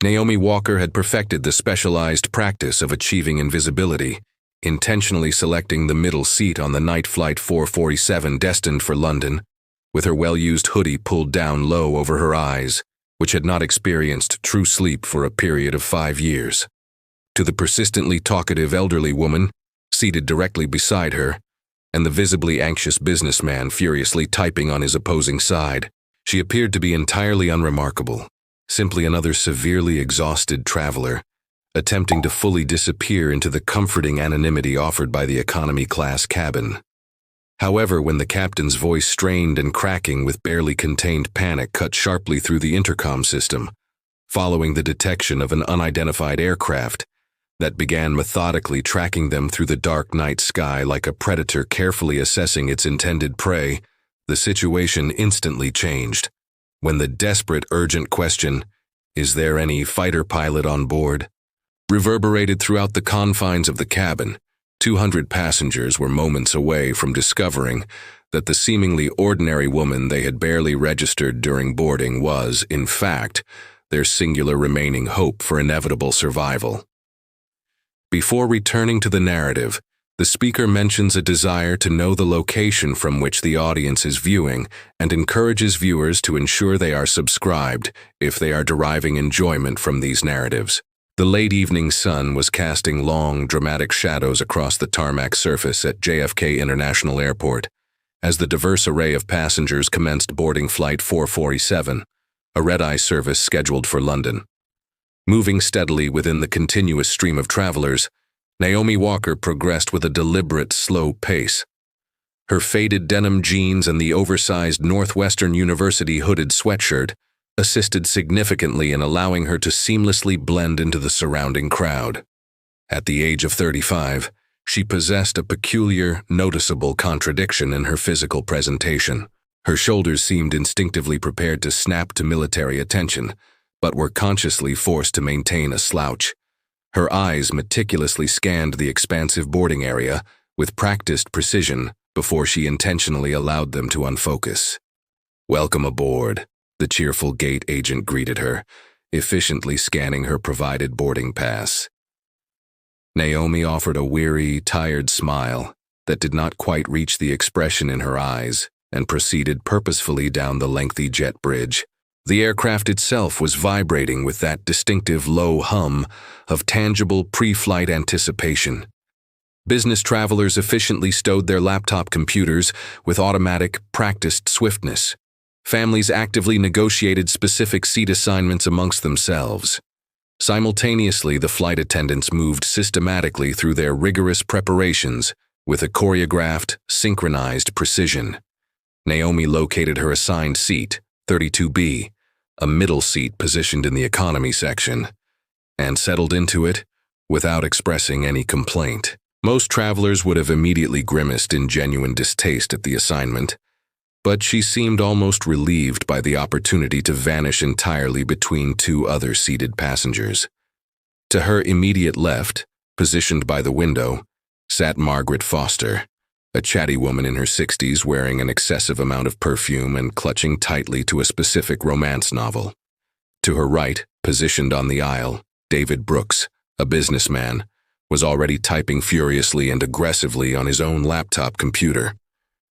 Naomi Walker had perfected the specialized practice of achieving invisibility, intentionally selecting the middle seat on the night flight 447 destined for London, with her well-used hoodie pulled down low over her eyes, which had not experienced true sleep for a period of 5 years. To the persistently talkative elderly woman, seated directly beside her, and the visibly anxious businessman furiously typing on his opposing side, she appeared to be entirely unremarkable, simply another severely exhausted traveler, attempting to fully disappear into the comforting anonymity offered by the economy-class cabin. However, when the captain's voice, strained and cracking with barely contained panic, cut sharply through the intercom system, following the detection of an unidentified aircraft that began methodically tracking them through the dark night sky like a predator carefully assessing its intended prey, the situation instantly changed. When the desperate, urgent question, "Is there any fighter pilot on board?" reverberated throughout the confines of the cabin, 200 passengers were moments away from discovering that the seemingly ordinary woman they had barely registered during boarding was, in fact, their singular remaining hope for inevitable survival. Before returning to the narrative, the speaker mentions a desire to know the location from which the audience is viewing and encourages viewers to ensure they are subscribed if they are deriving enjoyment from these narratives. The late evening sun was casting long, dramatic shadows across the tarmac surface at JFK International Airport as the diverse array of passengers commenced boarding Flight 447, a red-eye service scheduled for London. Moving steadily within the continuous stream of travelers, Naomi Walker progressed with a deliberate, slow pace. Her faded denim jeans and the oversized Northwestern University hooded sweatshirt assisted significantly in allowing her to seamlessly blend into the surrounding crowd. At the age of 35, she possessed a peculiar, noticeable contradiction in her physical presentation. Her shoulders seemed instinctively prepared to snap to military attention, but were consciously forced to maintain a slouch. Her eyes meticulously scanned the expansive boarding area with practiced precision before she intentionally allowed them to unfocus. "Welcome aboard," the cheerful gate agent greeted her, efficiently scanning her provided boarding pass. Naomi offered a weary, tired smile that did not quite reach the expression in her eyes and proceeded purposefully down the lengthy jet bridge. The aircraft itself was vibrating with that distinctive low hum of tangible pre-flight anticipation. Business travelers efficiently stowed their laptop computers with automatic, practiced swiftness. Families actively negotiated specific seat assignments amongst themselves. Simultaneously, the flight attendants moved systematically through their rigorous preparations with a choreographed, synchronized precision. Naomi located her assigned seat, 32B, a middle seat positioned in the economy section, and settled into it without expressing any complaint. Most travelers would have immediately grimaced in genuine distaste at the assignment, but she seemed almost relieved by the opportunity to vanish entirely between two other seated passengers. To her immediate left, positioned by the window, sat Margaret Foster, a chatty woman in her 60s wearing an excessive amount of perfume and clutching tightly to a specific romance novel. To her right, positioned on the aisle, David Brooks, a businessman, was already typing furiously and aggressively on his own laptop computer.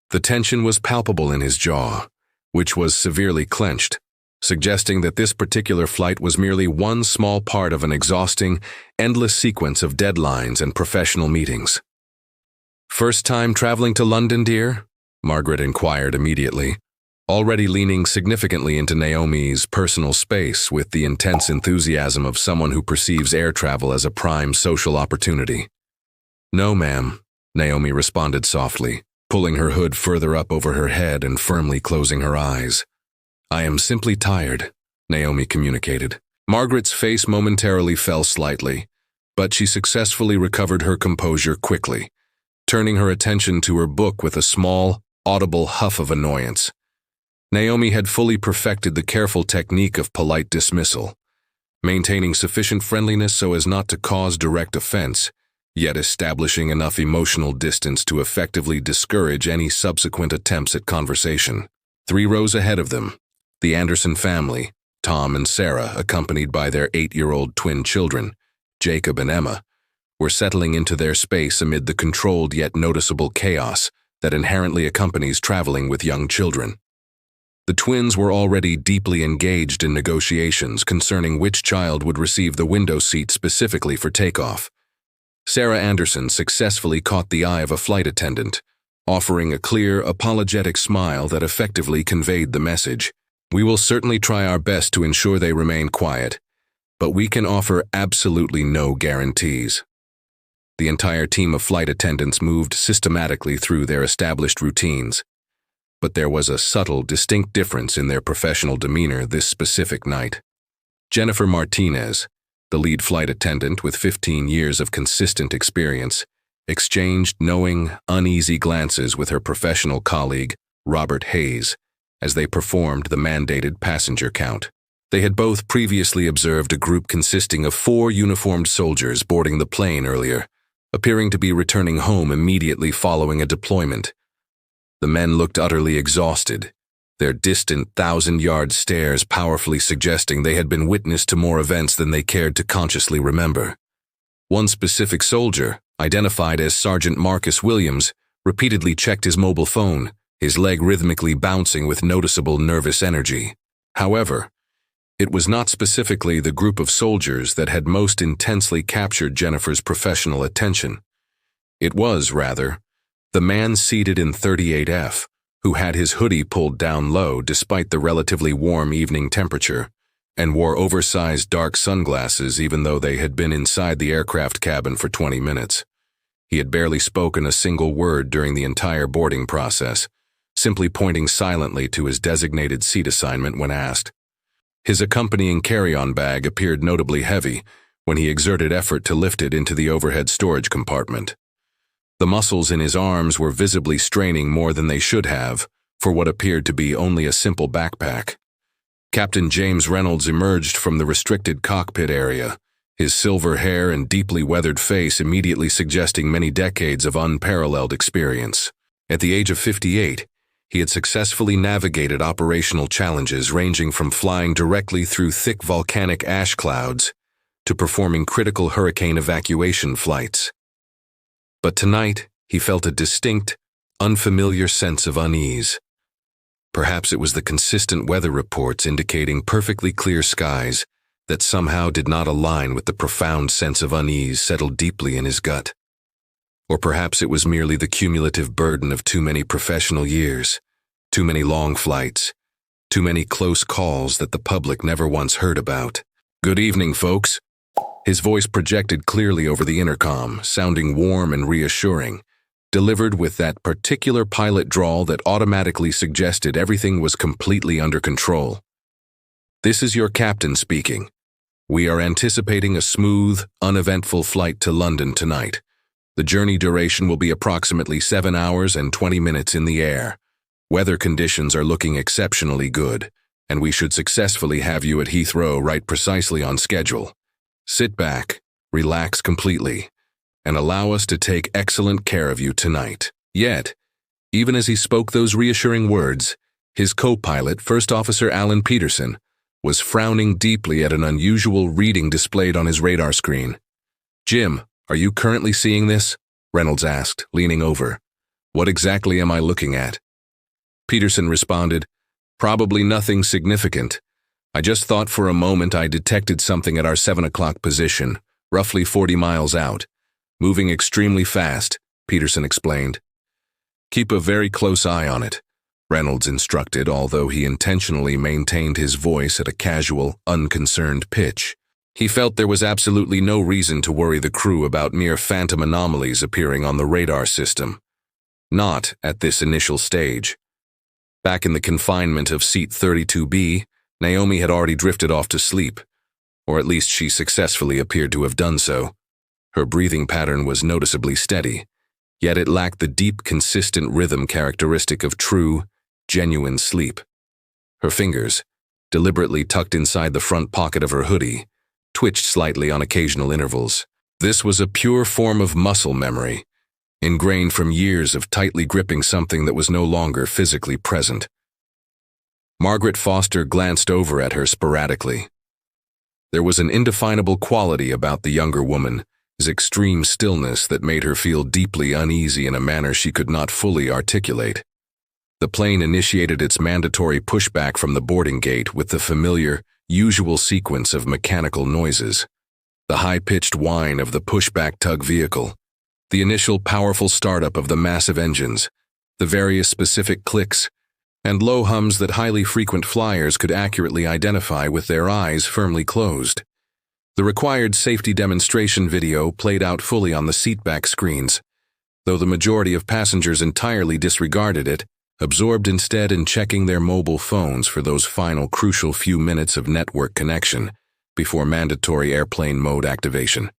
The tension was palpable in his jaw, which was severely clenched, suggesting that this particular flight was merely one small part of an exhausting, endless sequence of deadlines and professional meetings. "First time traveling to London, dear?" Margaret inquired immediately, already leaning significantly into Naomi's personal space with the intense enthusiasm of someone who perceives air travel as a prime social opportunity. "No, ma'am," Naomi responded softly, pulling her hood further up over her head and firmly closing her eyes. "I am simply tired," Naomi communicated. Margaret's face momentarily fell slightly, but she successfully recovered her composure quickly, turning her attention to her book with a small, audible huff of annoyance. Naomi had fully perfected the careful technique of polite dismissal, maintaining sufficient friendliness so as not to cause direct offense, yet establishing enough emotional distance to effectively discourage any subsequent attempts at conversation. 3 rows ahead of them, the Anderson family, Tom and Sarah, accompanied by their 8-year-old twin children, Jacob and Emma, were settling into their space amid the controlled yet noticeable chaos that inherently accompanies traveling with young children. The twins were already deeply engaged in negotiations concerning which child would receive the window seat specifically for takeoff. Sarah Anderson successfully caught the eye of a flight attendant, offering a clear, apologetic smile that effectively conveyed the message. "We will certainly try our best to ensure they remain quiet, but we can offer absolutely no guarantees." The entire team of flight attendants moved systematically through their established routines, but there was a subtle, distinct difference in their professional demeanor this specific night. Jennifer Martinez, the lead flight attendant with 15 years of consistent experience, exchanged knowing, uneasy glances with her professional colleague, Robert Hayes, as they performed the mandated passenger count. They had both previously observed a group consisting of 4 uniformed soldiers boarding the plane earlier, appearing to be returning home immediately following a deployment. The men looked utterly exhausted, their distant 1,000-yard stares powerfully suggesting they had been witness to more events than they cared to consciously remember. One specific soldier, identified as Sergeant Marcus Williams, repeatedly checked his mobile phone, his leg rhythmically bouncing with noticeable nervous energy. However, it was not specifically the group of soldiers that had most intensely captured Jennifer's professional attention. It was, rather, the man seated in 38F, who had his hoodie pulled down low despite the relatively warm evening temperature, and wore oversized dark sunglasses even though they had been inside the aircraft cabin for 20 minutes. He had barely spoken a single word during the entire boarding process, simply pointing silently to his designated seat assignment when asked. His accompanying carry-on bag appeared notably heavy when he exerted effort to lift it into the overhead storage compartment. The muscles in his arms were visibly straining more than they should have for what appeared to be only a simple backpack. Captain James Reynolds emerged from the restricted cockpit area, his silver hair and deeply weathered face immediately suggesting many decades of unparalleled experience. At the age of 58, he had successfully navigated operational challenges ranging from flying directly through thick volcanic ash clouds to performing critical hurricane evacuation flights. But tonight, he felt a distinct, unfamiliar sense of unease. Perhaps it was the consistent weather reports indicating perfectly clear skies that somehow did not align with the profound sense of unease settled deeply in his gut. Or perhaps it was merely the cumulative burden of too many professional years, too many long flights, too many close calls that the public never once heard about. "Good evening, folks." His voice projected clearly over the intercom, sounding warm and reassuring, delivered with that particular pilot drawl that automatically suggested everything was completely under control. "This is your captain speaking. We are anticipating a smooth, uneventful flight to London tonight. The journey duration will be approximately 7 hours and 20 minutes in the air. Weather conditions are looking exceptionally good, and we should successfully have you at Heathrow right precisely on schedule. Sit back, relax completely, and allow us to take excellent care of you tonight." Yet, even as he spoke those reassuring words, his co-pilot, First Officer Alan Peterson, was frowning deeply at an unusual reading displayed on his radar screen. "Jim, are you currently seeing this?" Reynolds asked, leaning over. "What exactly am I looking at?" Peterson responded, "Probably nothing significant. I just thought for a moment I detected something at our 7 o'clock position, roughly 40 miles out. Moving extremely fast," Peterson explained. "Keep a very close eye on it," Reynolds instructed, although he intentionally maintained his voice at a casual, unconcerned pitch. He felt there was absolutely no reason to worry the crew about mere phantom anomalies appearing on the radar system. Not at this initial stage. Back in the confinement of seat 32B, Naomi had already drifted off to sleep, or at least she successfully appeared to have done so. Her breathing pattern was noticeably steady, yet it lacked the deep, consistent rhythm characteristic of true, genuine sleep. Her fingers, deliberately tucked inside the front pocket of her hoodie, twitched slightly on occasional intervals. This was a pure form of muscle memory, ingrained from years of tightly gripping something that was no longer physically present. Margaret Foster glanced over at her sporadically. There was an indefinable quality about the younger woman's extreme stillness that made her feel deeply uneasy in a manner she could not fully articulate. The plane initiated its mandatory pushback from the boarding gate with the familiar, usual sequence of mechanical noises. The high-pitched whine of the pushback tug vehicle, the initial powerful startup of the massive engines, the various specific clicks, and low hums that highly frequent flyers could accurately identify with their eyes firmly closed. The required safety demonstration video played out fully on the seatback screens, though the majority of passengers entirely disregarded it, absorbed instead in checking their mobile phones for those final crucial few minutes of network connection before mandatory airplane mode activation.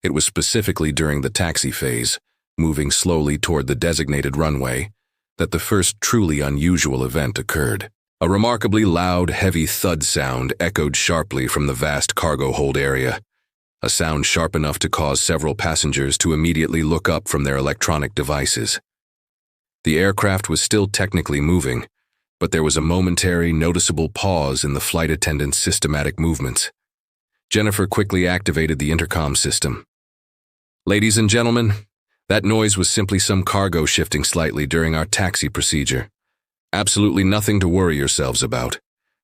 It was specifically during the taxi phase, moving slowly toward the designated runway, that the first truly unusual event occurred. A remarkably loud, heavy thud sound echoed sharply from the vast cargo hold area, a sound sharp enough to cause several passengers to immediately look up from their electronic devices. The aircraft was still technically moving, but there was a momentary, noticeable pause in the flight attendant's systematic movements. Jennifer quickly activated the intercom system. "Ladies and gentlemen, that noise was simply some cargo shifting slightly during our taxi procedure. Absolutely nothing to worry yourselves about.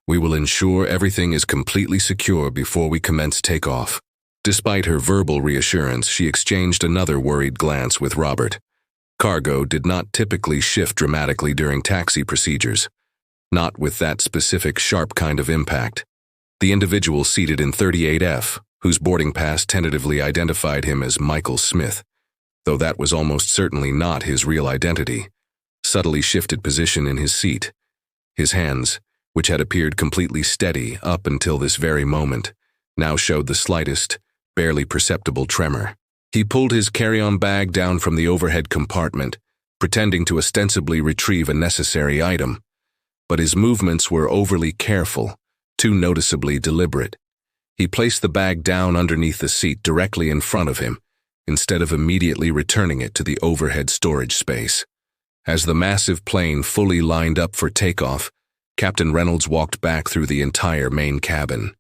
We will ensure everything is completely secure before we commence takeoff." Despite her verbal reassurance, she exchanged another worried glance with Robert. Cargo did not typically shift dramatically during taxi procedures, not with that specific sharp kind of impact. The individual seated in 38F, whose boarding pass tentatively identified him as Michael Smith, though that was almost certainly not his real identity, subtly shifted position in his seat. His hands, which had appeared completely steady up until this very moment, now showed the slightest, barely perceptible tremor. He pulled his carry-on bag down from the overhead compartment, pretending to ostensibly retrieve a necessary item, but his movements were overly careful, too noticeably deliberate. He placed the bag down underneath the seat directly in front of him, instead of immediately returning it to the overhead storage space. As the massive plane fully lined up for takeoff, Captain Reynolds walked back through the entire main cabin.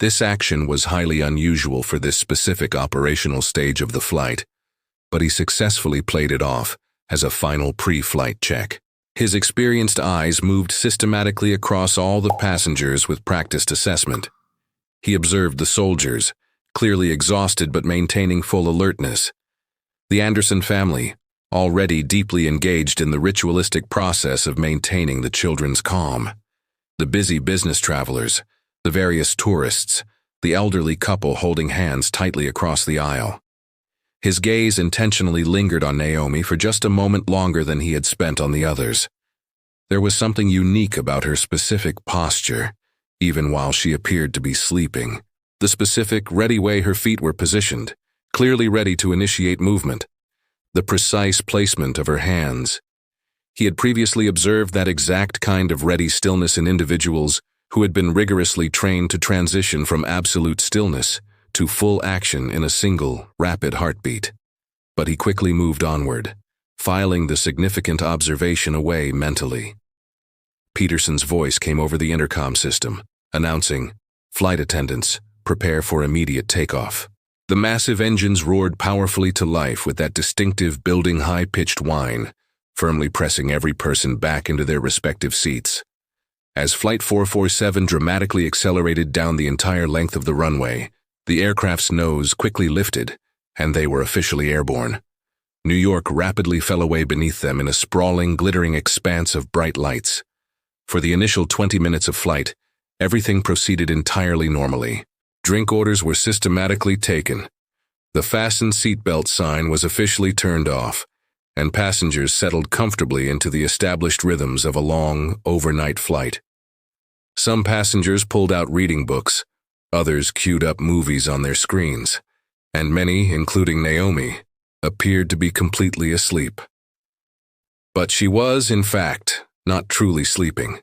This action was highly unusual for this specific operational stage of the flight, but he successfully played it off as a final pre-flight check. His experienced eyes moved systematically across all the passengers with practiced assessment. He observed the soldiers, clearly exhausted but maintaining full alertness. The Anderson family, already deeply engaged in the ritualistic process of maintaining the children's calm. The busy business travelers, the various tourists, the elderly couple holding hands tightly across the aisle. His gaze intentionally lingered on Naomi for just a moment longer than he had spent on the others. There was something unique about her specific posture, even while she appeared to be sleeping. The specific, ready way her feet were positioned, clearly ready to initiate movement. The precise placement of her hands. He had previously observed that exact kind of ready stillness in individuals who had been rigorously trained to transition from absolute stillness to full action in a single, rapid heartbeat. But he quickly moved onward, filing the significant observation away mentally. Peterson's voice came over the intercom system, announcing, "Flight attendants, prepare for immediate takeoff." The massive engines roared powerfully to life with that distinctive building high-pitched whine, firmly pressing every person back into their respective seats. As Flight 447 dramatically accelerated down the entire length of the runway, the aircraft's nose quickly lifted, and they were officially airborne. New York rapidly fell away beneath them in a sprawling, glittering expanse of bright lights. For the initial 20 minutes of flight, everything proceeded entirely normally. Drink orders were systematically taken. The fasten seatbelt sign was officially turned off, and passengers settled comfortably into the established rhythms of a long, overnight flight. Some passengers pulled out reading books, others queued up movies on their screens, and many, including Naomi, appeared to be completely asleep. But she was, in fact, not truly sleeping.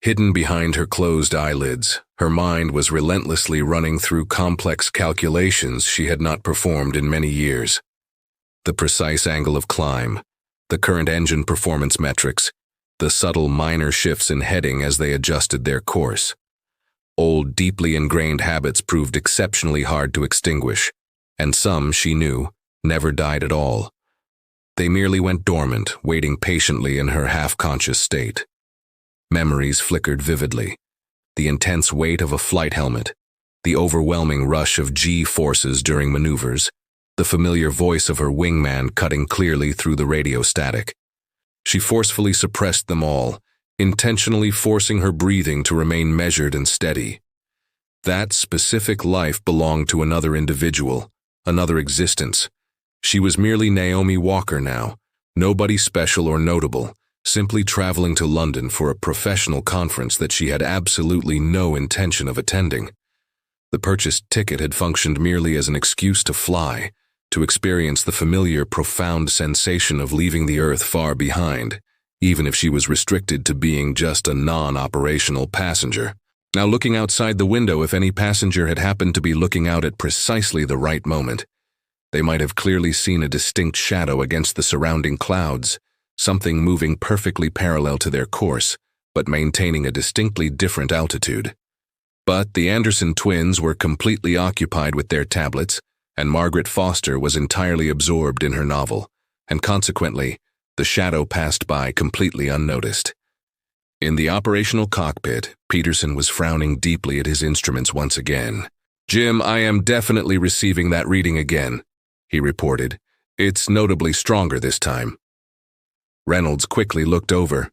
Hidden behind her closed eyelids, her mind was relentlessly running through complex calculations she had not performed in many years. The precise angle of climb, the current engine performance metrics, the subtle minor shifts in heading as they adjusted their course. Old, deeply ingrained habits proved exceptionally hard to extinguish, and some, she knew, never died at all. They merely went dormant, waiting patiently in her half-conscious state. Memories flickered vividly. The intense weight of a flight helmet, the overwhelming rush of G-forces during maneuvers, the familiar voice of her wingman cutting clearly through the radio static. She forcefully suppressed them all, intentionally forcing her breathing to remain measured and steady. That specific life belonged to another individual, another existence. She was merely Naomi Walker now, nobody special or notable, simply traveling to London for a professional conference that she had absolutely no intention of attending. The purchased ticket had functioned merely as an excuse to fly, to experience the familiar, profound sensation of leaving the Earth far behind, even if she was restricted to being just a non-operational passenger. Now, looking outside the window, if any passenger had happened to be looking out at precisely the right moment, they might have clearly seen a distinct shadow against the surrounding clouds, something moving perfectly parallel to their course, but maintaining a distinctly different altitude. But the Anderson twins were completely occupied with their tablets, and Margaret Foster was entirely absorbed in her novel, and consequently, the shadow passed by completely unnoticed. In the operational cockpit, Peterson was frowning deeply at his instruments once again. "Jim, I am definitely receiving that reading again," he reported. "It's notably stronger this time." Reynolds quickly looked over.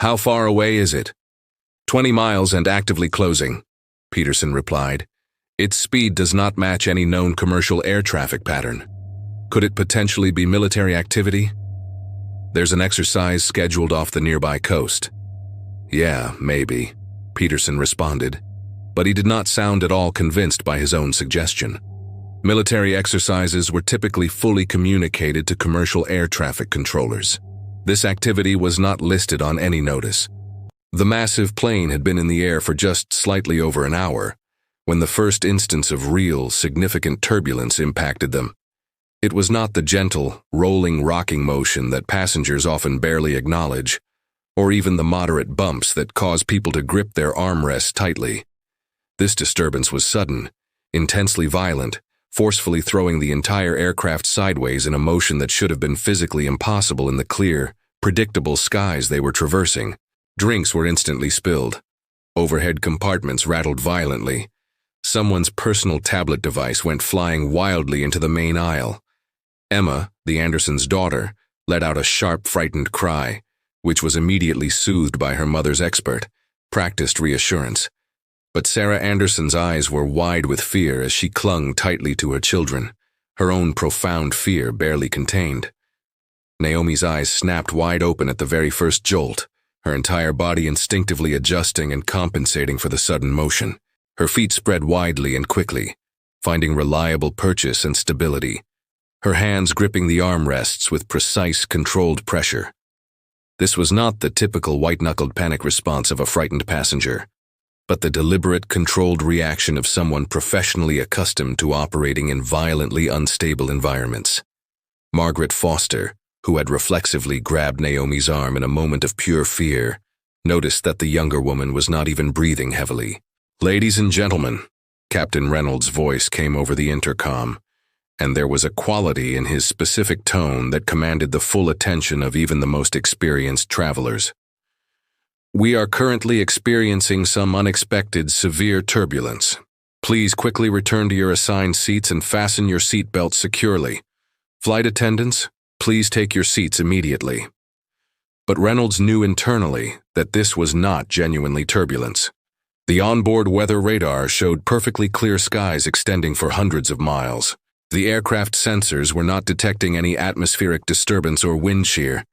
"How far away is it?" 20 miles and actively closing," Peterson replied. "Its speed does not match any known commercial air traffic pattern. Could it potentially be military activity?" "There's an exercise scheduled off the nearby coast." "Yeah, maybe," Peterson responded, but he did not sound at all convinced by his own suggestion. Military exercises were typically fully communicated to commercial air traffic controllers. This activity was not listed on any notice. The massive plane had been in the air for just slightly over an hour, when the first instance of real, significant turbulence impacted them. It was not the gentle, rolling, rocking motion that passengers often barely acknowledge, or even the moderate bumps that cause people to grip their armrests tightly. This disturbance was sudden, intensely violent, forcefully throwing the entire aircraft sideways in a motion that should have been physically impossible in the clear, predictable skies they were traversing. Drinks were instantly spilled. Overhead compartments rattled violently. Someone's personal tablet device went flying wildly into the main aisle. Emma, the Andersons' daughter, let out a sharp, frightened cry, which was immediately soothed by her mother's expert, practiced reassurance. But Sarah Anderson's eyes were wide with fear as she clung tightly to her children, her own profound fear barely contained. Naomi's eyes snapped wide open at the very first jolt, her entire body instinctively adjusting and compensating for the sudden motion. Her feet spread widely and quickly, finding reliable purchase and stability, her hands gripping the armrests with precise, controlled pressure. This was not the typical white-knuckled panic response of a frightened passenger, but the deliberate, controlled reaction of someone professionally accustomed to operating in violently unstable environments. Margaret Foster, who had reflexively grabbed Naomi's arm in a moment of pure fear, noticed that the younger woman was not even breathing heavily. "Ladies and gentlemen," Captain Reynolds' voice came over the intercom, and there was a quality in his specific tone that commanded the full attention of even the most experienced travelers. "We are currently experiencing some unexpected severe turbulence. Please quickly return to your assigned seats and fasten your seat belts securely. Flight attendants, please take your seats immediately." But Reynolds knew internally that this was not genuinely turbulence. The onboard weather radar showed perfectly clear skies extending for hundreds of miles. The aircraft sensors were not detecting any atmospheric disturbance or wind shear,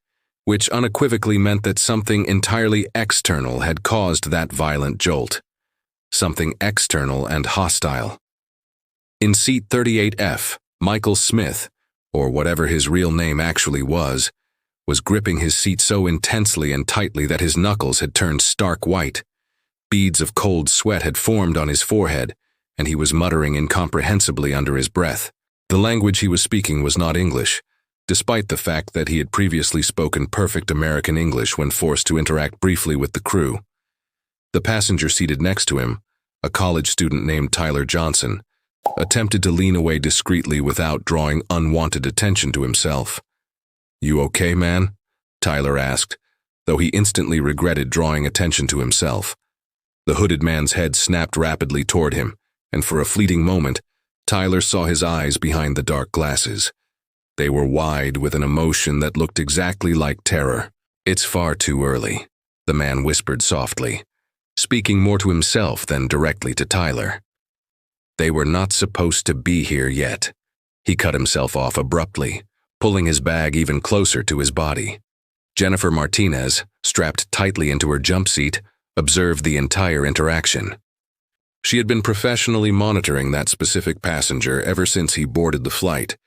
which unequivocally meant that something entirely external had caused that violent jolt. Something external and hostile. In seat 38F, Michael Smith, or whatever his real name actually was gripping his seat so intensely and tightly that his knuckles had turned stark white. Beads of cold sweat had formed on his forehead, and he was muttering incomprehensibly under his breath. The language he was speaking was not English. despite the fact that he had previously spoken perfect American English when forced to interact briefly with the crew. The passenger seated next to him, a college student named Tyler Johnson, attempted to lean away discreetly without drawing unwanted attention to himself. "You okay, man?" Tyler asked, though he instantly regretted drawing attention to himself. The hooded man's head snapped rapidly toward him, and for a fleeting moment, Tyler saw his eyes behind the dark glasses. They were wide with an emotion that looked exactly like terror. "It's far too early," the man whispered softly, speaking more to himself than directly to Tyler. "They were not supposed to be here yet." He cut himself off abruptly, pulling his bag even closer to his body. Jennifer Martinez, strapped tightly into her jump seat, observed the entire interaction. She had been professionally monitoring that specific passenger ever since he boarded the flight,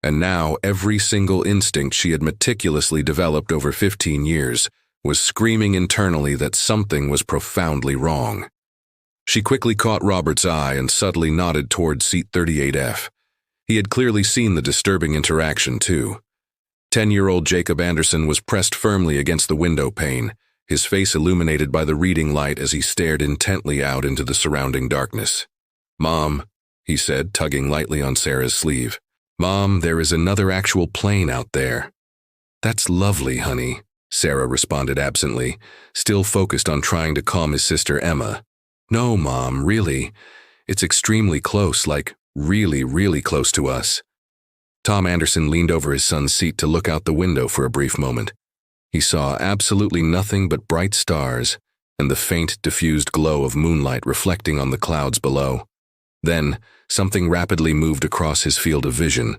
and now every single instinct she had meticulously developed over 15 years was screaming internally that something was profoundly wrong. She quickly caught Robert's eye and subtly nodded toward seat 38F. He had clearly seen the disturbing interaction, too. 10-year-old Jacob Anderson was pressed firmly against the window pane, his face illuminated by the reading light as he stared intently out into the surrounding darkness. "Mom," he said, tugging lightly on Sarah's sleeve. "Mom, there is another actual plane out there." "That's lovely, honey," Sarah responded absently, still focused on trying to calm his sister Emma. "No, Mom, really. It's extremely close, like really, really close to us." Tom Anderson leaned over his son's seat to look out the window for a brief moment. He saw absolutely nothing but bright stars and the faint, diffused glow of moonlight reflecting on the clouds below. Then, something rapidly moved across his field of vision,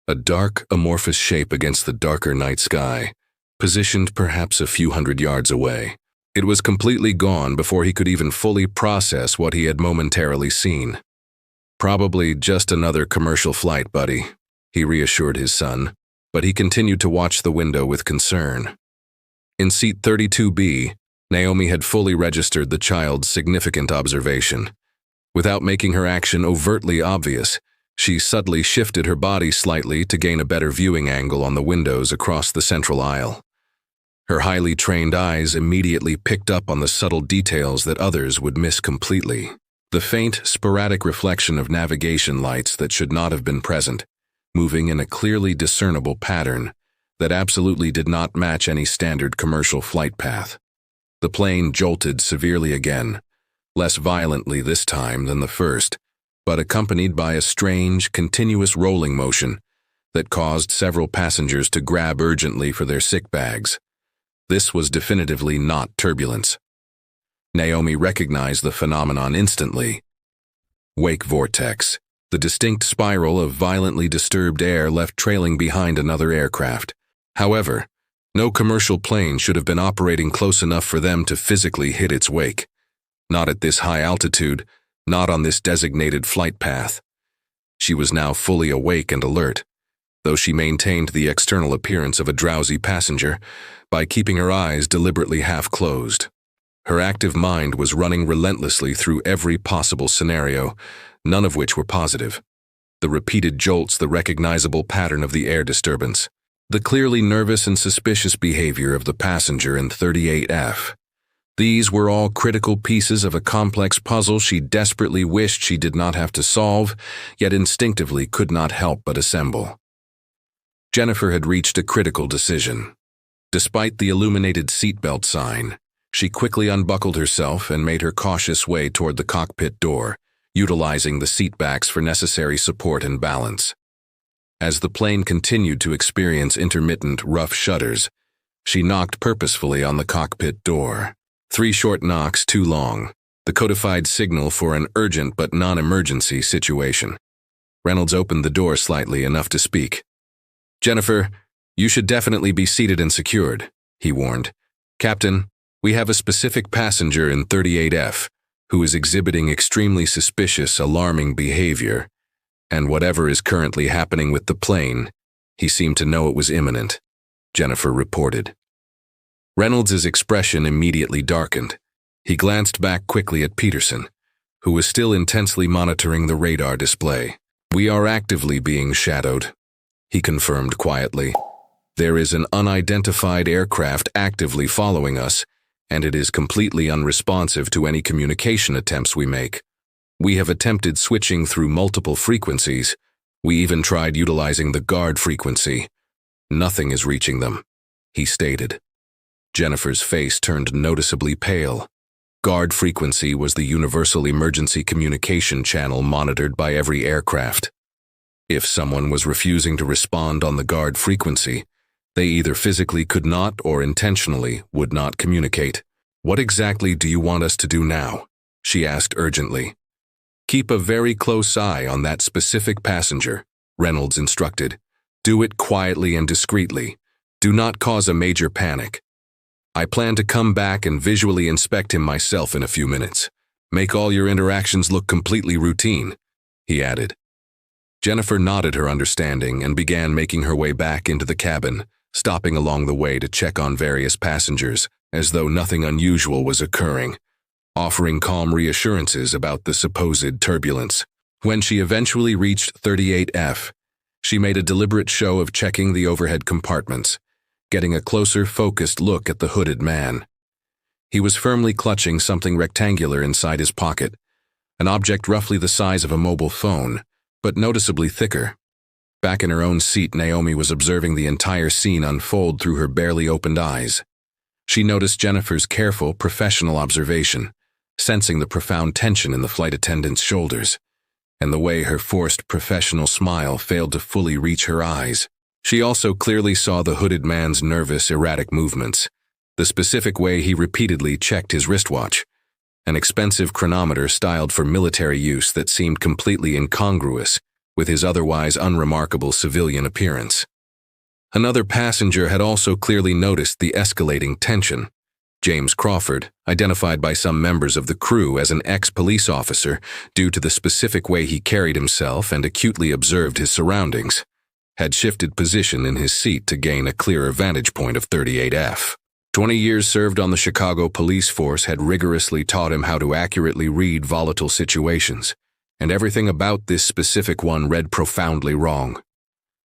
a dark, amorphous shape against the darker night sky, positioned perhaps a few hundred yards away. It was completely gone before he could even fully process what he had momentarily seen. "Probably just another commercial flight, buddy," he reassured his son, but he continued to watch the window with concern. In seat 32B, Naomi had fully registered the child's significant observation. Without making her action overtly obvious, she subtly shifted her body slightly to gain a better viewing angle on the windows across the central aisle. Her highly trained eyes immediately picked up on the subtle details that others would miss completely. The faint, sporadic reflection of navigation lights that should not have been present, moving in a clearly discernible pattern that absolutely did not match any standard commercial flight path. The plane jolted severely again, less violently this time than the first, but accompanied by a strange, continuous rolling motion that caused several passengers to grab urgently for their sick bags. This was definitively not turbulence. Naomi recognized the phenomenon instantly. Wake vortex, the distinct spiral of violently disturbed air left trailing behind another aircraft. However, no commercial plane should have been operating close enough for them to physically hit its wake. Not at this high altitude, not on this designated flight path. She was now fully awake and alert, though she maintained the external appearance of a drowsy passenger by keeping her eyes deliberately half-closed. Her active mind was running relentlessly through every possible scenario, none of which were positive. The repeated jolts, the recognizable pattern of the air disturbance, the clearly nervous and suspicious behavior of the passenger in 38F. These were all critical pieces of a complex puzzle she desperately wished she did not have to solve, yet instinctively could not help but assemble. Jennifer had reached a critical decision. Despite the illuminated seatbelt sign, she quickly unbuckled herself and made her cautious way toward the cockpit door, utilizing the seatbacks for necessary support and balance. As the plane continued to experience intermittent, rough shudders, she knocked purposefully on the cockpit door. 3 short knocks, too long, the codified signal for an urgent but non-emergency situation. Reynolds opened the door slightly enough to speak. "Jennifer, you should definitely be seated and secured," he warned. "Captain, we have a specific passenger in 38F who is exhibiting extremely suspicious, alarming behavior, and whatever is currently happening with the plane, he seemed to know it was imminent," Jennifer reported. Reynolds' expression immediately darkened. He glanced back quickly at Peterson, who was still intensely monitoring the radar display. "We are actively being shadowed," he confirmed quietly. "There is an unidentified aircraft actively following us, and it is completely unresponsive to any communication attempts we make. We have attempted switching through multiple frequencies. We even tried utilizing the guard frequency. Nothing is reaching them," he stated. Jennifer's face turned noticeably pale. Guard frequency was the universal emergency communication channel monitored by every aircraft. If someone was refusing to respond on the guard frequency, they either physically could not or intentionally would not communicate. "What exactly do you want us to do now?" she asked urgently. "Keep a very close eye on that specific passenger," Reynolds instructed. "Do it quietly and discreetly. Do not cause a major panic. I plan to come back and visually inspect him myself in a few minutes. Make all your interactions look completely routine," he added. Jennifer nodded her understanding and began making her way back into the cabin, stopping along the way to check on various passengers, as though nothing unusual was occurring, offering calm reassurances about the supposed turbulence. When she eventually reached 38F, she made a deliberate show of checking the overhead compartments, getting a closer, focused look at the hooded man. He was firmly clutching something rectangular inside his pocket, an object roughly the size of a mobile phone, but noticeably thicker. Back in her own seat, Naomi was observing the entire scene unfold through her barely opened eyes. She noticed Jennifer's careful, professional observation, sensing the profound tension in the flight attendant's shoulders, and the way her forced professional smile failed to fully reach her eyes. She also clearly saw the hooded man's nervous, erratic movements, the specific way he repeatedly checked his wristwatch, an expensive chronometer styled for military use that seemed completely incongruous with his otherwise unremarkable civilian appearance. Another passenger had also clearly noticed the escalating tension. James Crawford, identified by some members of the crew as an ex-police officer due to the specific way he carried himself and acutely observed his surroundings, had shifted position in his seat to gain a clearer vantage point of 38F. 20 years served on the Chicago police force had rigorously taught him how to accurately read volatile situations, and everything about this specific one read profoundly wrong.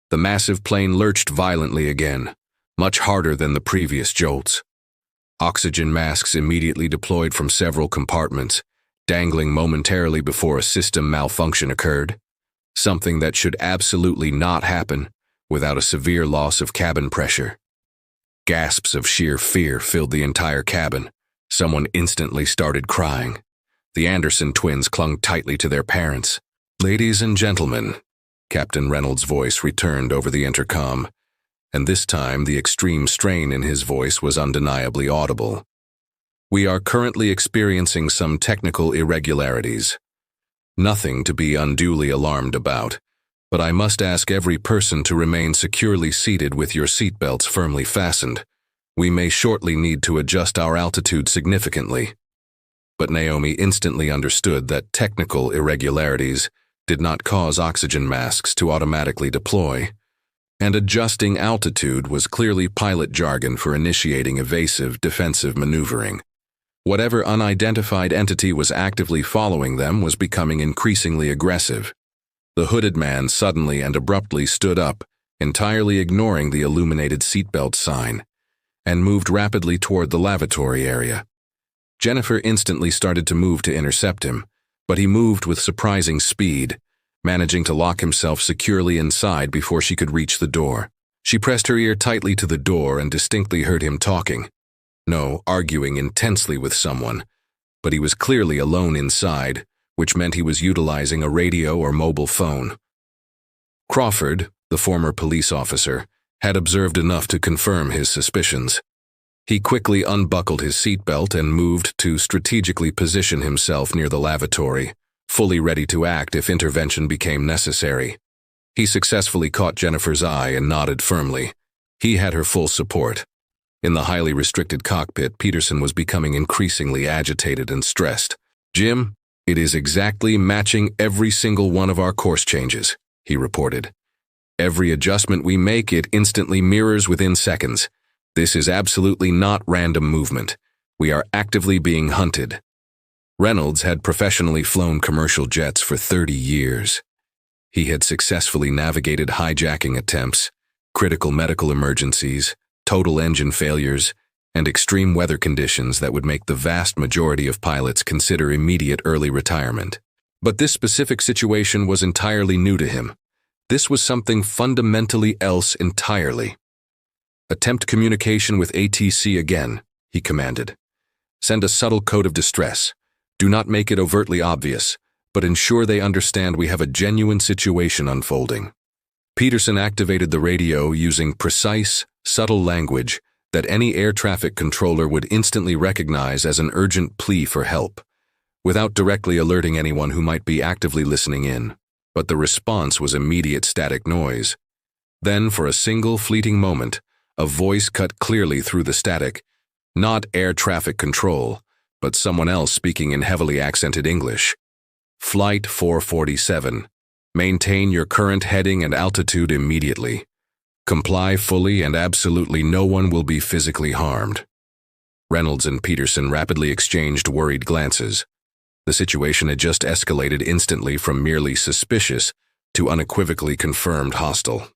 The massive plane lurched violently again, much harder than the previous jolts. Oxygen masks immediately deployed from several compartments, dangling momentarily before a system malfunction occurred, something that should absolutely not happen without a severe loss of cabin pressure. Gasps of sheer fear filled the entire cabin. Someone instantly started crying. The Anderson twins clung tightly to their parents. "Ladies and gentlemen," Captain Reynolds' voice returned over the intercom, and this time the extreme strain in his voice was undeniably audible. "We are currently experiencing some technical irregularities. Nothing to be unduly alarmed about, but I must ask every person to remain securely seated with your seatbelts firmly fastened. We may shortly need to adjust our altitude significantly." But Naomi instantly understood that technical irregularities did not cause oxygen masks to automatically deploy, and adjusting altitude was clearly pilot jargon for initiating evasive defensive maneuvering. Whatever unidentified entity was actively following them was becoming increasingly aggressive. The hooded man suddenly and abruptly stood up, entirely ignoring the illuminated seatbelt sign, and moved rapidly toward the lavatory area. Jennifer instantly started to move to intercept him, but he moved with surprising speed, managing to lock himself securely inside before she could reach the door. She pressed her ear tightly to the door and distinctly heard him talking. No, arguing intensely with someone, but he was clearly alone inside, which meant he was utilizing a radio or mobile phone. Crawford, the former police officer, had observed enough to confirm his suspicions. He quickly unbuckled his seatbelt and moved to strategically position himself near the lavatory, fully ready to act if intervention became necessary. He successfully caught Jennifer's eye and nodded firmly. He had her full support. In the highly restricted cockpit, Peterson was becoming increasingly agitated and stressed. "Jim, it is exactly matching every single one of our course changes," he reported. "Every adjustment we make, it instantly mirrors within seconds. This is absolutely not random movement. We are actively being hunted." Reynolds had professionally flown commercial jets for 30 years. He had successfully navigated hijacking attempts, critical medical emergencies, total engine failures, and extreme weather conditions that would make the vast majority of pilots consider immediate early retirement. But this specific situation was entirely new to him. This was something fundamentally else entirely. "Attempt communication with ATC again," he commanded. "Send a subtle code of distress. Do not make it overtly obvious, but ensure they understand we have a genuine situation unfolding." Peterson activated the radio using precise, subtle language that any air traffic controller would instantly recognize as an urgent plea for help, without directly alerting anyone who might be actively listening in. But the response was immediate static noise. Then, for a single fleeting moment, a voice cut clearly through the static, not air traffic control, but someone else speaking in heavily accented English. "Flight 447. Maintain your current heading and altitude immediately. Comply fully and absolutely no one will be physically harmed." Reynolds and Peterson rapidly exchanged worried glances. The situation had just escalated instantly from merely suspicious to unequivocally confirmed hostile.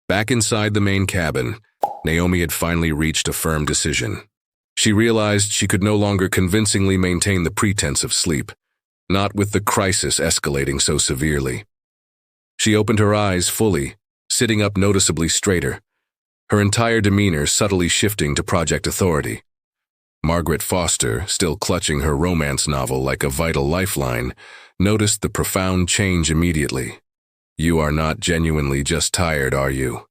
Back inside the main cabin, Naomi had finally reached a firm decision. She realized she could no longer convincingly maintain the pretense of sleep, not with the crisis escalating so severely. She opened her eyes fully, sitting up noticeably straighter, her entire demeanor subtly shifting to Project Authority. Margaret Foster, still clutching her romance novel like a vital lifeline, noticed the profound change immediately. "You are not genuinely just tired, are you?"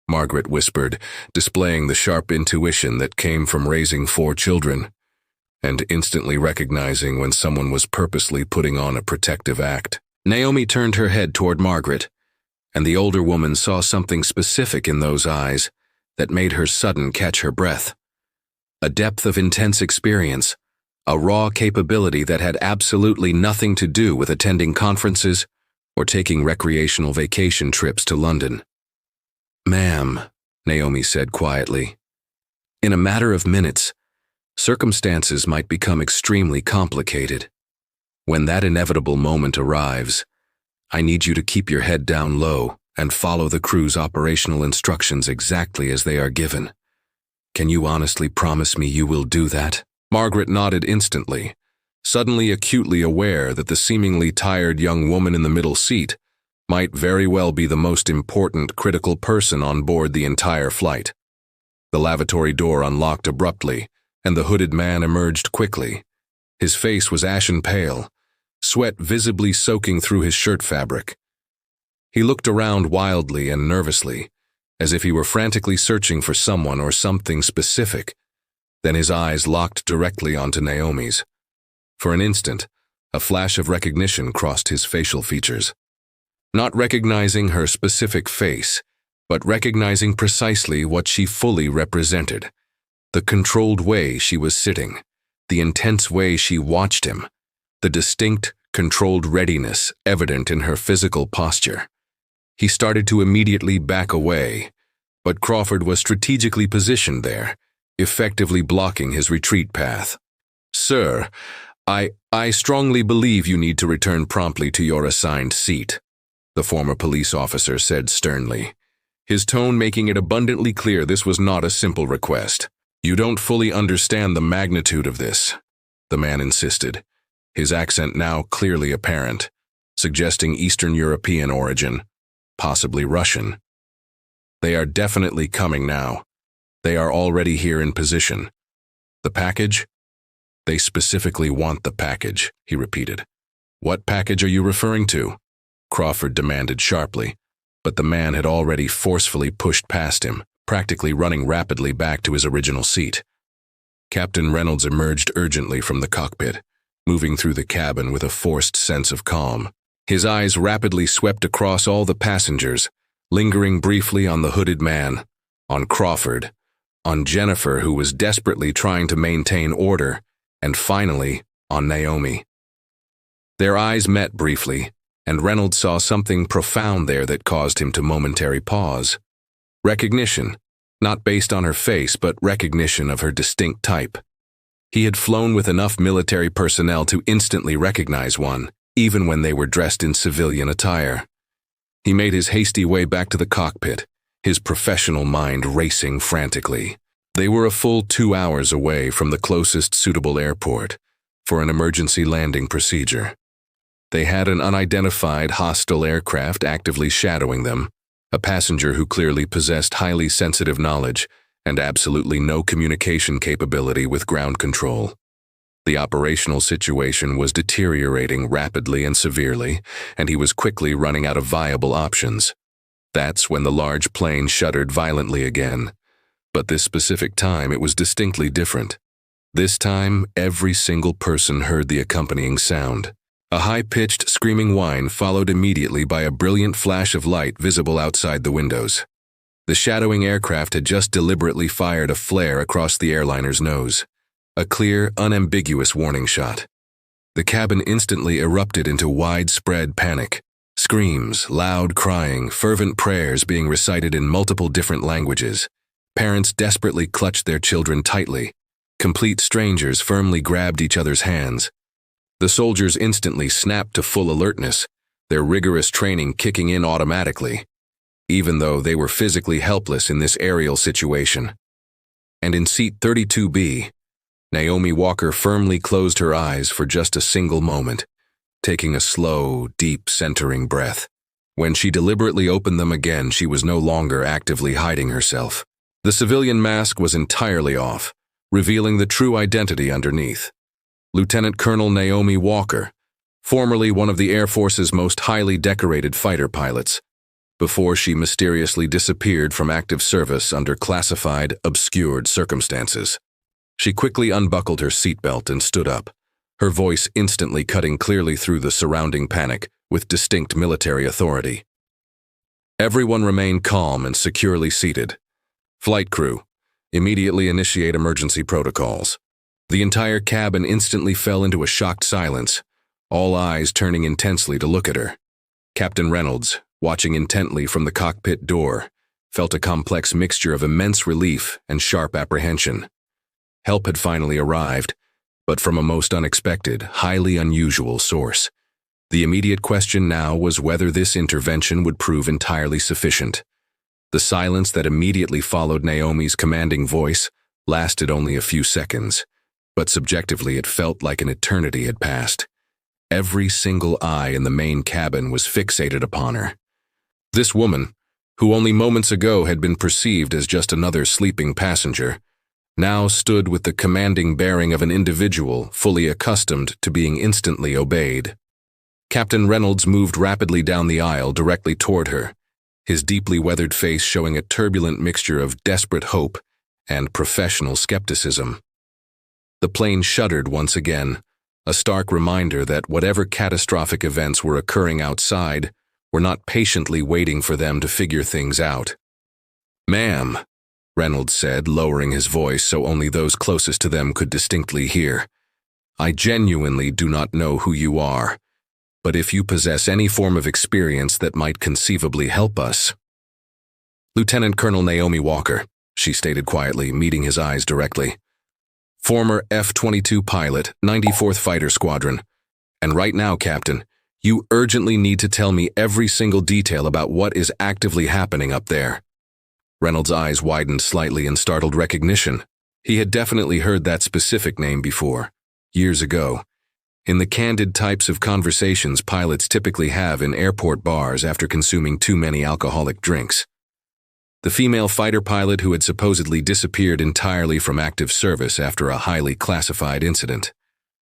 Margaret whispered, displaying the sharp intuition that came from raising 4 children, and instantly recognizing when someone was purposely putting on a protective act. Naomi turned her head toward Margaret, and the older woman saw something specific in those eyes that made her sudden catch her breath. A depth of intense experience, a raw capability that had absolutely nothing to do with attending conferences or taking recreational vacation trips to London. "Ma'am," Naomi said quietly, "in a matter of minutes, circumstances might become extremely complicated. When that inevitable moment arrives, I need you to keep your head down low and follow the crew's operational instructions exactly as they are given. Can you honestly promise me you will do that?" Margaret nodded instantly, suddenly acutely aware that the seemingly tired young woman in the middle seat might very well be the most important critical person on board the entire flight. The lavatory door unlocked abruptly, and the hooded man emerged quickly. His face was ashen pale, sweat visibly soaking through his shirt fabric. He looked around wildly and nervously, as if he were frantically searching for someone or something specific. Then his eyes locked directly onto Naomi's. For an instant, a flash of recognition crossed his facial features. Not recognizing her specific face, but recognizing precisely what she fully represented. The controlled way she was sitting, the intense way she watched him, the distinct, controlled readiness evident in her physical posture. He started to immediately back away, but Crawford was strategically positioned there, effectively blocking his retreat path. "Sir, I strongly believe you need to return promptly to your assigned seat," the former police officer said sternly, his tone making it abundantly clear this was not a simple request. "You don't fully understand the magnitude of this," the man insisted, his accent now clearly apparent, suggesting Eastern European origin, possibly Russian. "They are definitely coming now. They are already here in position. The package? They specifically want the package," he repeated. "What package are you referring to?" Crawford demanded sharply, but the man had already forcefully pushed past him, practically running rapidly back to his original seat. Captain Reynolds emerged urgently from the cockpit, moving through the cabin with a forced sense of calm. His eyes rapidly swept across all the passengers, lingering briefly on the hooded man, on Crawford, on Jennifer, who was desperately trying to maintain order, and finally, on Naomi. Their eyes met briefly, and Reynolds saw something profound there that caused him to momentary pause. Recognition, not based on her face, but recognition of her distinct type. He had flown with enough military personnel to instantly recognize one, even when they were dressed in civilian attire. He made his hasty way back to the cockpit, his professional mind racing frantically. They were a full 2 hours away from the closest suitable airport for an emergency landing procedure. They had an unidentified hostile aircraft actively shadowing them, a passenger who clearly possessed highly sensitive knowledge and absolutely no communication capability with ground control. The operational situation was deteriorating rapidly and severely, and he was quickly running out of viable options. That's when the large plane shuddered violently again. But this specific time it was distinctly different. This time, every single person heard the accompanying sound. A high-pitched, screaming whine followed immediately by a brilliant flash of light visible outside the windows. The shadowing aircraft had just deliberately fired a flare across the airliner's nose. A clear, unambiguous warning shot. The cabin instantly erupted into widespread panic. Screams, loud crying, fervent prayers being recited in multiple different languages. Parents desperately clutched their children tightly. Complete strangers firmly grabbed each other's hands. The soldiers instantly snapped to full alertness, their rigorous training kicking in automatically, even though they were physically helpless in this aerial situation. And in seat 32B, Naomi Walker firmly closed her eyes for just a single moment, taking a slow, deep, centering breath. When she deliberately opened them again, she was no longer actively hiding herself. The civilian mask was entirely off, revealing the true identity underneath. Lieutenant Colonel Naomi Walker, formerly one of the Air Force's most highly decorated fighter pilots, before she mysteriously disappeared from active service under classified, obscured circumstances. She quickly unbuckled her seatbelt and stood up, her voice instantly cutting clearly through the surrounding panic with distinct military authority. Everyone remained calm and securely seated. Flight crew, immediately initiate emergency protocols. The entire cabin instantly fell into a shocked silence, all eyes turning intensely to look at her. Captain Reynolds, watching intently from the cockpit door, felt a complex mixture of immense relief and sharp apprehension. Help had finally arrived, but from a most unexpected, highly unusual source. The immediate question now was whether this intervention would prove entirely sufficient. The silence that immediately followed Naomi's commanding voice lasted only a few seconds, but subjectively it felt like an eternity had passed. Every single eye in the main cabin was fixated upon her. This woman, who only moments ago had been perceived as just another sleeping passenger, now stood with the commanding bearing of an individual fully accustomed to being instantly obeyed. Captain Reynolds moved rapidly down the aisle directly toward her, his deeply weathered face showing a turbulent mixture of desperate hope and professional skepticism. The plane shuddered once again, a stark reminder that whatever catastrophic events were occurring outside were not patiently waiting for them to figure things out. "Ma'am," Reynolds said, lowering his voice so only those closest to them could distinctly hear, "I genuinely do not know who you are, but if you possess any form of experience that might conceivably help us." "Lieutenant Colonel Naomi Walker," she stated quietly, meeting his eyes directly. "Former F-22 pilot, 94th Fighter Squadron. And right now, Captain, you urgently need to tell me every single detail about what is actively happening up there." Reynolds' eyes widened slightly in startled recognition. He had definitely heard that specific name before, years ago, in the candid types of conversations pilots typically have in airport bars after consuming too many alcoholic drinks. The female fighter pilot who had supposedly disappeared entirely from active service after a highly classified incident.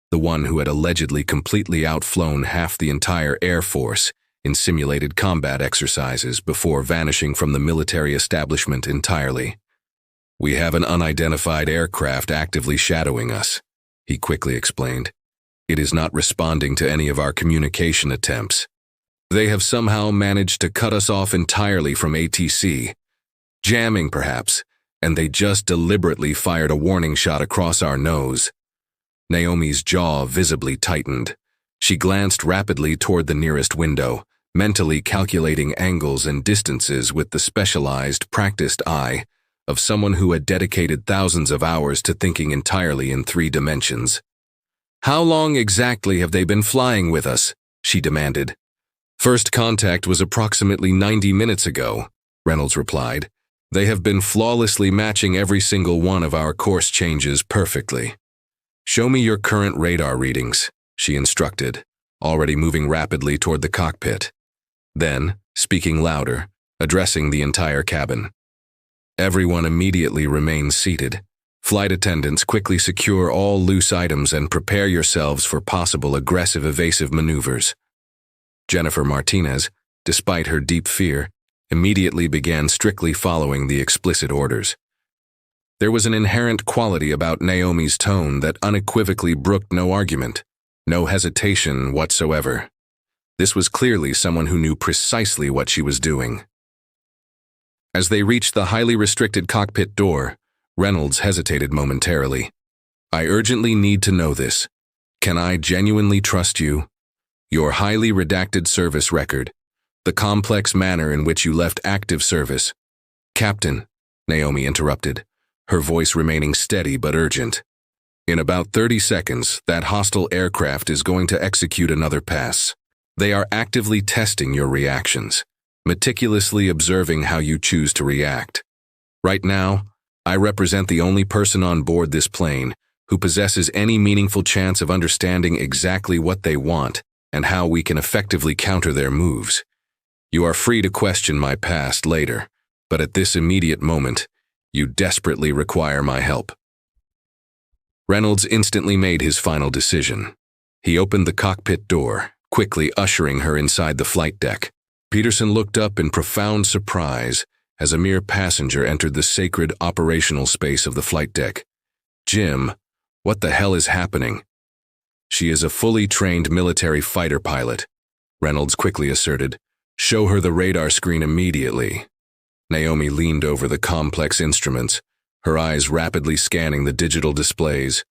The one who had allegedly completely outflown half the entire Air Force in simulated combat exercises before vanishing from the military establishment entirely. "We have an unidentified aircraft actively shadowing us," he quickly explained. "It is not responding to any of our communication attempts. They have somehow managed to cut us off entirely from ATC. Jamming, perhaps, and they just deliberately fired a warning shot across our nose." Naomi's jaw visibly tightened. She glanced rapidly toward the nearest window, mentally calculating angles and distances with the specialized, practiced eye of someone who had dedicated thousands of hours to thinking entirely in 3 dimensions. "How long exactly have they been flying with us?" she demanded. First contact was approximately 90 minutes ago, Reynolds replied. They have been flawlessly matching every single one of our course changes perfectly. Show me your current radar readings, she instructed, already moving rapidly toward the cockpit. Then, speaking louder, addressing the entire cabin. Everyone immediately remains seated. Flight attendants, quickly secure all loose items and prepare yourselves for possible aggressive evasive maneuvers. Jennifer Martinez, despite her deep fear, immediately began strictly following the explicit orders. There was an inherent quality about Naomi's tone that unequivocally brooked no argument, no hesitation whatsoever. This was clearly someone who knew precisely what she was doing. As they reached the highly restricted cockpit door, Reynolds hesitated momentarily. I urgently need to know this. Can I genuinely trust you? Your highly redacted service record, the complex manner in which you left active service. Captain, Naomi interrupted, her voice remaining steady but urgent. In about 30 seconds, that hostile aircraft is going to execute another pass. They are actively testing your reactions, meticulously observing how you choose to react. Right now, I represent the only person on board this plane who possesses any meaningful chance of understanding exactly what they want and how we can effectively counter their moves. You are free to question my past later, but at this immediate moment, you desperately require my help. Reynolds instantly made his final decision. He opened the cockpit door, quickly ushering her inside the flight deck. Peterson looked up in profound surprise as a mere passenger entered the sacred operational space of the flight deck. Jim, what the hell is happening? She is a fully trained military fighter pilot, Reynolds quickly asserted. Show her the radar screen immediately. Naomi leaned over the complex instruments, her eyes rapidly scanning the digital displays.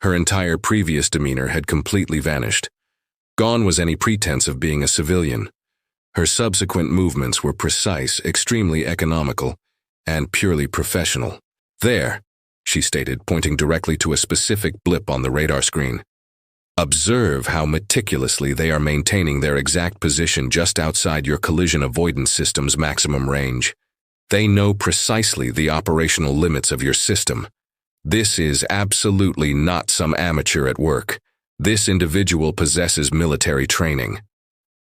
Her entire previous demeanor had completely vanished. Gone was any pretense of being a civilian. Her subsequent movements were precise, extremely economical, and purely professional. There, she stated, pointing directly to a specific blip on the radar screen. Observe how meticulously they are maintaining their exact position just outside your collision avoidance system's maximum range. They know precisely the operational limits of your system. This is absolutely not some amateur at work. This individual possesses military training.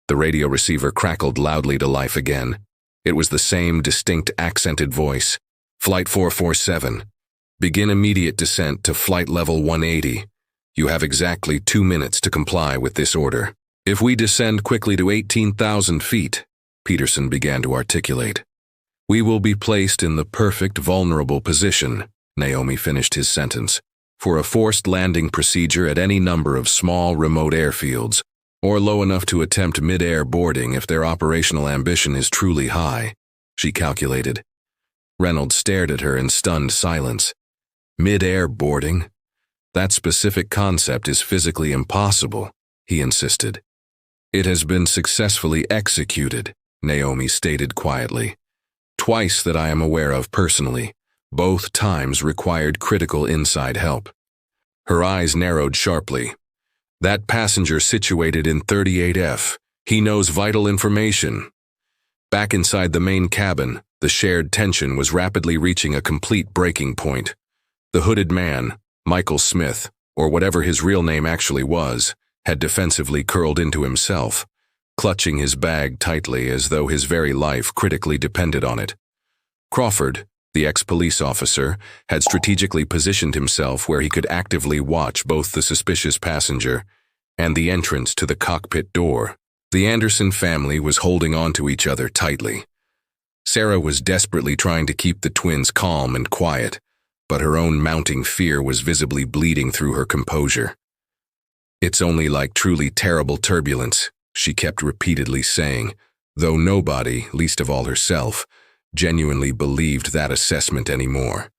The radio receiver crackled loudly to life again. It was the same distinct accented voice. Flight 447. Begin immediate descent to flight level 180. You have exactly 2 minutes to comply with this order. If we descend quickly to 18,000 feet, Peterson began to articulate. We will be placed in the perfect vulnerable position, Naomi finished his sentence, for a forced landing procedure at any number of small remote airfields, or low enough to attempt mid-air boarding if their operational ambition is truly high, she calculated. Reynolds stared at her in stunned silence. Mid-air boarding? That specific concept is physically impossible, he insisted. It has been successfully executed, Naomi stated quietly. Twice that I am aware of personally. Both times required critical inside help. Her eyes narrowed sharply. That passenger situated in 38F. He knows vital information. Back inside the main cabin, the shared tension was rapidly reaching a complete breaking point. The hooded man, Michael Smith, or whatever his real name actually was, had defensively curled into himself, clutching his bag tightly as though his very life critically depended on it. Crawford, the ex-police officer, had strategically positioned himself where he could actively watch both the suspicious passenger and the entrance to the cockpit door. The Anderson family was holding on to each other tightly. Sarah was desperately trying to keep the twins calm and quiet, but her own mounting fear was visibly bleeding through her composure. It's only like truly terrible turbulence, she kept repeatedly saying, though nobody, least of all herself, genuinely believed that assessment anymore.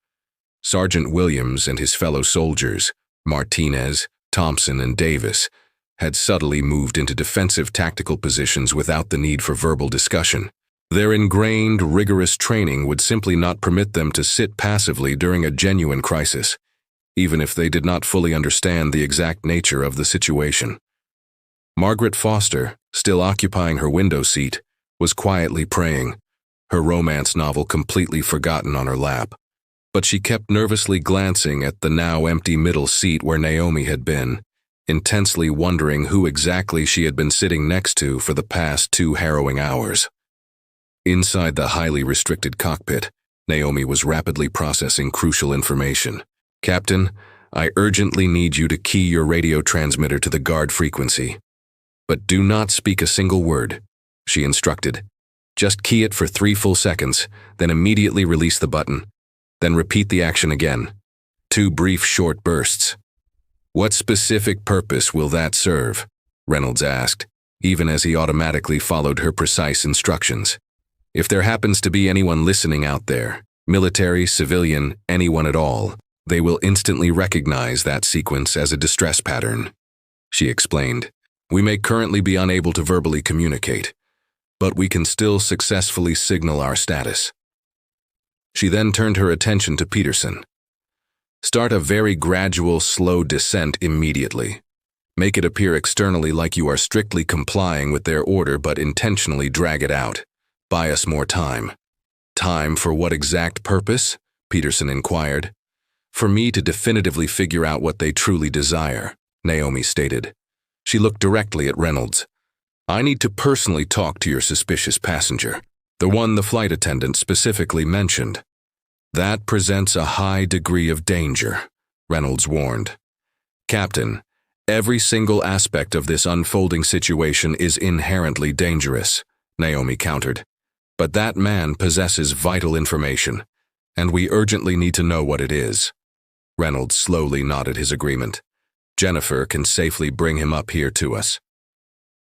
Sergeant Williams and his fellow soldiers, Martinez, Thompson, and Davis, had subtly moved into defensive tactical positions without the need for verbal discussion. Their ingrained, rigorous training would simply not permit them to sit passively during a genuine crisis, even if they did not fully understand the exact nature of the situation. Margaret Foster, still occupying her window seat, was quietly praying, her romance novel completely forgotten on her lap. But she kept nervously glancing at the now empty middle seat where Naomi had been, intensely wondering who exactly she had been sitting next to for the past 2 harrowing hours. Inside the highly restricted cockpit, Naomi was rapidly processing crucial information. "Captain, I urgently need you to key your radio transmitter to the guard frequency. But do not speak a single word," she instructed. "Just key it for 3 full seconds, then immediately release the button. Then repeat the action again. 2 brief short bursts." "What specific purpose will that serve?" Reynolds asked, even as he automatically followed her precise instructions. "If there happens to be anyone listening out there, military, civilian, anyone at all, they will instantly recognize that sequence as a distress pattern," she explained. "We may currently be unable to verbally communicate, but we can still successfully signal our status." She then turned her attention to Peterson. "Start a very gradual, slow descent immediately. Make it appear externally like you are strictly complying with their order, but intentionally drag it out. Buy us more time." "Time for what exact purpose?" Peterson inquired. "For me to definitively figure out what they truly desire," Naomi stated. She looked directly at Reynolds. "I need to personally talk to your suspicious passenger, the one the flight attendant specifically mentioned." "That presents a high degree of danger," Reynolds warned. "Captain, every single aspect of this unfolding situation is inherently dangerous," Naomi countered. "But that man possesses vital information, and we urgently need to know what it is." Reynolds slowly nodded his agreement. "Jennifer can safely bring him up here to us."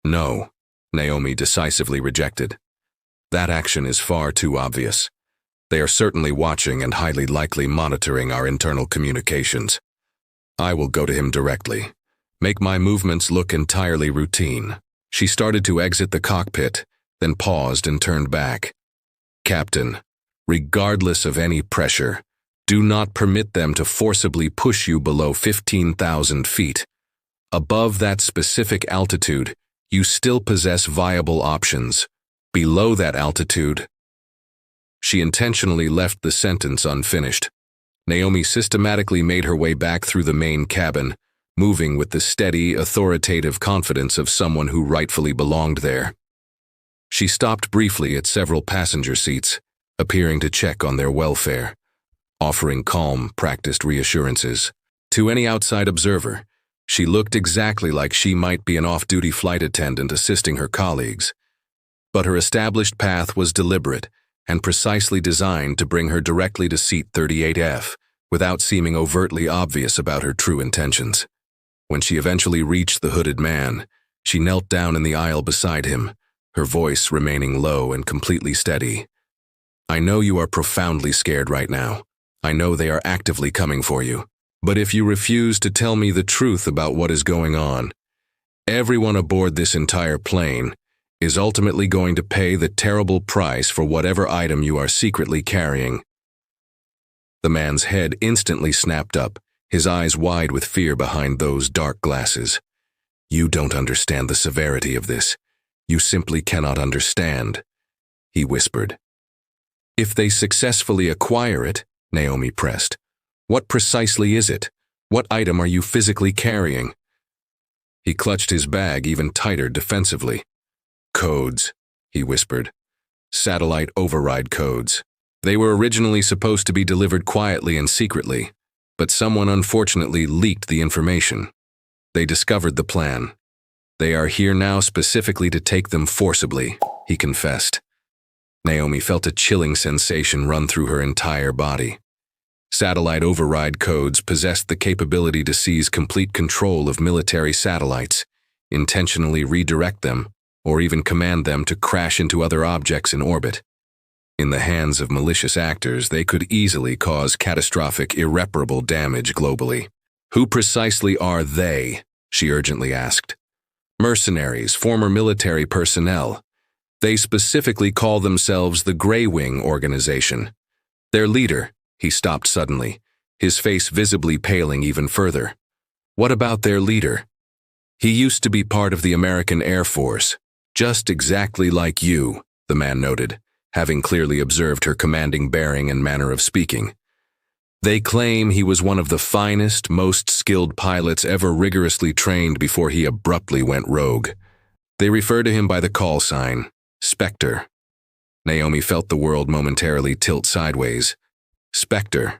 "No," Naomi decisively rejected. "That action is far too obvious. They are certainly watching and highly likely monitoring our internal communications. I will go to him directly. Make my movements look entirely routine." She started to exit the cockpit, then paused and turned back. "Captain, regardless of any pressure, do not permit them to forcibly push you below 15,000 feet. Above that specific altitude, you still possess viable options. Below that altitude—" She intentionally left the sentence unfinished. Naomi systematically made her way back through the main cabin, moving with the steady, authoritative confidence of someone who rightfully belonged there. She stopped briefly at several passenger seats, appearing to check on their welfare, offering calm, practiced reassurances. To any outside observer, she looked exactly like she might be an off-duty flight attendant assisting her colleagues. But her established path was deliberate and precisely designed to bring her directly to seat 38F without seeming overtly obvious about her true intentions. When she eventually reached the hooded man, she knelt down in the aisle beside him, her voice remaining low and completely steady. "I know you are profoundly scared right now. I know they are actively coming for you. But if you refuse to tell me the truth about what is going on, everyone aboard this entire plane is ultimately going to pay the terrible price for whatever item you are secretly carrying." The man's head instantly snapped up, his eyes wide with fear behind those dark glasses. "You don't understand the severity of this. You simply cannot understand," he whispered. "If they successfully acquire it," Naomi pressed, "what precisely is it? What item are you physically carrying?" He clutched his bag even tighter defensively. "Codes," he whispered. "Satellite override codes. They were originally supposed to be delivered quietly and secretly, but someone unfortunately leaked the information. They discovered the plan. They are here now specifically to take them forcibly," he confessed. Naomi felt a chilling sensation run through her entire body. Satellite override codes possessed the capability to seize complete control of military satellites, intentionally redirect them, or even command them to crash into other objects in orbit. In the hands of malicious actors, they could easily cause catastrophic, irreparable damage globally. "Who precisely are they?" she urgently asked. "Mercenaries, former military personnel. They specifically call themselves the Greywing organization. Their leader—" He stopped suddenly, his face visibly paling even further. "What about their leader?" He used to be part of the American Air Force, just exactly like you, the man noted, having clearly observed her commanding bearing and manner of speaking. They claim he was one of the finest, most skilled pilots ever rigorously trained before he abruptly went rogue. They refer to him by the call sign, Spectre. Naomi felt the world momentarily tilt sideways. Spectre.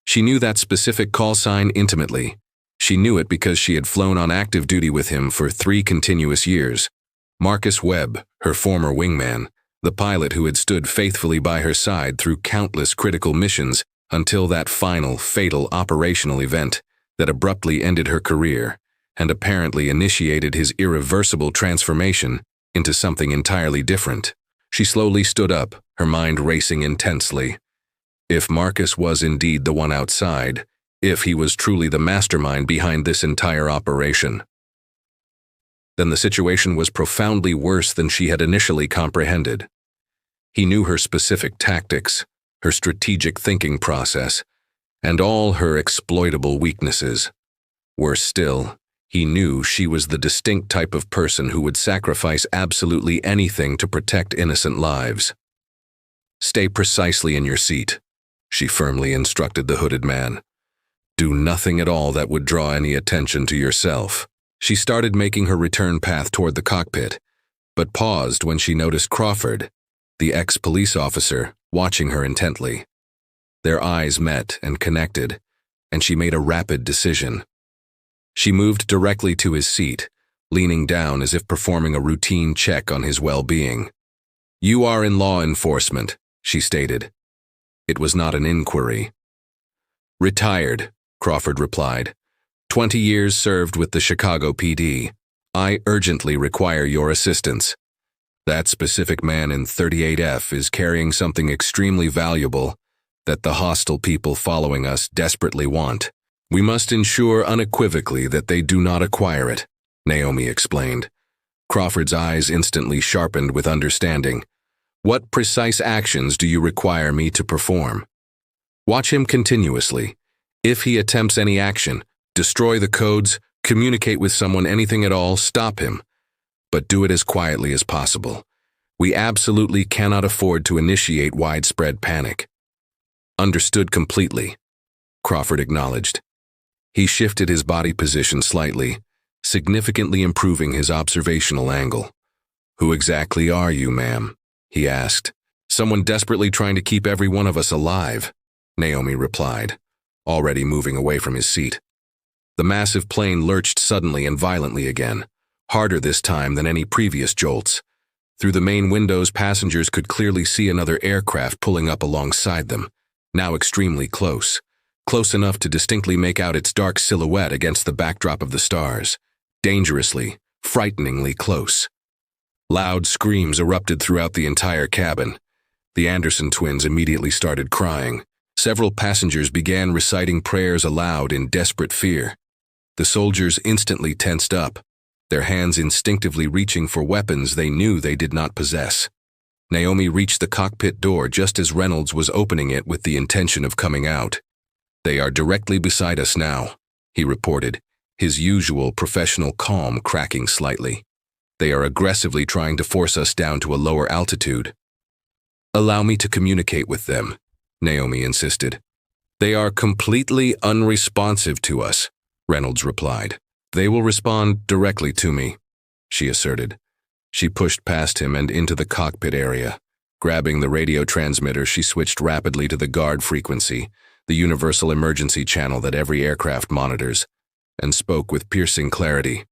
She knew that specific call sign intimately. She knew it because she had flown on active duty with him for 3 continuous years. Marcus Webb, her former wingman, the pilot who had stood faithfully by her side through countless critical missions until that final, fatal operational event that abruptly ended her career and apparently initiated his irreversible transformation into something entirely different. She slowly stood up, her mind racing intensely. If Marcus was indeed the one outside, if he was truly the mastermind behind this entire operation, then the situation was profoundly worse than she had initially comprehended. He knew her specific tactics, her strategic thinking process, and all her exploitable weaknesses. Worse still, he knew she was the distinct type of person who would sacrifice absolutely anything to protect innocent lives. "Stay precisely in your seat," she firmly instructed the hooded man. "Do nothing at all that would draw any attention to yourself." She started making her return path toward the cockpit, but paused when she noticed Crawford, the ex-police officer, watching her intently. Their eyes met and connected, and she made a rapid decision. She moved directly to his seat, leaning down as if performing a routine check on his well-being. "You are in law enforcement," she stated. It was not an inquiry. "Retired," Crawford replied. 20 years served with the Chicago PD. I urgently require your assistance. That specific man in 38F is carrying something extremely valuable that the hostile people following us desperately want. We must ensure unequivocally that they do not acquire it," Naomi explained. Crawford's eyes instantly sharpened with understanding. "What precise actions do you require me to perform?" "Watch him continuously. If he attempts any action, destroy the codes, communicate with someone, anything at all, stop him. But do it as quietly as possible. We absolutely cannot afford to initiate widespread panic." "Understood completely," Crawford acknowledged. He shifted his body position slightly, significantly improving his observational angle. "Who exactly are you, ma'am?" he asked. "Someone desperately trying to keep every one of us alive," Naomi replied, already moving away from his seat. The massive plane lurched suddenly and violently again, harder this time than any previous jolts. Through the main windows, passengers could clearly see another aircraft pulling up alongside them, now extremely close, close enough to distinctly make out its dark silhouette against the backdrop of the stars, dangerously, frighteningly close. Loud screams erupted throughout the entire cabin. The Anderson twins immediately started crying. Several passengers began reciting prayers aloud in desperate fear. The soldiers instantly tensed up, their hands instinctively reaching for weapons they knew they did not possess. Naomi reached the cockpit door just as Reynolds was opening it with the intention of coming out. "They are directly beside us now," he reported, his usual professional calm cracking slightly. "They are aggressively trying to force us down to a lower altitude." "Allow me to communicate with them," Naomi insisted. "They are completely unresponsive to us," Reynolds replied. "They will respond directly to me," she asserted. She pushed past him and into the cockpit area. Grabbing the radio transmitter, she switched rapidly to the guard frequency, the universal emergency channel that every aircraft monitors, and spoke with piercing clarity.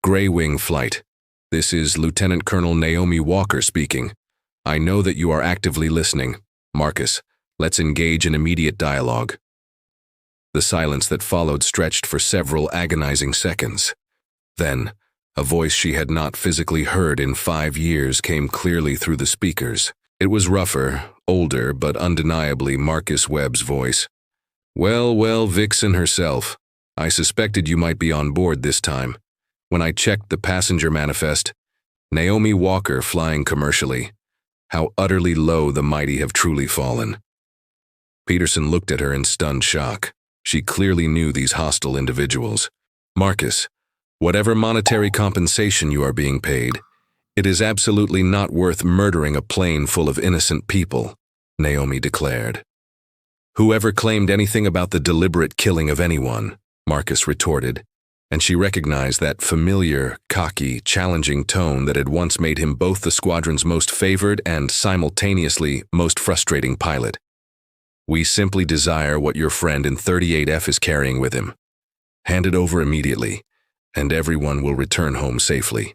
"Greywing flight. This is Lieutenant Colonel Naomi Walker speaking. I know that you are actively listening. Marcus, let's engage in immediate dialogue." The silence that followed stretched for several agonizing seconds. Then, a voice she had not physically heard in 5 years came clearly through the speakers. It was rougher, older, but undeniably Marcus Webb's voice. Well, Vixen herself. I suspected you might be on board this time. When I checked the passenger manifest, Naomi Walker flying commercially. How utterly low the mighty have truly fallen." Peterson looked at her in stunned shock. She clearly knew these hostile individuals. "Marcus, Whatever monetary compensation you are being paid, it is absolutely not worth murdering a plane full of innocent people, Naomi declared. Whoever claimed anything about the deliberate killing of anyone, Marcus retorted, and she recognized that familiar, cocky, challenging tone that had once made him both the squadron's most favored and, simultaneously, most frustrating pilot. We simply desire what your friend in 38F is carrying with him. Hand it over immediately, and everyone will return home safely.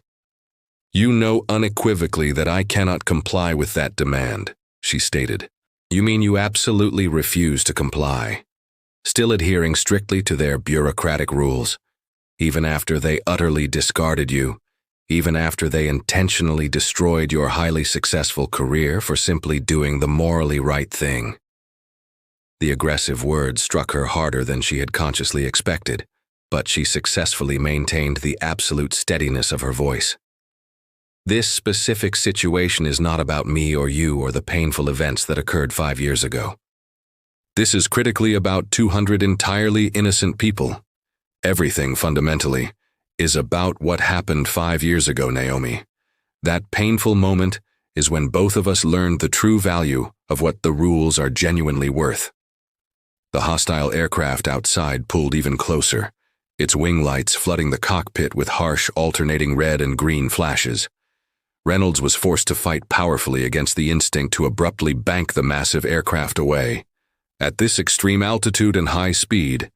You know unequivocally that I cannot comply with that demand, she stated. You mean you absolutely refuse to comply, still adhering strictly to their bureaucratic rules, even after they utterly discarded you, even after they intentionally destroyed your highly successful career for simply doing the morally right thing? The aggressive words struck her harder than she had consciously expected, but she successfully maintained the absolute steadiness of her voice. This specific situation is not about me or you or the painful events that occurred 5 years ago. This is critically about 200 entirely innocent people. Everything, fundamentally, is about what happened 5 years ago, Naomi. That painful moment is when both of us learned the true value of what the rules are genuinely worth. The hostile aircraft outside pulled even closer, its wing lights flooding the cockpit with harsh, alternating red and green flashes. Reynolds was forced to fight powerfully against the instinct to abruptly bank the massive aircraft away. At this extreme altitude and high speed,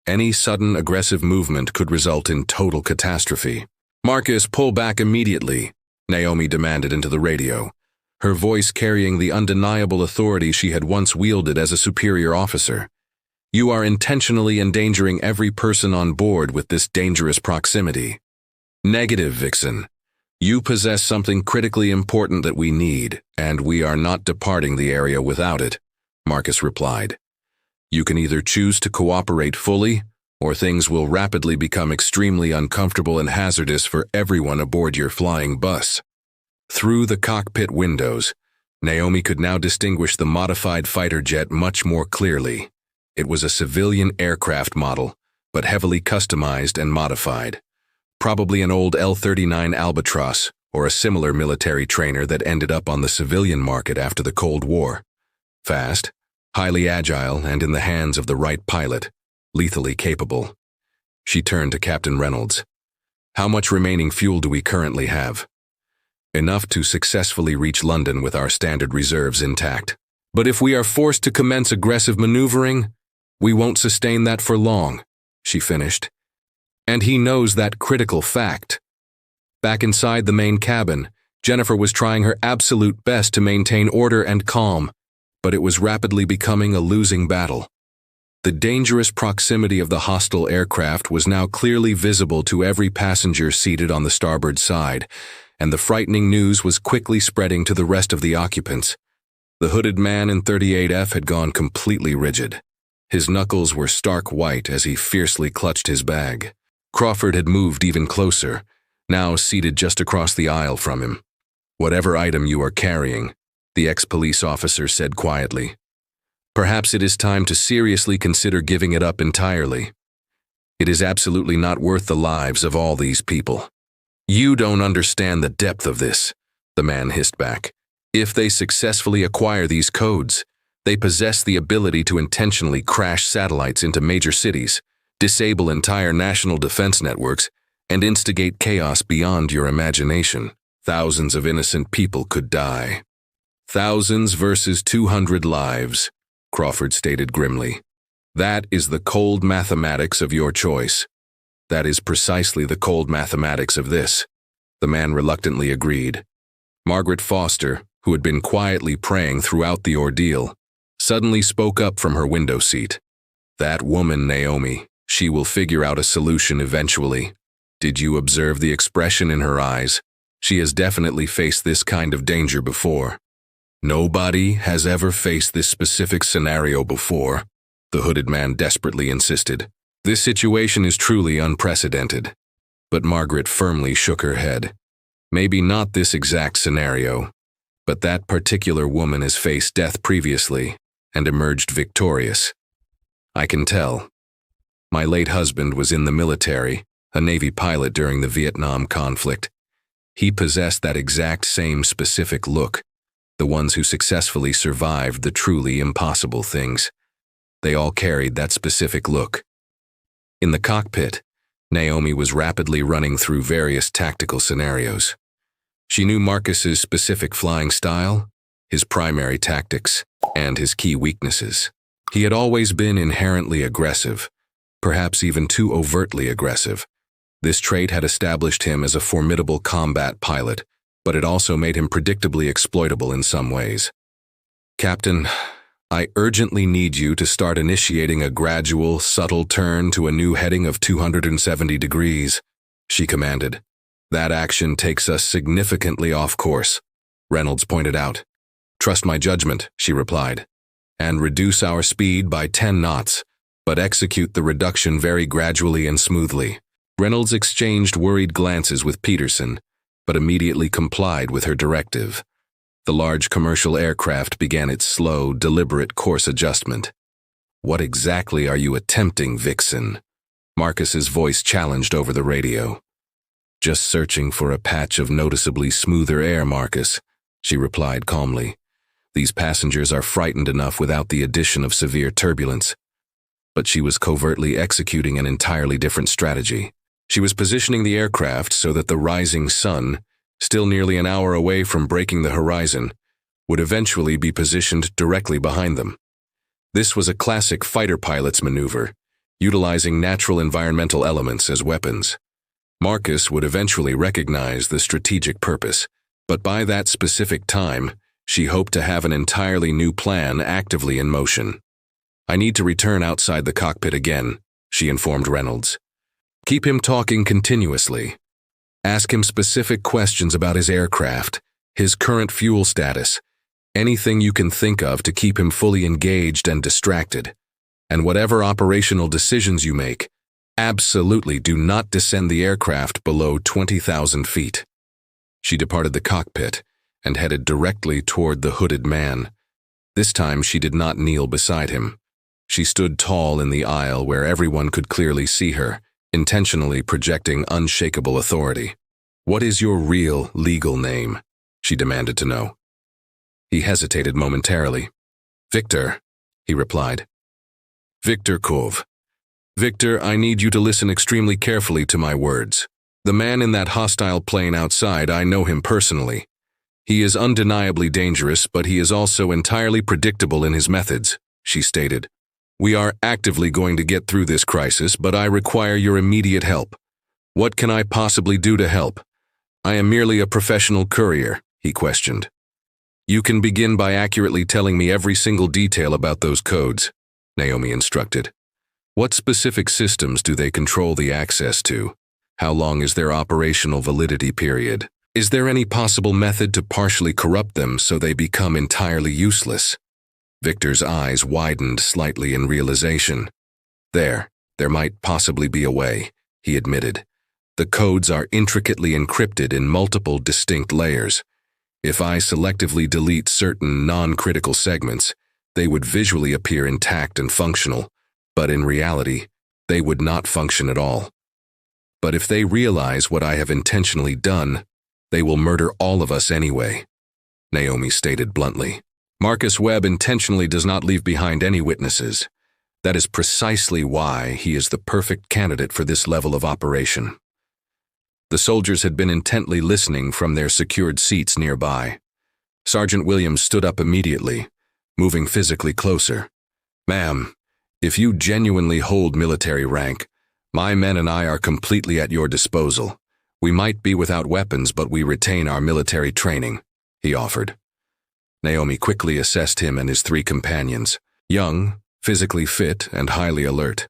any sudden aggressive movement could result in total catastrophe. Marcus, pull back immediately, Naomi demanded into the radio, her voice carrying the undeniable authority she had once wielded as a superior officer. You are intentionally endangering every person on board with this dangerous proximity. Negative, Vixen. You possess something critically important that we need, and we are not departing the area without it, Marcus replied. You can either choose to cooperate fully, or things will rapidly become extremely uncomfortable and hazardous for everyone aboard your flying bus. Through the cockpit windows, Naomi could now distinguish the modified fighter jet much more clearly. It was a civilian aircraft model, but heavily customized and modified. Probably an old L-39 Albatross or a similar military trainer that ended up on the civilian market after the Cold War. Fast, highly agile, and in the hands of the right pilot, lethally capable. She turned to Captain Reynolds. How much remaining fuel do we currently have? Enough to successfully reach London with our standard reserves intact. But if we are forced to commence aggressive maneuvering, we won't sustain that for long, she finished. And he knows that critical fact. Back inside the main cabin, Jennifer was trying her absolute best to maintain order and calm, but it was rapidly becoming a losing battle. The dangerous proximity of the hostile aircraft was now clearly visible to every passenger seated on the starboard side, and the frightening news was quickly spreading to the rest of the occupants. The hooded man in 38F had gone completely rigid. His knuckles were stark white as he fiercely clutched his bag. Crawford had moved even closer, now seated just across the aisle from him. Whatever item you are carrying, the ex-police officer said quietly. Perhaps it is time to seriously consider giving it up entirely. It is absolutely not worth the lives of all these people. You don't understand the depth of this, the man hissed back. If they successfully acquire these codes, they possess the ability to intentionally crash satellites into major cities, disable entire national defense networks, and instigate chaos beyond your imagination. Thousands of innocent people could die. Thousands versus 200 lives, Crawford stated grimly. That is the cold mathematics of your choice. That is precisely the cold mathematics of this, the man reluctantly agreed. Margaret Foster, who had been quietly praying throughout the ordeal, suddenly spoke up from her window seat. That woman, Naomi, she will figure out a solution eventually. Did you observe the expression in her eyes? She has definitely faced this kind of danger before. Nobody has ever faced this specific scenario before, the hooded man desperately insisted. This situation is truly unprecedented. But Margaret firmly shook her head. Maybe not this exact scenario, but that particular woman has faced death previously and emerged victorious. I can tell. My late husband was in the military, a Navy pilot during the Vietnam conflict. He possessed that exact same specific look, the ones who successfully survived the truly impossible things. They all carried that specific look. In the cockpit, Naomi was rapidly running through various tactical scenarios. She knew Marcus's specific flying style, his primary tactics, and his key weaknesses. He had always been inherently aggressive, perhaps even too overtly aggressive. This trait had established him as a formidable combat pilot, but it also made him predictably exploitable in some ways. "Captain, I urgently need you to start initiating a gradual, subtle turn to a new heading of 270 degrees, she commanded. "That action takes us significantly off course," Reynolds pointed out. "Trust my judgment," she replied, "and reduce our speed by 10 knots, but execute the reduction very gradually and smoothly." Reynolds exchanged worried glances with Peterson, but immediately complied with her directive. The large commercial aircraft began its slow, deliberate course adjustment. "What exactly are you attempting, Vixen?" Marcus's voice challenged over the radio. "Just searching for a patch of noticeably smoother air, Marcus," she replied calmly. "These passengers are frightened enough without the addition of severe turbulence." But she was covertly executing an entirely different strategy. She was positioning the aircraft so that the rising sun, still nearly an hour away from breaking the horizon, would eventually be positioned directly behind them. This was a classic fighter pilot's maneuver, utilizing natural environmental elements as weapons. Marcus would eventually recognize the strategic purpose, but by that specific time, she hoped to have an entirely new plan actively in motion. "I need to return outside the cockpit again," she informed Reynolds. "Keep him talking continuously. Ask him specific questions about his aircraft, his current fuel status, anything you can think of to keep him fully engaged and distracted. And whatever operational decisions you make, absolutely do not descend the aircraft below 20,000 feet. She departed the cockpit and headed directly toward the hooded man. This time she did not kneel beside him. She stood tall in the aisle where everyone could clearly see her, intentionally projecting unshakable authority. "What is your real legal name?" she demanded to know. He hesitated momentarily. "Victor," he replied. "Victor Klov. Victor, I need you to listen extremely carefully to my words. The man in that hostile plane outside, I know him personally. He is undeniably dangerous, but he is also entirely predictable in his methods," she stated. "We are actively going to get through this crisis, but I require your immediate help. What can I possibly do to help?" "I am merely a professional courier," he questioned. "You can begin by accurately telling me every single detail about those codes," Naomi instructed. "What specific systems do they control the access to? How long is their operational validity period? Is there any possible method to partially corrupt them so they become entirely useless?" Victor's eyes widened slightly in realization. There might possibly be a way," he admitted. "The codes are intricately encrypted in multiple distinct layers. If I selectively delete certain non-critical segments, they would visually appear intact and functional, but in reality, they would not function at all. But if they realize what I have intentionally done, they will murder all of us anyway," Naomi stated bluntly. "Marcus Webb intentionally does not leave behind any witnesses. That is precisely why he is the perfect candidate for this level of operation." The soldiers had been intently listening from their secured seats nearby. Sergeant Williams stood up immediately, moving physically closer. "Ma'am, if you genuinely hold military rank, my men and I are completely at your disposal. We might be without weapons, but we retain our military training," he offered. Naomi quickly assessed him and his 3 companions, young, physically fit, and highly alert.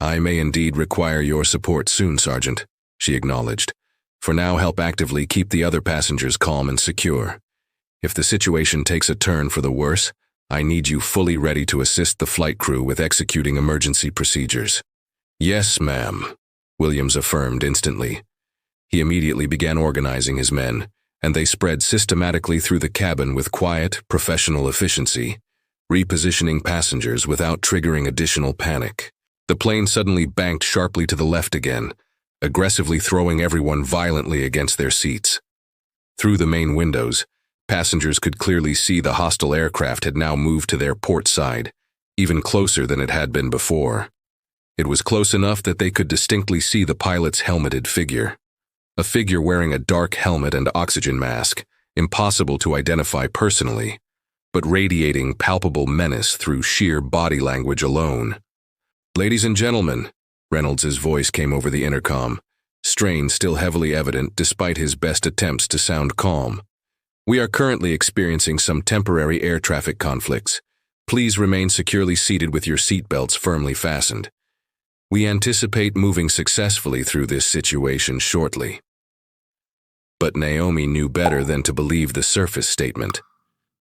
"I may indeed require your support soon, Sergeant," she acknowledged. "For now, help actively keep the other passengers calm and secure. If the situation takes a turn for the worse, I need you fully ready to assist the flight crew with executing emergency procedures." "Yes, ma'am," Williams affirmed instantly. He immediately began organizing his men, and they spread systematically through the cabin with quiet, professional efficiency, repositioning passengers without triggering additional panic. The plane suddenly banked sharply to the left again, aggressively throwing everyone violently against their seats. Through the main windows, passengers could clearly see the hostile aircraft had now moved to their port side, even closer than it had been before. It was close enough that they could distinctly see the pilot's helmeted figure. A figure wearing a dark helmet and oxygen mask, impossible to identify personally, but radiating palpable menace through sheer body language alone. "Ladies and gentlemen," Reynolds' voice came over the intercom, strain still heavily evident despite his best attempts to sound calm. "We are currently experiencing some temporary air traffic conflicts. Please remain securely seated with your seatbelts firmly fastened. We anticipate moving successfully through this situation shortly." But Naomi knew better than to believe the surface statement.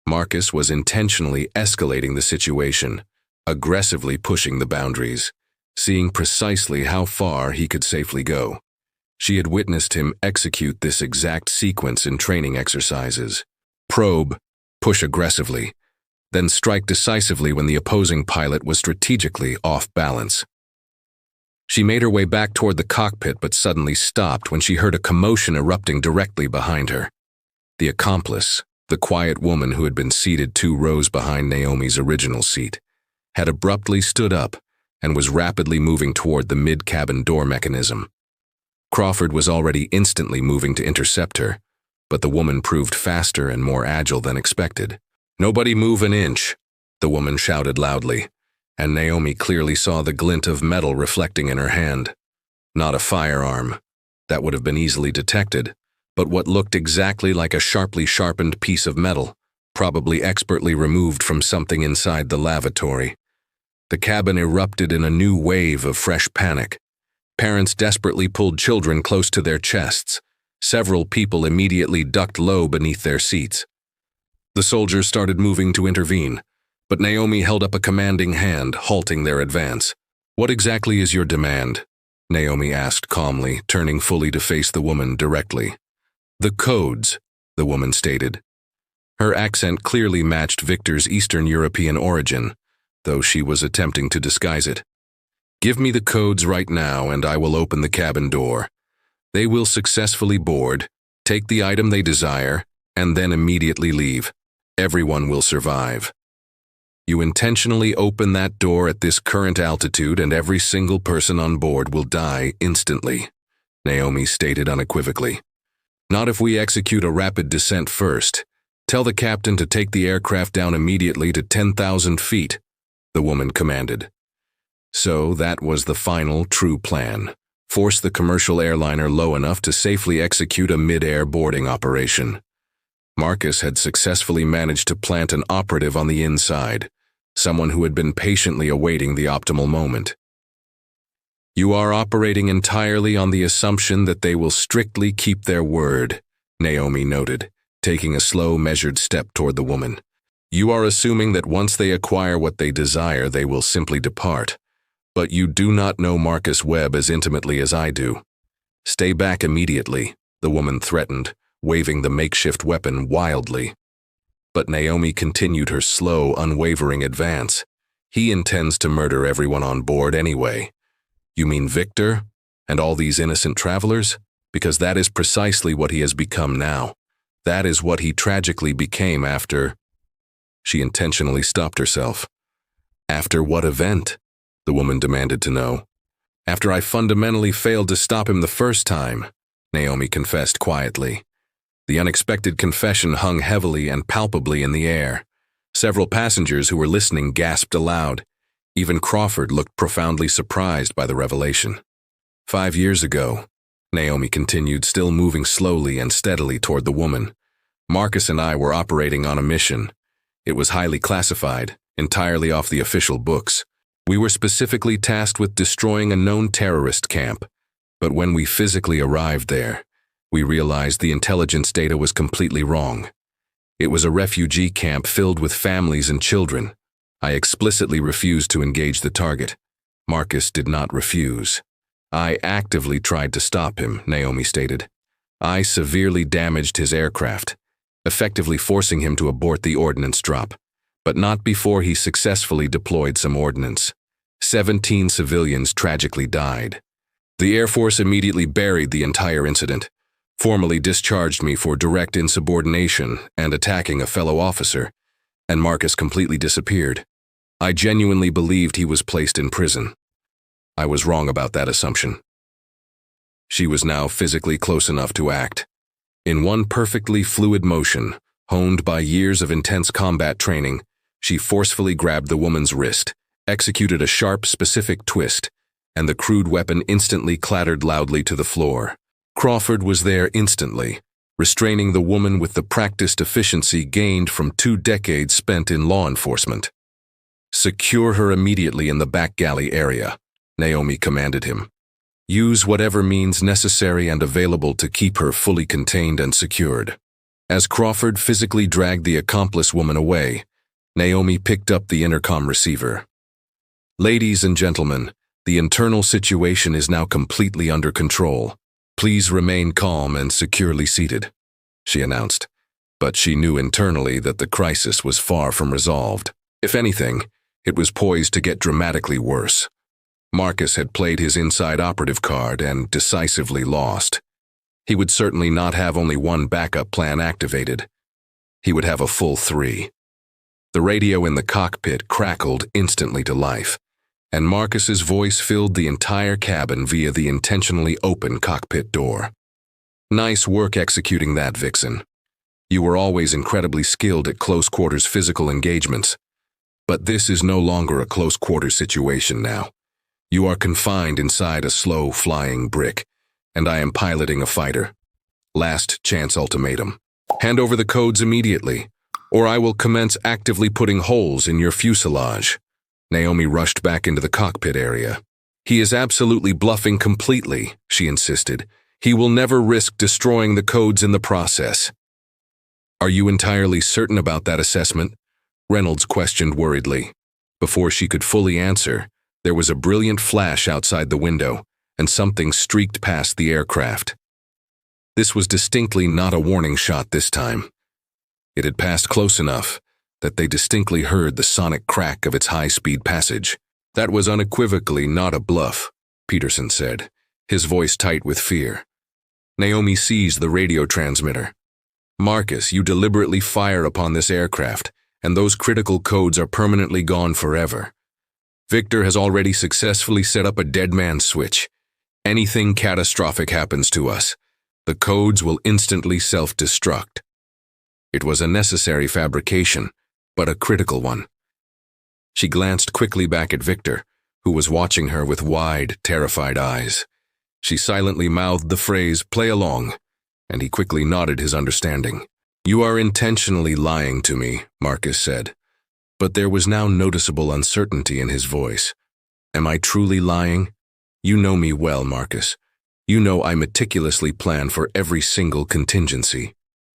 Marcus was intentionally escalating the situation, aggressively pushing the boundaries, seeing precisely how far he could safely go. She had witnessed him execute this exact sequence in training exercises. Probe, push aggressively, then strike decisively when the opposing pilot was strategically off balance. She made her way back toward the cockpit but suddenly stopped when she heard a commotion erupting directly behind her. The accomplice, the quiet woman who had been seated 2 rows behind Naomi's original seat, had abruptly stood up and was rapidly moving toward the mid-cabin door mechanism. Crawford was already instantly moving to intercept her, but the woman proved faster and more agile than expected. "Nobody move an inch," the woman shouted loudly, and Naomi clearly saw the glint of metal reflecting in her hand. Not a firearm. That would have been easily detected, but what looked exactly like a sharply sharpened piece of metal, probably expertly removed from something inside the lavatory. The cabin erupted in a new wave of fresh panic. Parents desperately pulled children close to their chests. Several people immediately ducked low beneath their seats. The soldiers started moving to intervene, but Naomi held up a commanding hand, halting their advance. "What exactly is your demand?" Naomi asked calmly, turning fully to face the woman directly. "The codes," the woman stated. Her accent clearly matched Victor's Eastern European origin, though she was attempting to disguise it. "Give me the codes right now and I will open the cabin door. They will successfully board, take the item they desire, and then immediately leave. Everyone will survive. You intentionally open that door at this current altitude and every single person on board will die instantly," Naomi stated unequivocally. "Not if we execute a rapid descent first. Tell the captain to take the aircraft down immediately to 10,000 feet, the woman commanded. So that was the final true plan. Force the commercial airliner low enough to safely execute a mid-air boarding operation. Marcus had successfully managed to plant an operative on the inside, someone who had been patiently awaiting the optimal moment. "You are operating entirely on the assumption that they will strictly keep their word," Naomi noted, taking a slow, measured step toward the woman. "You are assuming that once they acquire what they desire, they will simply depart. But you do not know Marcus Webb as intimately as I do. Stay back immediately," the woman threatened, waving the makeshift weapon wildly. But Naomi continued her slow, unwavering advance. "He intends to murder everyone on board anyway." "You mean Victor? And all these innocent travelers? Because that is precisely what he has become now. That is what he tragically became after—" She intentionally stopped herself. "After what event?" the woman demanded to know. "After I fundamentally failed to stop him the first time," Naomi confessed quietly. The unexpected confession hung heavily and palpably in the air. Several passengers who were listening gasped aloud. Even Crawford looked profoundly surprised by the revelation. 5 years ago, Naomi continued, still moving slowly and steadily toward the woman, Marcus and I were operating on a mission. It was highly classified, entirely off the official books. We were specifically tasked with destroying a known terrorist camp, but when we physically arrived there, we realized the intelligence data was completely wrong. It was a refugee camp filled with families and children. I explicitly refused to engage the target. Marcus did not refuse. I actively tried to stop him, Naomi stated. I severely damaged his aircraft, effectively forcing him to abort the ordnance drop, but not before he successfully deployed some ordnance. 17 civilians tragically died. The Air Force immediately buried the entire incident, formally discharged me for direct insubordination and attacking a fellow officer, and Marcus completely disappeared. I genuinely believed he was placed in prison. I was wrong about that assumption. She was now physically close enough to act. In one perfectly fluid motion, honed by years of intense combat training, she forcefully grabbed the woman's wrist, executed a sharp, specific twist, and the crude weapon instantly clattered loudly to the floor. Crawford was there instantly, restraining the woman with the practiced efficiency gained from 2 decades spent in law enforcement. "Secure her immediately in the back galley area," Naomi commanded him. "Use whatever means necessary and available to keep her fully contained and secured." As Crawford physically dragged the accomplice woman away, Naomi picked up the intercom receiver. "Ladies and gentlemen, the internal situation is now completely under control. Please remain calm and securely seated," she announced. But she knew internally that the crisis was far from resolved. If anything, it was poised to get dramatically worse. Marcus had played his inside operative card and decisively lost. He would certainly not have only one backup plan activated. He would have a full 3. The radio in the cockpit crackled instantly to life, and Marcus's voice filled the entire cabin via the intentionally open cockpit door. "Nice work executing that, Vixen. You were always incredibly skilled at close-quarters physical engagements. But this is no longer a close-quarters situation now. You are confined inside a slow-flying brick, and I am piloting a fighter. Last chance ultimatum. Hand over the codes immediately, or I will commence actively putting holes in your fuselage." Naomi rushed back into the cockpit area. "He is absolutely bluffing completely," she insisted. "He will never risk destroying the codes in the process." "Are you entirely certain about that assessment?" Reynolds questioned worriedly. Before she could fully answer, there was a brilliant flash outside the window, and something streaked past the aircraft. This was distinctly not a warning shot this time. It had passed close enough that they distinctly heard the sonic crack of its high-speed passage. "That was unequivocally not a bluff," Peterson said, his voice tight with fear. Naomi seized the radio transmitter. "Marcus, you deliberately fire upon this aircraft, and those critical codes are permanently gone forever. Victor has already successfully set up a dead man switch. Anything catastrophic happens to us, the codes will instantly self-destruct." It was a necessary fabrication, but a critical one. She glanced quickly back at Victor, who was watching her with wide, terrified eyes. She silently mouthed the phrase, "Play along," and he quickly nodded his understanding. "You are intentionally lying to me," Marcus said, but there was now noticeable uncertainty in his voice. "Am I truly lying? You know me well, Marcus. You know I meticulously plan for every single contingency.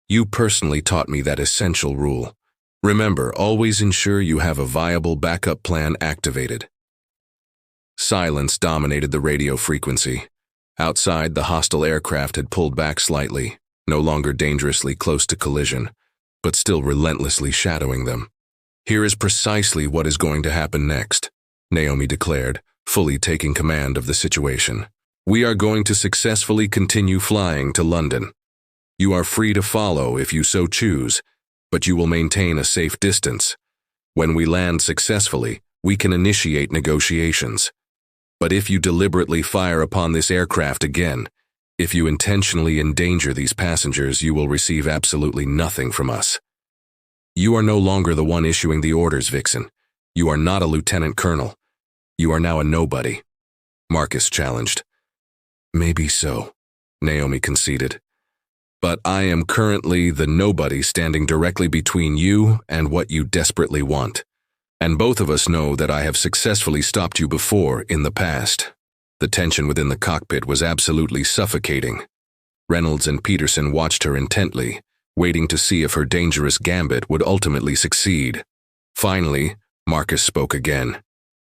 You personally taught me that essential rule. Remember, always ensure you have a viable backup plan activated." Silence dominated the radio frequency. Outside, the hostile aircraft had pulled back slightly, no longer dangerously close to collision, but still relentlessly shadowing them. "Here is precisely what is going to happen next," Naomi declared, fully taking command of the situation. "We are going to successfully continue flying to London. You are free to follow if you so choose, but you will maintain a safe distance. When we land successfully, we can initiate negotiations. But if you deliberately fire upon this aircraft again, if you intentionally endanger these passengers, you will receive absolutely nothing from us. You are no longer the one issuing the orders, Vixen. You are not a lieutenant colonel. You are now a nobody," Marcus challenged. "Maybe so," Naomi conceded. "But I am currently the nobody standing directly between you and what you desperately want. And both of us know that I have successfully stopped you before in the past." The tension within the cockpit was absolutely suffocating. Reynolds and Peterson watched her intently, waiting to see if her dangerous gambit would ultimately succeed. Finally, Marcus spoke again.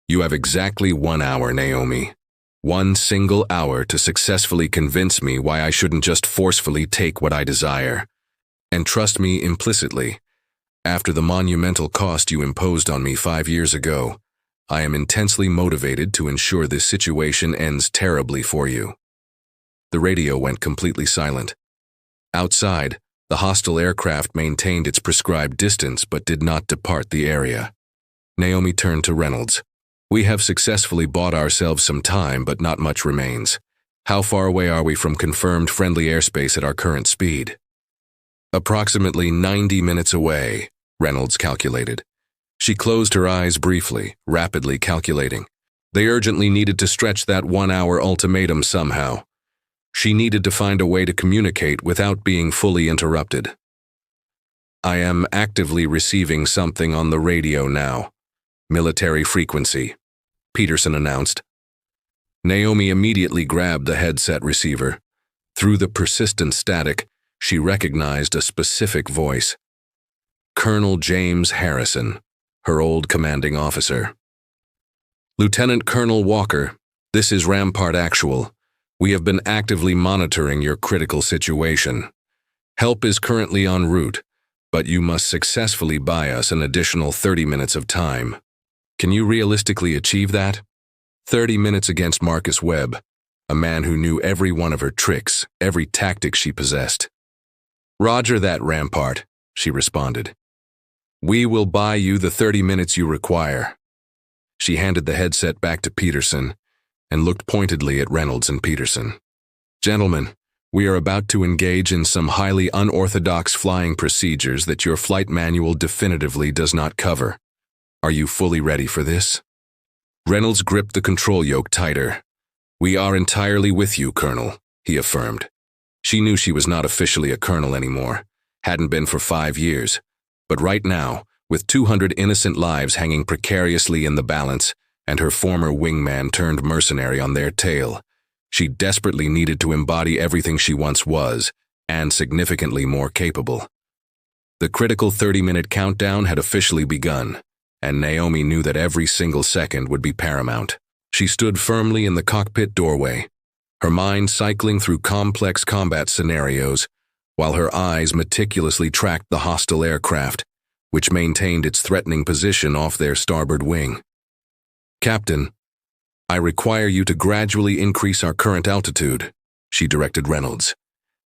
"You have exactly 1 hour, Naomi. 1 single hour to successfully convince me why I shouldn't just forcefully take what I desire. And trust me implicitly. After the monumental cost you imposed on me 5 years ago, I am intensely motivated to ensure this situation ends terribly for you." The radio went completely silent. Outside, the hostile aircraft maintained its prescribed distance but did not depart the area. Naomi turned to Reynolds. "We have successfully bought ourselves some time, but not much remains. How far away are we from confirmed friendly airspace at our current speed?" "Approximately 90 minutes away," Reynolds calculated. She closed her eyes briefly, rapidly calculating. They urgently needed to stretch that 1-hour ultimatum somehow. She needed to find a way to communicate without being fully interrupted. "I am actively receiving something on the radio now. Military frequency," Peterson announced. Naomi immediately grabbed the headset receiver. Through the persistent static, she recognized a specific voice. Colonel James Harrison, her old commanding officer. "Lieutenant Colonel Walker, this is Rampart Actual. We have been actively monitoring your critical situation. Help is currently en route, but you must successfully buy us an additional 30 minutes of time. Can you realistically achieve that? 30 minutes against Marcus Webb, a man who knew every one of her tricks, every tactic she possessed." "Roger that, Rampart," she responded. "We will buy you the 30 minutes you require." She handed the headset back to Peterson and looked pointedly at Reynolds and Peterson. "Gentlemen, we are about to engage in some highly unorthodox flying procedures that your flight manual definitively does not cover. Are you fully ready for this?" Reynolds gripped the control yoke tighter. "We are entirely with you, Colonel," he affirmed. She knew she was not officially a colonel anymore, hadn't been for 5 years. But right now, with 200 innocent lives hanging precariously in the balance, and her former wingman turned mercenary on their tail, she desperately needed to embody everything she once was, and significantly more capable. The critical 30-minute countdown had officially begun, and Naomi knew that every single second would be paramount. She stood firmly in the cockpit doorway, her mind cycling through complex combat scenarios, while her eyes meticulously tracked the hostile aircraft, which maintained its threatening position off their starboard wing. "Captain, I require you to gradually increase our current altitude," she directed Reynolds.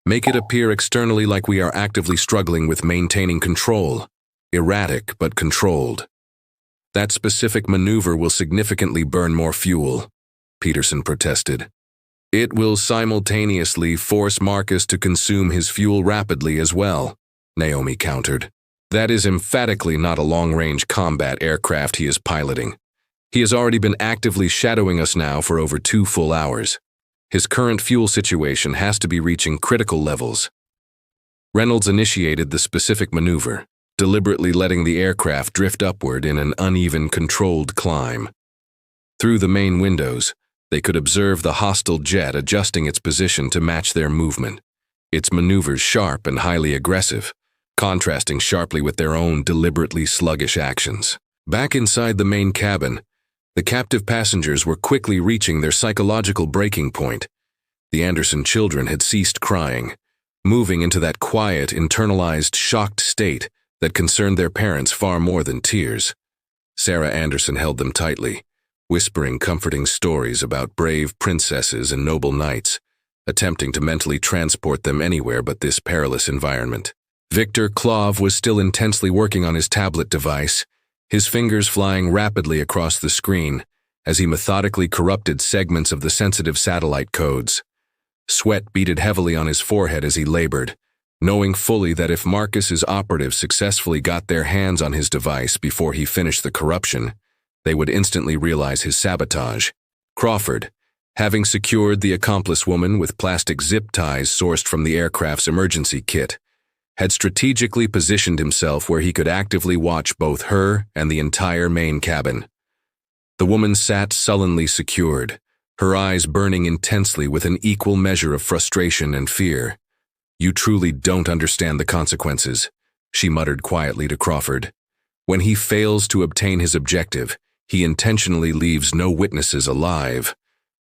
"Make it appear externally like we are actively struggling with maintaining control, erratic but controlled. That specific maneuver will significantly burn more fuel," Peterson protested. "It will simultaneously force Marcus to consume his fuel rapidly as well," Naomi countered. "That is emphatically not a long-range combat aircraft he is piloting. He has already been actively shadowing us now for over 2 full hours. His current fuel situation has to be reaching critical levels." Reynolds initiated the specific maneuver, deliberately letting the aircraft drift upward in an uneven, controlled climb. Through the main windows, they could observe the hostile jet adjusting its position to match their movement, its maneuvers sharp and highly aggressive, contrasting sharply with their own deliberately sluggish actions. Back inside the main cabin, the captive passengers were quickly reaching their psychological breaking point. The Anderson children had ceased crying, moving into that quiet, internalized, shocked state that concerned their parents far more than tears. Sarah Anderson held them tightly, whispering comforting stories about brave princesses and noble knights, attempting to mentally transport them anywhere but this perilous environment. Victor Klov was still intensely working on his tablet device, his fingers flying rapidly across the screen as he methodically corrupted segments of the sensitive satellite codes. Sweat beaded heavily on his forehead as he labored, knowing fully that if Marcus's operatives successfully got their hands on his device before he finished the corruption, they would instantly realize his sabotage. Crawford, having secured the accomplice woman with plastic zip ties sourced from the aircraft's emergency kit, had strategically positioned himself where he could actively watch both her and the entire main cabin. The woman sat sullenly secured, her eyes burning intensely with an equal measure of frustration and fear. "You truly don't understand the consequences," she muttered quietly to Crawford. "When he fails to obtain his objective, he intentionally leaves no witnesses alive.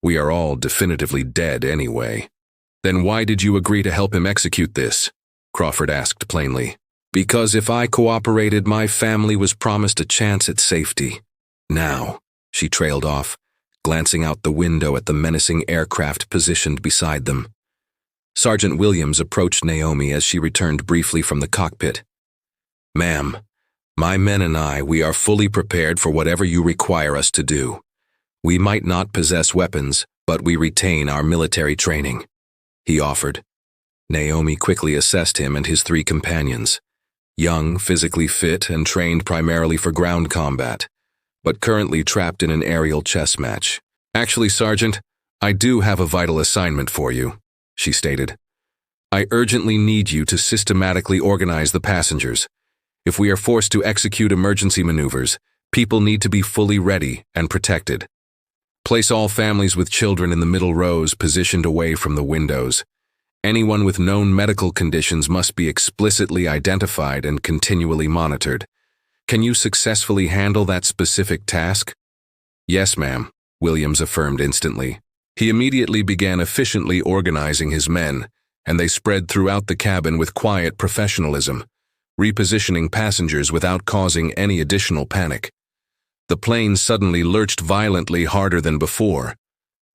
We are all definitively dead anyway." "Then why did you agree to help him execute this?" Crawford asked plainly. "Because if I cooperated, my family was promised a chance at safety. Now, She trailed off, glancing out the window at the menacing aircraft positioned beside them. Sergeant Williams approached Naomi as she returned briefly from the cockpit. "Ma'am, my men and we are fully prepared for whatever you require us to do. We might not possess weapons, but we retain our military training," he offered. Naomi quickly assessed him and his three companions. Young, physically fit, and trained primarily for ground combat, but currently trapped in an aerial chess match. "Actually, Sergeant, I do have a vital assignment for you," she stated. "I urgently need you to systematically organize the passengers. If we are forced to execute emergency maneuvers, people need to be fully ready and protected. Place all families with children in the middle rows positioned away from the windows. Anyone with known medical conditions must be explicitly identified and continually monitored. Can you successfully handle that specific task?" "Yes, ma'am," Williams affirmed instantly. He immediately began efficiently organizing his men, and they spread throughout the cabin with quiet professionalism, repositioning passengers without causing any additional panic. The plane suddenly lurched violently harder than before.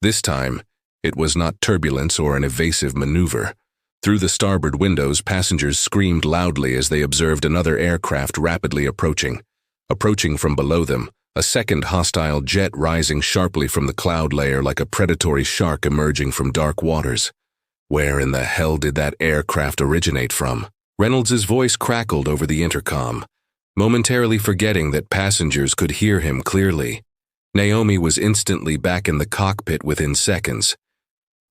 This time, it was not turbulence or an evasive maneuver. Through the starboard windows, passengers screamed loudly as they observed another aircraft rapidly approaching. Approaching from below them, a second hostile jet rising sharply from the cloud layer like a predatory shark emerging from dark waters. Where in the hell did that aircraft originate from? Reynolds' voice crackled over the intercom, momentarily forgetting that passengers could hear him clearly. Naomi was instantly back in the cockpit within seconds.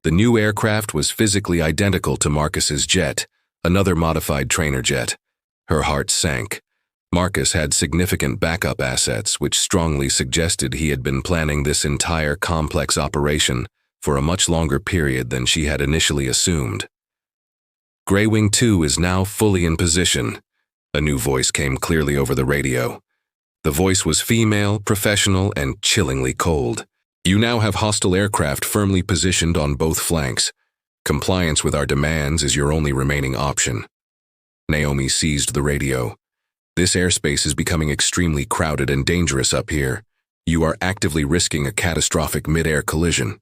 The new aircraft was physically identical to Marcus's jet, another modified trainer jet. Her heart sank. Marcus had significant backup assets, which strongly suggested he had been planning this entire complex operation for a much longer period than she had initially assumed. "Greywing 2 is now fully in position," a new voice came clearly over the radio. The voice was female, professional, and chillingly cold. "You now have hostile aircraft firmly positioned on both flanks. Compliance with our demands is your only remaining option." Naomi seized the radio. "This airspace is becoming extremely crowded and dangerous up here. You are actively risking a catastrophic mid-air collision."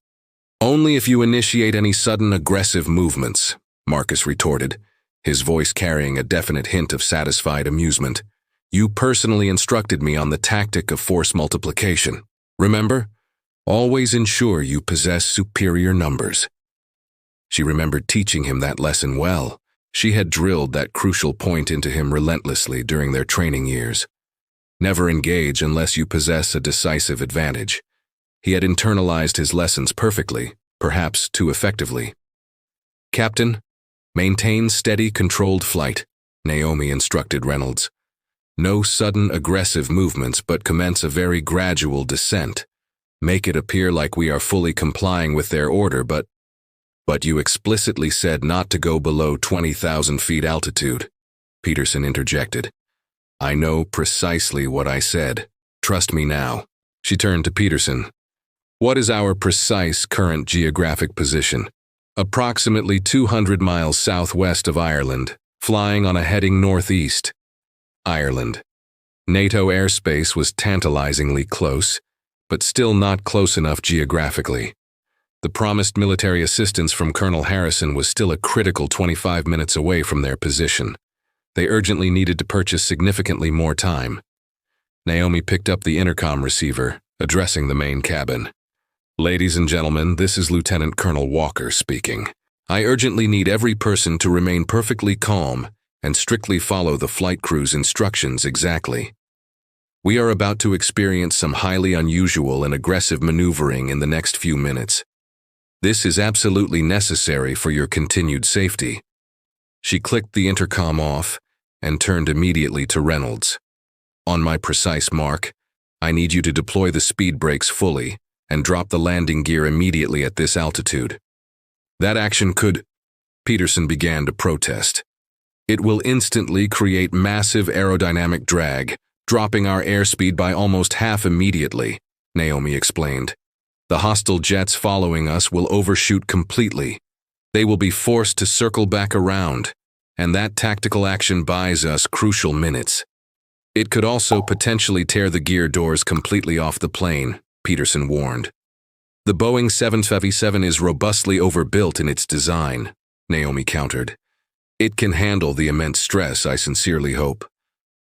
"Only if you initiate any sudden aggressive movements," Marcus retorted, his voice carrying a definite hint of satisfied amusement. "You personally instructed me on the tactic of force multiplication. Remember? Always ensure you possess superior numbers." She remembered teaching him that lesson well. She had drilled that crucial point into him relentlessly during their training years. Never engage unless you possess a decisive advantage. He had internalized his lessons perfectly, perhaps too effectively. "Captain, maintain steady, controlled flight," Naomi instructed Reynolds. "No sudden aggressive movements, but commence a very gradual descent. Make it appear like we are fully complying with their order, but you explicitly said not to go below 20,000 feet altitude," Peterson interjected. "I know precisely what I said. Trust me now." She turned to Peterson. "What is our precise current geographic position?" "Approximately 200 miles southwest of Ireland, flying on a heading northeast." Ireland. NATO airspace was tantalizingly close, but still not close enough geographically. The promised military assistance from Colonel Harrison was still a critical 25 minutes away from their position. They urgently needed to purchase significantly more time. Naomi picked up the intercom receiver, addressing the main cabin. "Ladies and gentlemen, this is Lieutenant Colonel Walker speaking. I urgently need every person to remain perfectly calm and strictly follow the flight crew's instructions exactly. We are about to experience some highly unusual and aggressive maneuvering in the next few minutes. This is absolutely necessary for your continued safety." She clicked the intercom off and turned immediately to Reynolds. "On my precise mark, I need you to deploy the speed brakes fully and drop the landing gear immediately at this altitude." "That action could—" Peterson began to protest. "It will instantly create massive aerodynamic drag, dropping our airspeed by almost half immediately," Naomi explained. "The hostile jets following us will overshoot completely. They will be forced to circle back around, and that tactical action buys us crucial minutes. It could also potentially tear the gear doors completely off the plane," Peterson warned. The Boeing 757 is robustly overbuilt in its design, Naomi countered. It can handle the immense stress, I sincerely hope.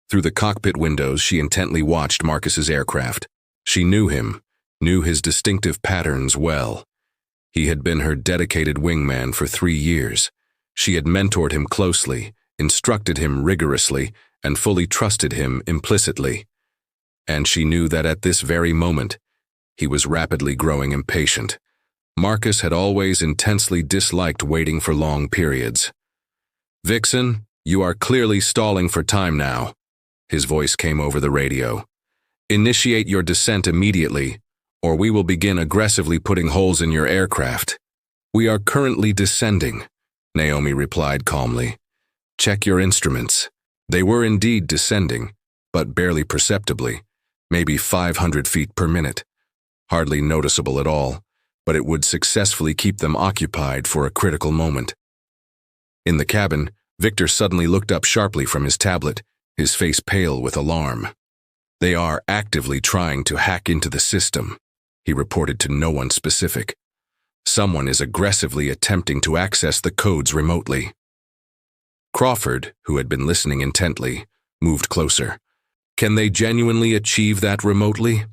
Through the cockpit windows, she intently watched Marcus's aircraft. She knew him, knew his distinctive patterns well. He had been her dedicated wingman for 3 years. She had mentored him closely, instructed him rigorously, and fully trusted him implicitly. And she knew that at this very moment, he was rapidly growing impatient. Marcus had always intensely disliked waiting for long periods. "Vixen, you are clearly stalling for time now." His voice came over the radio. "Initiate your descent immediately, or we will begin aggressively putting holes in your aircraft." "We are currently descending," Naomi replied calmly. "Check your instruments." They were indeed descending, but barely perceptibly, maybe 500 feet per minute. Hardly noticeable at all, but it would successfully keep them occupied for a critical moment. In the cabin, Victor suddenly looked up sharply from his tablet, his face pale with alarm. "They are actively trying to hack into the system," he reported to no one specific. "Someone is aggressively attempting to access the codes remotely." Crawford, who had been listening intently, moved closer. "Can they genuinely achieve that remotely?"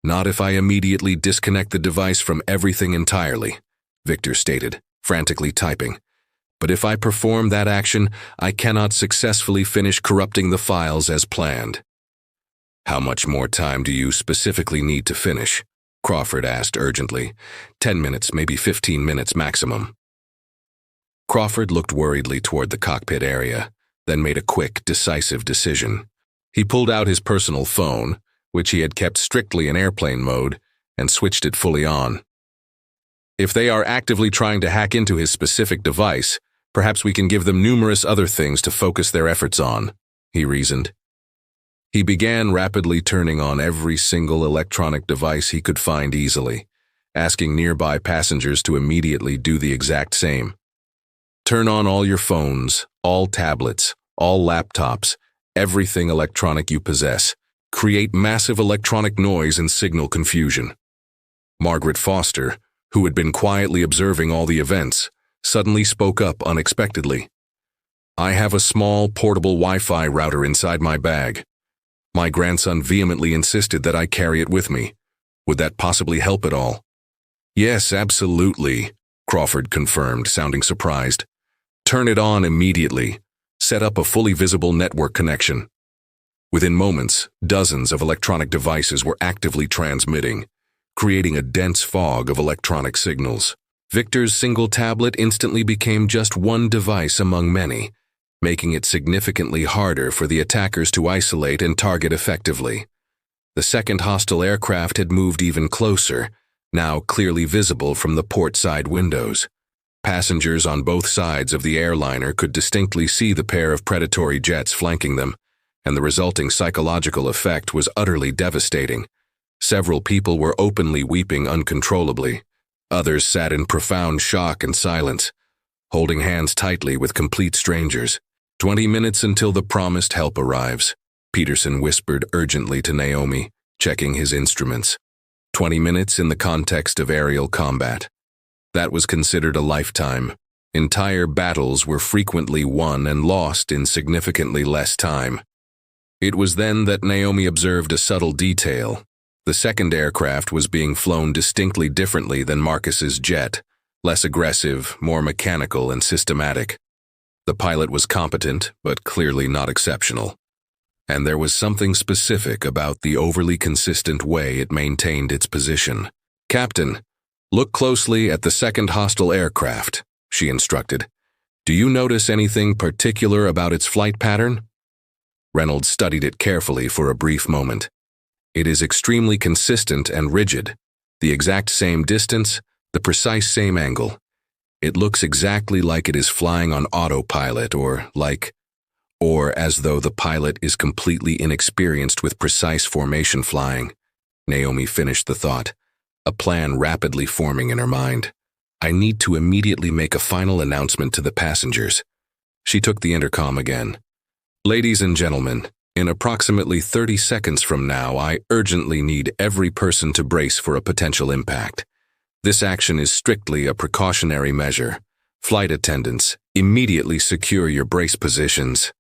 "Not if I immediately disconnect the device from everything entirely," Victor stated, frantically typing. "But if I perform that action, I cannot successfully finish corrupting the files as planned." "How much more time do you specifically need to finish?" Crawford asked urgently. 10 minutes, maybe 15 minutes maximum." Crawford looked worriedly toward the cockpit area, then made a quick, decisive decision. He pulled out his personal phone, which he had kept strictly in airplane mode, and switched it fully on. "If they are actively trying to hack into his specific device, perhaps we can give them numerous other things to focus their efforts on," he reasoned. He began rapidly turning on every single electronic device he could find easily, asking nearby passengers to immediately do the exact same. "Turn on all your phones, all tablets, all laptops, everything electronic you possess. Create massive electronic noise and signal confusion." Margaret Foster, who had been quietly observing all the events, suddenly spoke up unexpectedly. "I have a small, portable Wi-Fi router inside my bag. My grandson vehemently insisted that I carry it with me. Would that possibly help at all?" "Yes, absolutely," Crawford confirmed, sounding surprised. "Turn it on immediately. Set up a fully visible network connection." Within moments, dozens of electronic devices were actively transmitting, creating a dense fog of electronic signals. Victor's single tablet instantly became just one device among many, making it significantly harder for the attackers to isolate and target effectively. The second hostile aircraft had moved even closer, now clearly visible from the port side windows. Passengers on both sides of the airliner could distinctly see the pair of predatory jets flanking them, and the resulting psychological effect was utterly devastating. Several people were openly weeping uncontrollably. Others sat in profound shock and silence, holding hands tightly with complete strangers. 20 minutes until the promised help arrives," Peterson whispered urgently to Naomi, checking his instruments. 20 minutes in the context of aerial combat. That was considered a lifetime. Entire battles were frequently won and lost in significantly less time. It was then that Naomi observed a subtle detail. The second aircraft was being flown distinctly differently than Marcus's jet, less aggressive, more mechanical and systematic. The pilot was competent, but clearly not exceptional. And there was something specific about the overly consistent way it maintained its position. "Captain, look closely at the second hostile aircraft," she instructed. "Do you notice anything particular about its flight pattern?" Reynolds studied it carefully for a brief moment. "It is extremely consistent and rigid. The exact same distance, the precise same angle. It looks exactly like it is flying on autopilot or as though the pilot is completely inexperienced with precise formation flying." Naomi finished the thought, a plan rapidly forming in her mind. "I need to immediately make a final announcement to the passengers." She took the intercom again. "Ladies and gentlemen, In approximately 30 seconds from now, I urgently need every person to brace for a potential impact. This action is strictly a precautionary measure. Flight attendants, immediately secure your brace positions.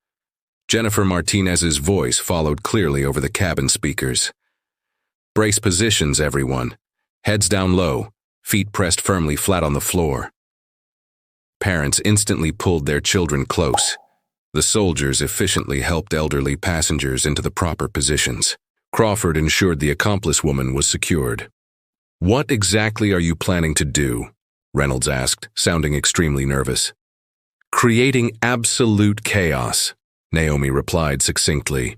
Jennifer Martinez's voice followed clearly over the cabin speakers. Brace positions, everyone. Heads down low, feet pressed firmly flat on the floor. Parents instantly pulled their children close. The soldiers efficiently helped elderly passengers into the proper positions. Crawford ensured the accomplice woman was secured. "What exactly are you planning to do?" Reynolds asked, sounding extremely nervous. "Creating absolute chaos," Naomi replied succinctly.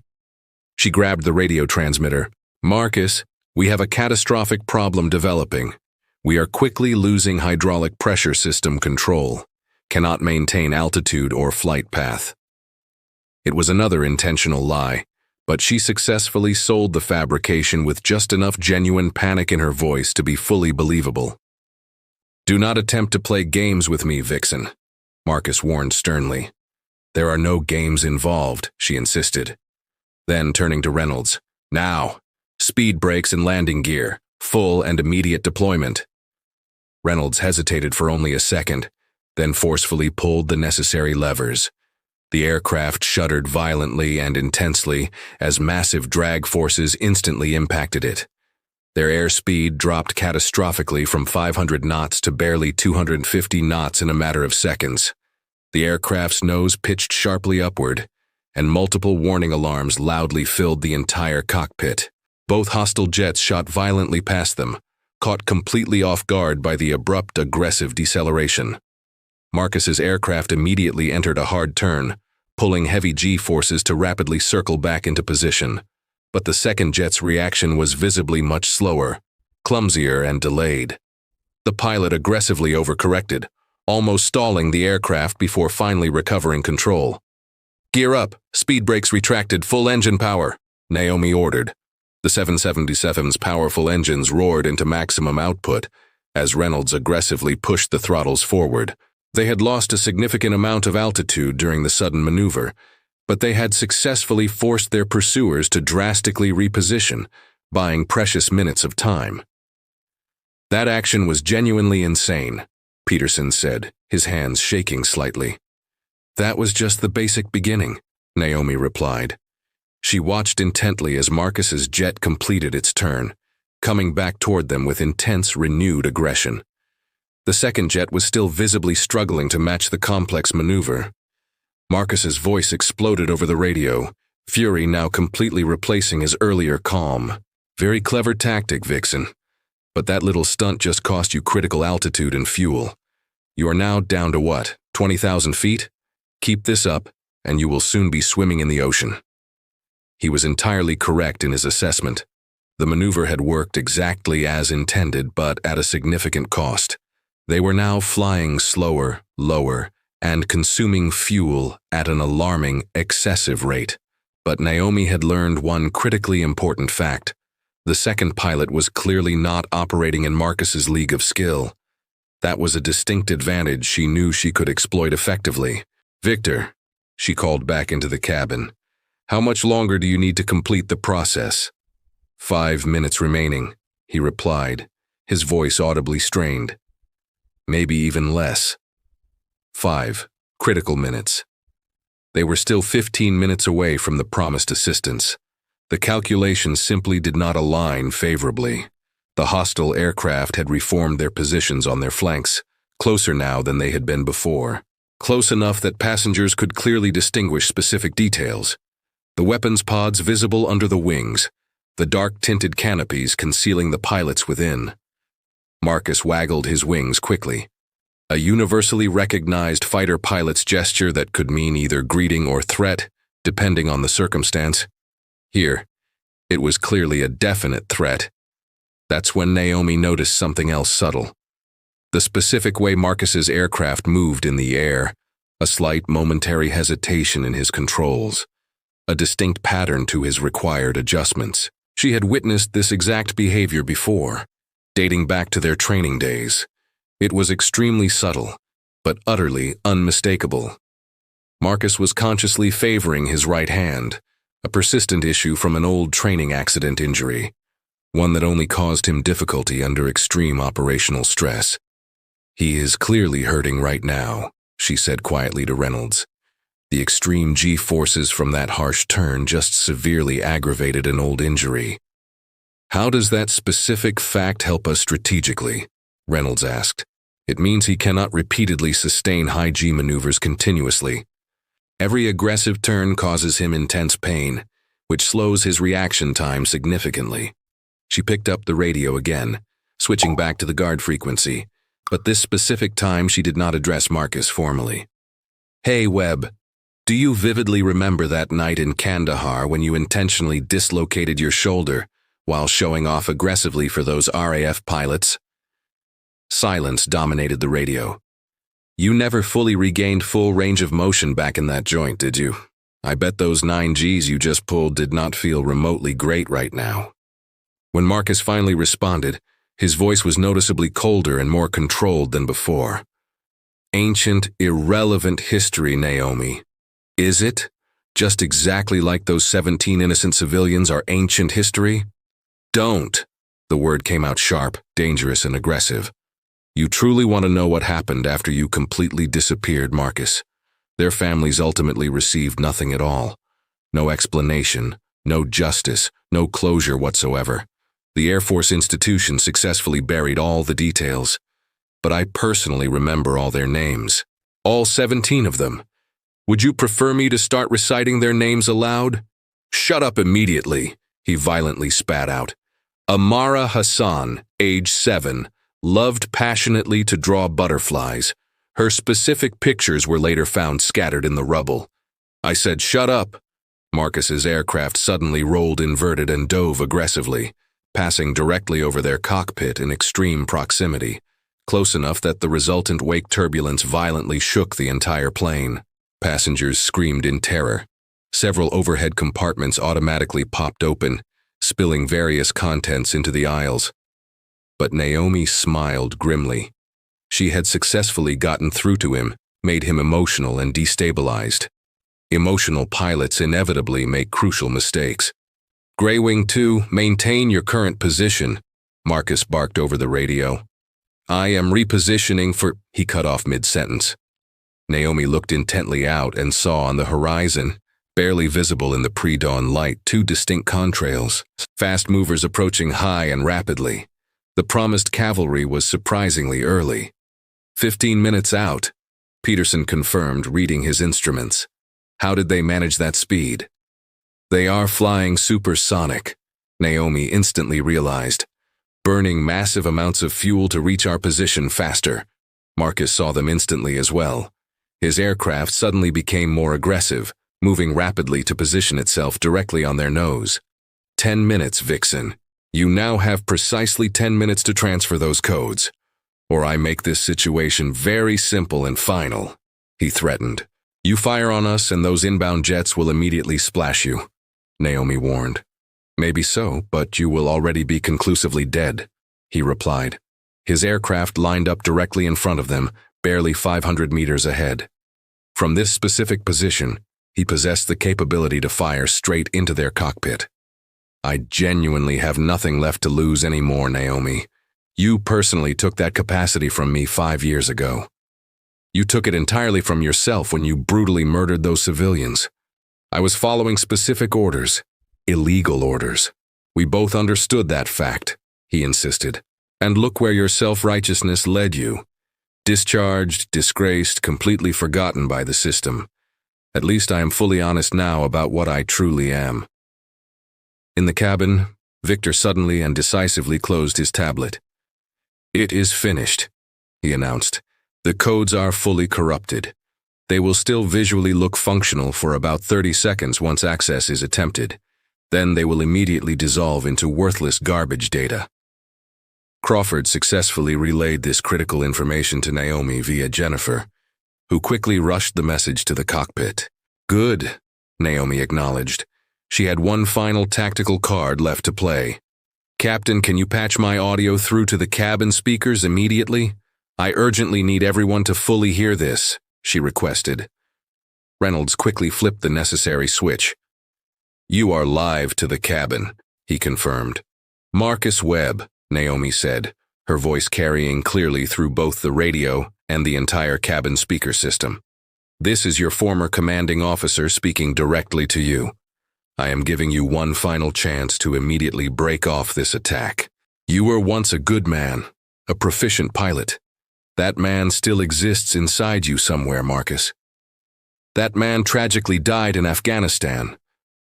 She grabbed the radio transmitter. "Marcus, we have a catastrophic problem developing. We are quickly losing hydraulic pressure system control. Cannot maintain altitude or flight path." It was another intentional lie, but she successfully sold the fabrication with just enough genuine panic in her voice to be fully believable. "Do not attempt to play games with me, Vixen," Marcus warned sternly. "There are no games involved," she insisted. Then, turning to Reynolds, "Now, speed brakes and landing gear, full and immediate deployment." Reynolds hesitated for only a second, then forcefully pulled the necessary levers. The aircraft shuddered violently and intensely as massive drag forces instantly impacted it. Their airspeed dropped catastrophically from 500 knots to barely 250 knots in a matter of seconds. The aircraft's nose pitched sharply upward, and multiple warning alarms loudly filled the entire cockpit. Both hostile jets shot violently past them, caught completely off guard by the abrupt, aggressive deceleration. Marcus's aircraft immediately entered a hard turn, pulling heavy G-forces to rapidly circle back into position. But the second jet's reaction was visibly much slower, clumsier, and delayed. The pilot aggressively overcorrected, almost stalling the aircraft before finally recovering control. "Gear up, speed brakes retracted, full engine power," Naomi ordered. The 777's powerful engines roared into maximum output as Reynolds aggressively pushed the throttles forward. They had lost a significant amount of altitude during the sudden maneuver, but they had successfully forced their pursuers to drastically reposition, buying precious minutes of time. "That action was genuinely insane," Peterson said, his hands shaking slightly. "That was just the basic beginning," Naomi replied. She watched intently as Marcus's jet completed its turn, coming back toward them with intense, renewed aggression. The second jet was still visibly struggling to match the complex maneuver. Marcus's voice exploded over the radio, fury now completely replacing his earlier calm. "Very clever tactic, Vixen. But that little stunt just cost you critical altitude and fuel. You are now down to what, 20,000 feet? Keep this up, and you will soon be swimming in the ocean." He was entirely correct in his assessment. The maneuver had worked exactly as intended, but at a significant cost. They were now flying slower, lower, and consuming fuel at an alarming, excessive rate. But Naomi had learned one critically important fact. The second pilot was clearly not operating in Marcus's league of skill. That was a distinct advantage she knew she could exploit effectively. "Victor," she called back into the cabin, "how much longer do you need to complete the process?" 5 minutes remaining, he replied, his voice audibly strained. "Maybe even less." 5 critical minutes. They were still 15 minutes away from the promised assistance. The calculations simply did not align favorably. The hostile aircraft had reformed their positions on their flanks, closer now than they had been before. Close enough that passengers could clearly distinguish specific details. The weapons pods visible under the wings, the dark-tinted canopies concealing the pilots within. Marcus waggled his wings quickly. A universally recognized fighter pilot's gesture that could mean either greeting or threat, depending on the circumstance. Here, it was clearly a definite threat. That's when Naomi noticed something else subtle. The specific way Marcus's aircraft moved in the air, a slight momentary hesitation in his controls, a distinct pattern to his required adjustments. She had witnessed this exact behavior before, dating back to their training days. It was extremely subtle, but utterly unmistakable. Marcus was consciously favoring his right hand, a persistent issue from an old training accident injury, one that only caused him difficulty under extreme operational stress. "He is clearly hurting right now," she said quietly to Reynolds. The extreme G-forces from that harsh turn just severely aggravated an old injury. "How does that specific fact help us strategically?" Reynolds asked. "It means he cannot repeatedly sustain high G maneuvers continuously. Every aggressive turn causes him intense pain, which slows his reaction time significantly." She picked up the radio again, switching back to the guard frequency, but this specific time she did not address Marcus formally. "Hey, Webb, do you vividly remember that night in Kandahar when you intentionally dislocated your shoulder while showing off aggressively for those RAF pilots?" Silence dominated the radio. "You never fully regained full range of motion back in that joint, did you? I bet those 9Gs you just pulled did not feel remotely great right now." When Marcus finally responded, his voice was noticeably colder and more controlled than before. "Ancient, irrelevant history, Naomi. Is it? Just exactly like those 17 innocent civilians are ancient history? Don't." The word came out sharp, dangerous, and aggressive. "You truly want to know what happened after you completely disappeared, Marcus. Their families ultimately received nothing at all. No explanation, no justice, no closure whatsoever. The Air Force institution successfully buried all the details. But I personally remember all their names. All 17 of them. Would you prefer me to start reciting their names aloud?" "Shut up immediately," he violently spat out. "Amara Hassan, age 7, loved passionately to draw butterflies. Her specific pictures were later found scattered in the rubble." I said, "Shut up." Marcus's aircraft suddenly rolled inverted and dove aggressively, passing directly over their cockpit in extreme proximity, close enough that the resultant wake turbulence violently shook the entire plane. Passengers screamed in terror. Several overhead compartments automatically popped open, spilling various contents into the aisles. But Naomi smiled grimly. She had successfully gotten through to him, made him emotional and destabilized. Emotional pilots inevitably make crucial mistakes. "Greywing 2, maintain your current position," Marcus barked over the radio. "I am repositioning for—" He cut off mid-sentence. Naomi looked intently out and saw on the horizon, barely visible in the pre-dawn light, 2 distinct contrails, fast movers approaching high and rapidly. The promised cavalry was surprisingly early. 15 minutes out, Peterson confirmed, reading his instruments. How did they manage that speed? "They are flying supersonic," Naomi instantly realized. "Burning massive amounts of fuel to reach our position faster." Marcus saw them instantly as well. His aircraft suddenly became more aggressive, moving rapidly to position itself directly on their nose. 10 minutes, Vixen. You now have precisely 10 minutes to transfer those codes, or I make this situation very simple and final," he threatened. "You fire on us and those inbound jets will immediately splash you," Naomi warned. "Maybe so, but you will already be conclusively dead," he replied. His aircraft lined up directly in front of them, barely 500 meters ahead. From this specific position, he possessed the capability to fire straight into their cockpit. "I genuinely have nothing left to lose anymore, Naomi. You personally took that capacity from me 5 years ago. You took it entirely from yourself when you brutally murdered those civilians. I was following specific orders, illegal orders. We both understood that fact," he insisted. "And look where your self-righteousness led you. Discharged, disgraced, completely forgotten by the system. At least I am fully honest now about what I truly am." In the cabin, Victor suddenly and decisively closed his tablet. "It is finished," he announced. "The codes are fully corrupted. They will still visually look functional for about 30 seconds once access is attempted. Then they will immediately dissolve into worthless garbage data." Crawford successfully relayed this critical information to Naomi via Jennifer, who quickly rushed the message to the cockpit. "Good," Naomi acknowledged. She had one final tactical card left to play. "Captain, can you patch my audio through to the cabin speakers immediately? I urgently need everyone to fully hear this," she requested. Reynolds quickly flipped the necessary switch. You are live to the cabin, he confirmed. Marcus Webb, Naomi said, her voice carrying clearly through both the radio and the entire cabin speaker system. This is your former commanding officer speaking directly to you. I am giving you one final chance to immediately break off this attack. You were once a good man, a proficient pilot. That man still exists inside you somewhere, Marcus. That man tragically died in Afghanistan,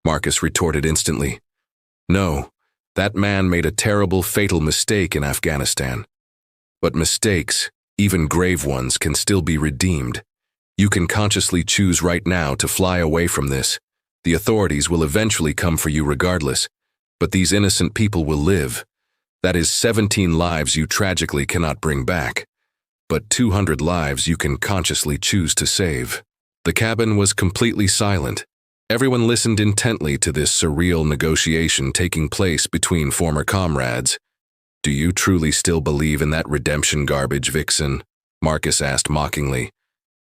Marcus retorted instantly. No, that man made a terrible, fatal mistake in Afghanistan. But mistakes, even grave ones, can still be redeemed. You can consciously choose right now to fly away from this. The authorities will eventually come for you regardless, but these innocent people will live. That is 17 lives you tragically cannot bring back, but 200 lives you can consciously choose to save. The cabin was completely silent. Everyone listened intently to this surreal negotiation taking place between former comrades. Do you truly still believe in that redemption garbage, Vixen? Marcus asked mockingly.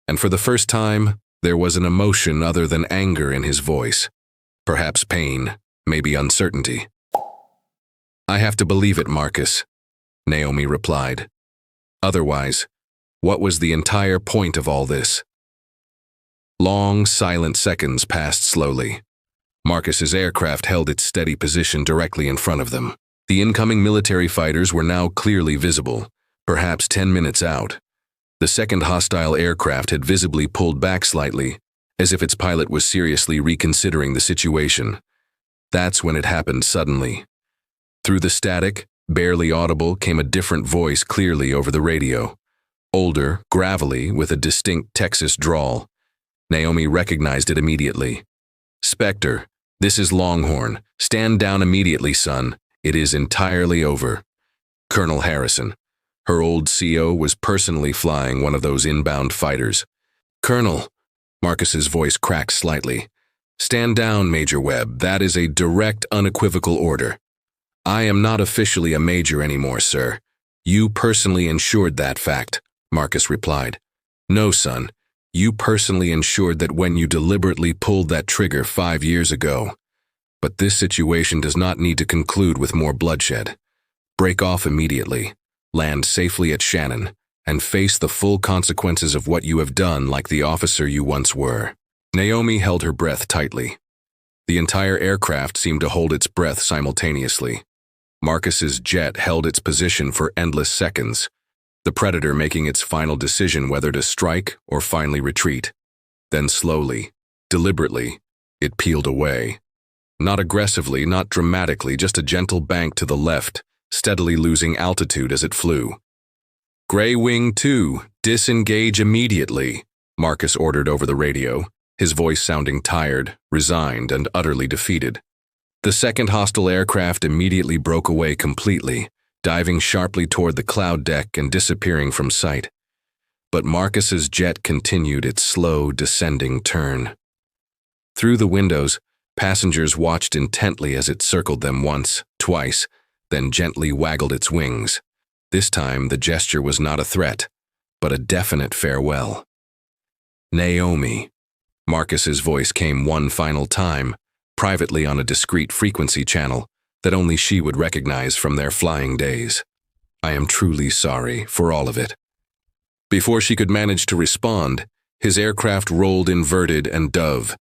And for the first time, there was an emotion other than anger in his voice. Perhaps pain, maybe uncertainty. I have to believe it, Marcus, Naomi replied. Otherwise, what was the entire point of all this? Long, silent seconds passed slowly. Marcus's aircraft held its steady position directly in front of them. The incoming military fighters were now clearly visible, perhaps 10 minutes out. The second hostile aircraft had visibly pulled back slightly, as if its pilot was seriously reconsidering the situation. That's when it happened suddenly. Through the static, barely audible, came a different voice clearly over the radio. Older, gravelly, with a distinct Texas drawl. Naomi recognized it immediately. Spectre, this is Longhorn. Stand down immediately, son. It is entirely over. Colonel Harrison. Her old CO was personally flying one of those inbound fighters. Colonel, Marcus's voice cracked slightly. Stand down, Major Webb. That is a direct, unequivocal order. I am not officially a major anymore, sir. You personally ensured that fact, Marcus replied. No, son. You personally ensured that when you deliberately pulled that trigger 5 years ago. But this situation does not need to conclude with more bloodshed. Break off immediately, land safely at Shannon, and face the full consequences of what you have done like the officer you once were. Naomi held her breath tightly. The entire aircraft seemed to hold its breath simultaneously. Marcus's jet held its position for endless seconds, the Predator making its final decision whether to strike or finally retreat. Then slowly, deliberately, it peeled away. Not aggressively, not dramatically, just a gentle bank to the left, steadily losing altitude as it flew. Greywing 2, disengage immediately, Marcus ordered over the radio, his voice sounding tired, resigned, and utterly defeated. The second hostile aircraft immediately broke away completely, diving sharply toward the cloud deck and disappearing from sight. But Marcus's jet continued its slow, descending turn. Through the windows, passengers watched intently as it circled them once, twice, then gently waggled its wings. This time, the gesture was not a threat, but a definite farewell. Naomi. Marcus's voice came one final time, privately on a discreet frequency channel that only she would recognize from their flying days. I am truly sorry for all of it. Before she could manage to respond, his aircraft rolled inverted and dove,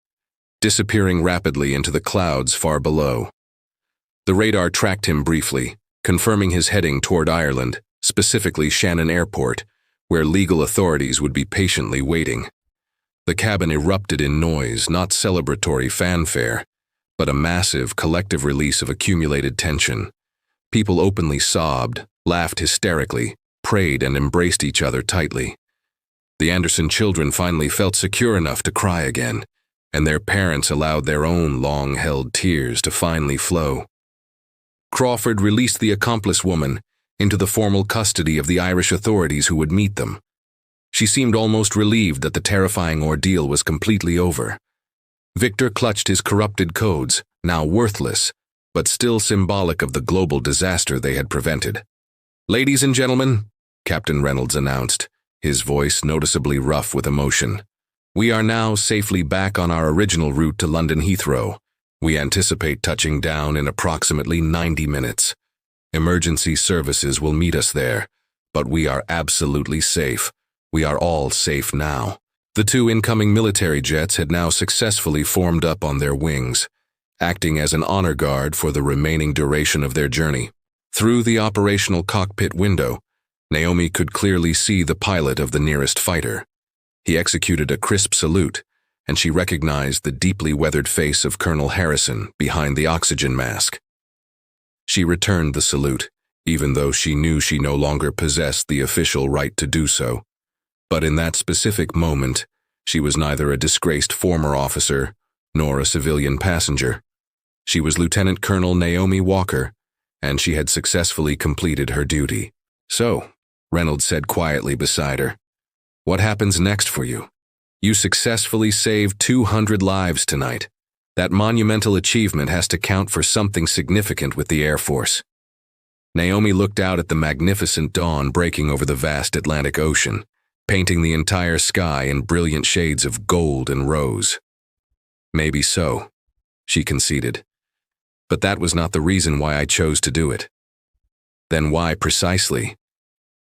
disappearing rapidly into the clouds far below. The radar tracked him briefly, confirming his heading toward Ireland, specifically Shannon Airport, where legal authorities would be patiently waiting. The cabin erupted in noise, not celebratory fanfare, but a massive collective release of accumulated tension. People openly sobbed, laughed hysterically, prayed and embraced each other tightly. The Anderson children finally felt secure enough to cry again, and their parents allowed their own long-held tears to finally flow. Crawford released the accomplice woman into the formal custody of the Irish authorities who would meet them. She seemed almost relieved that the terrifying ordeal was completely over. Victor clutched his corrupted codes, now worthless, but still symbolic of the global disaster they had prevented. Ladies and gentlemen, Captain Reynolds announced, his voice noticeably rough with emotion. We are now safely back on our original route to London Heathrow, We anticipate touching down in approximately 90 minutes. Emergency services will meet us there, but we are absolutely safe. We are all safe now. The two incoming military jets had now successfully formed up on their wings, acting as an honor guard for the remaining duration of their journey. Through the operational cockpit window, Naomi could clearly see the pilot of the nearest fighter. He executed a crisp salute, and she recognized the deeply weathered face of Colonel Harrison behind the oxygen mask. She returned the salute, even though she knew she no longer possessed the official right to do so. But in that specific moment, she was neither a disgraced former officer nor a civilian passenger. She was Lieutenant Colonel Naomi Walker, and she had successfully completed her duty. "So," Reynolds said quietly beside her, "what happens next for you? You successfully saved 200 lives tonight. That monumental achievement has to count for something significant with the Air Force." Naomi looked out at the magnificent dawn breaking over the vast Atlantic Ocean, painting the entire sky in brilliant shades of gold and rose. "Maybe so," she conceded. "But that was not the reason why I chose to do it." "Then why precisely?"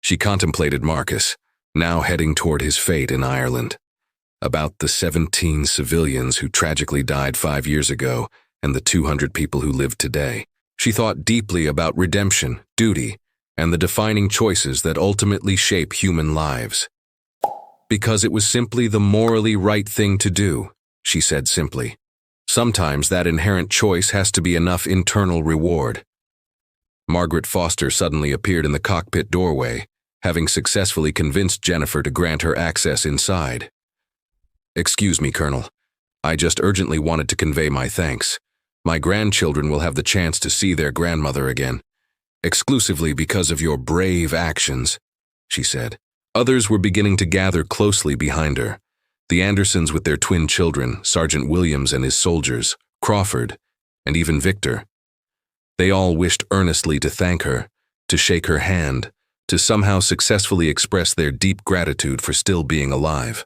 She contemplated Marcus, now heading toward his fate in Ireland. About the 17 civilians who tragically died 5 years ago and the 200 people who live today. She thought deeply about redemption, duty, and the defining choices that ultimately shape human lives. "Because it was simply the morally right thing to do," she said simply. "Sometimes that inherent choice has to be enough internal reward." Margaret Foster suddenly appeared in the cockpit doorway, having successfully convinced Jennifer to grant her access inside. "Excuse me, Colonel. I just urgently wanted to convey my thanks. My grandchildren will have the chance to see their grandmother again, exclusively because of your brave actions," she said. Others were beginning to gather closely behind her. The Andersons with their twin children, Sergeant Williams and his soldiers, Crawford, and even Victor. They all wished earnestly to thank her, to shake her hand, to somehow successfully express their deep gratitude for still being alive.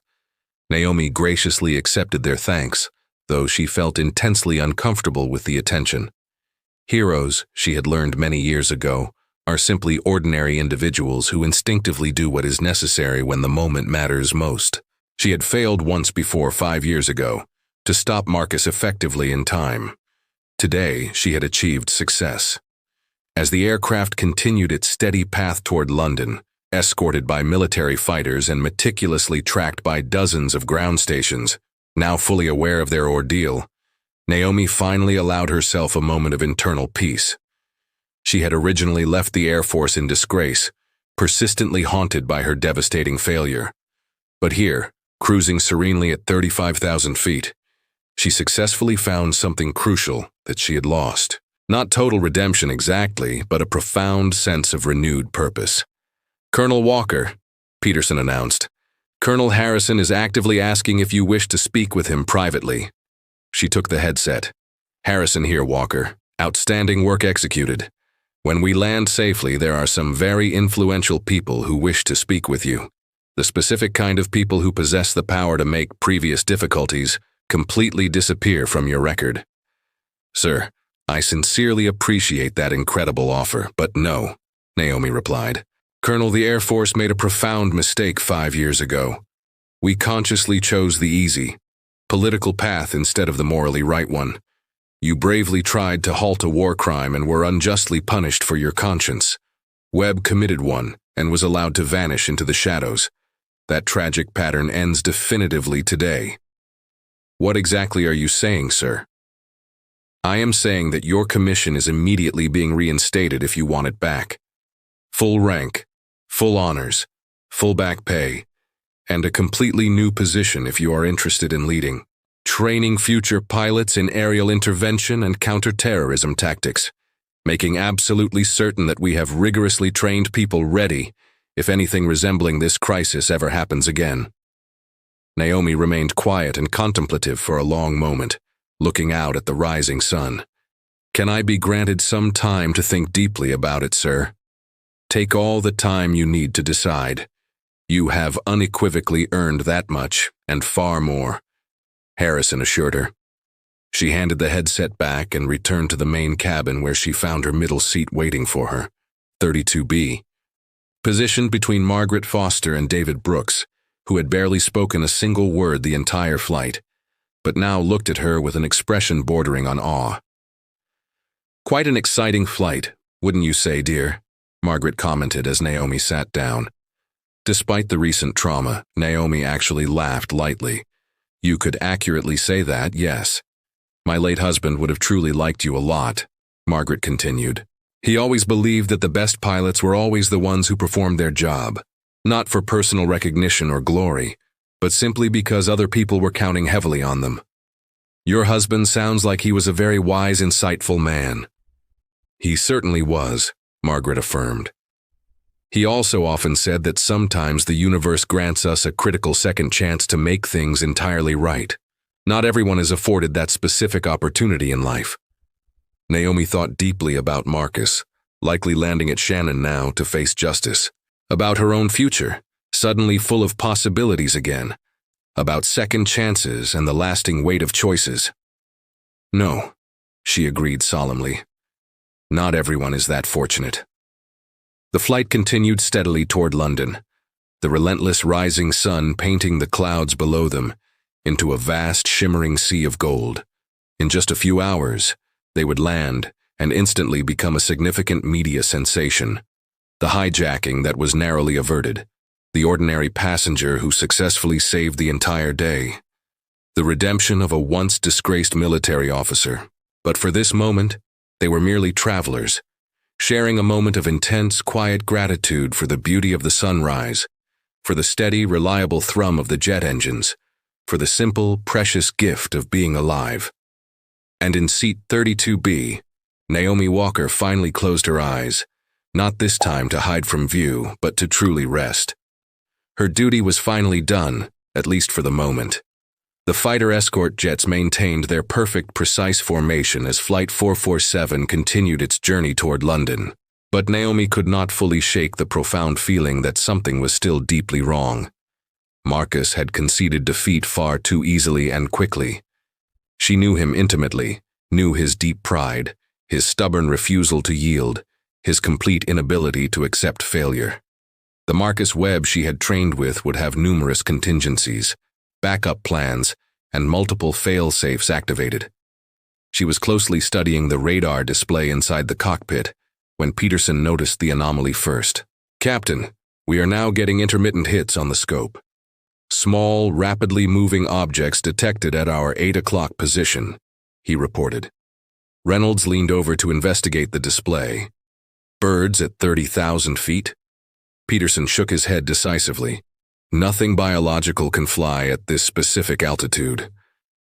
Naomi graciously accepted their thanks, though she felt intensely uncomfortable with the attention. Heroes, she had learned many years ago, are simply ordinary individuals who instinctively do what is necessary when the moment matters most. She had failed once before 5 years ago, to stop Marcus effectively in time. Today, she had achieved success. As the aircraft continued its steady path toward London, escorted by military fighters and meticulously tracked by dozens of ground stations, now fully aware of their ordeal, Naomi finally allowed herself a moment of internal peace. She had originally left the Air Force in disgrace, persistently haunted by her devastating failure. But here, cruising serenely at 35,000 feet, she successfully found something crucial that she had lost. Not total redemption exactly, but a profound sense of renewed purpose. "Colonel Walker," Peterson announced, "Colonel Harrison is actively asking if you wish to speak with him privately." She took the headset. "Harrison here, Walker. Outstanding work executed. When we land safely, there are some very influential people who wish to speak with you. The specific kind of people who possess the power to make previous difficulties completely disappear from your record." "Sir, I sincerely appreciate that incredible offer, but no," Naomi replied. "Colonel, the Air Force made a profound mistake 5 years ago. We consciously chose the easy, political path instead of the morally right one. You bravely tried to halt a war crime and were unjustly punished for your conscience. Webb committed one and was allowed to vanish into the shadows. That tragic pattern ends definitively today." "What exactly are you saying, sir?" "I am saying that your commission is immediately being reinstated if you want it back. Full rank, full honors, full back pay, and a completely new position if you are interested in leading. Training future pilots in aerial intervention and counterterrorism tactics, making absolutely certain that we have rigorously trained people ready if anything resembling this crisis ever happens again." Naomi remained quiet and contemplative for a long moment, looking out at the rising sun. "Can I be granted some time to think deeply about it, sir?" "Take all the time you need to decide. You have unequivocally earned that much, and far more," Harrison assured her. She handed the headset back and returned to the main cabin where she found her middle seat waiting for her, 32B. Positioned between Margaret Foster and David Brooks, who had barely spoken a single word the entire flight, but now looked at her with an expression bordering on awe. "Quite an exciting flight, wouldn't you say, dear?" Margaret commented as Naomi sat down. Despite the recent trauma, Naomi actually laughed lightly. "You could accurately say that, yes. My late husband would have truly liked you a lot," Margaret continued. "He always believed that the best pilots were always the ones who performed their job, not for personal recognition or glory, but simply because other people were counting heavily on them. Your husband sounds like he was a very wise, insightful man." "He certainly was," Margaret affirmed. "He also often said that sometimes the universe grants us a critical second chance to make things entirely right. Not everyone is afforded that specific opportunity in life." Naomi thought deeply about Marcus, likely landing at Shannon now to face justice. About her own future, suddenly full of possibilities again. About second chances and the lasting weight of choices. "No," she agreed solemnly. "Not everyone is that fortunate." The flight continued steadily toward London, the relentless rising sun painting the clouds below them into a vast shimmering sea of gold. In just a few hours, they would land and instantly become a significant media sensation. The hijacking that was narrowly averted, the ordinary passenger who successfully saved the entire day, the redemption of a once disgraced military officer. But for this moment, they were merely travelers, sharing a moment of intense, quiet gratitude for the beauty of the sunrise, for the steady, reliable thrum of the jet engines, for the simple, precious gift of being alive. And in seat 32B, Naomi Walker finally closed her eyes, not this time to hide from view, but to truly rest. Her duty was finally done, at least for the moment. The fighter escort jets maintained their perfect, precise formation as Flight 447 continued its journey toward London. But Naomi could not fully shake the profound feeling that something was still deeply wrong. Marcus had conceded defeat far too easily and quickly. She knew him intimately, knew his deep pride, his stubborn refusal to yield, his complete inability to accept failure. The Marcus Webb she had trained with would have numerous contingencies, backup plans, and multiple fail-safes activated. She was closely studying the radar display inside the cockpit when Peterson noticed the anomaly first. "Captain, we are now getting intermittent hits on the scope. Small, rapidly moving objects detected at our 8 o'clock position," he reported. Reynolds leaned over to investigate the display. "Birds at 30,000 feet? Peterson shook his head decisively. "Nothing biological can fly at this specific altitude."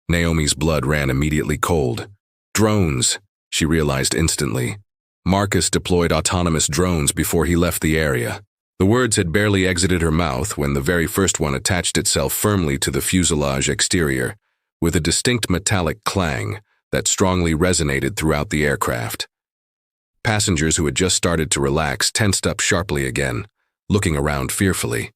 Naomi's blood ran immediately cold. "Drones," she realized instantly. Marcus deployed autonomous drones before he left the area. The words had barely exited her mouth when the very first one attached itself firmly to the fuselage exterior, with a distinct metallic clang that strongly resonated throughout the aircraft. Passengers who had just started to relax tensed up sharply again, looking around fearfully.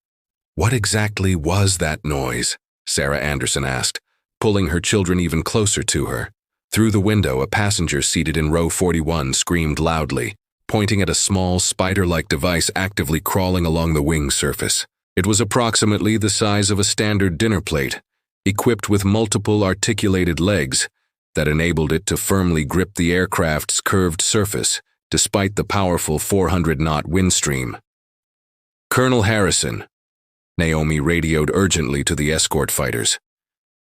"What exactly was that noise?" Sarah Anderson asked, pulling her children even closer to her. Through the window, a passenger seated in row 41 screamed loudly, pointing at a small, spider-like device actively crawling along the wing surface. It was approximately the size of a standard dinner plate, equipped with multiple articulated legs that enabled it to firmly grip the aircraft's curved surface, despite the powerful 400-knot wind stream. "Colonel Harrison," Naomi radioed urgently to the escort fighters.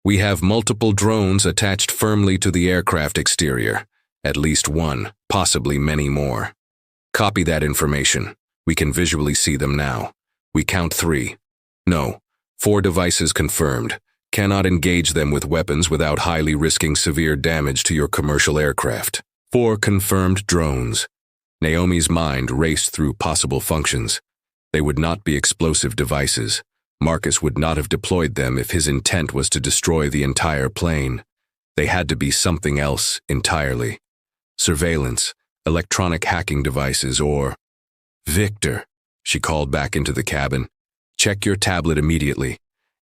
"We have multiple drones attached firmly to the aircraft exterior. At least one, possibly many more. Copy that information. We can visually see them now. We count 3. No, 4 devices confirmed. Cannot engage them with weapons without highly risking severe damage to your commercial aircraft. 4 confirmed drones." Naomi's mind raced through possible functions. They would not be explosive devices. Marcus would not have deployed them if his intent was to destroy the entire plane. They had to be something else entirely. Surveillance, electronic hacking devices, or... "Victor," she called back into the cabin. "Check your tablet immediately.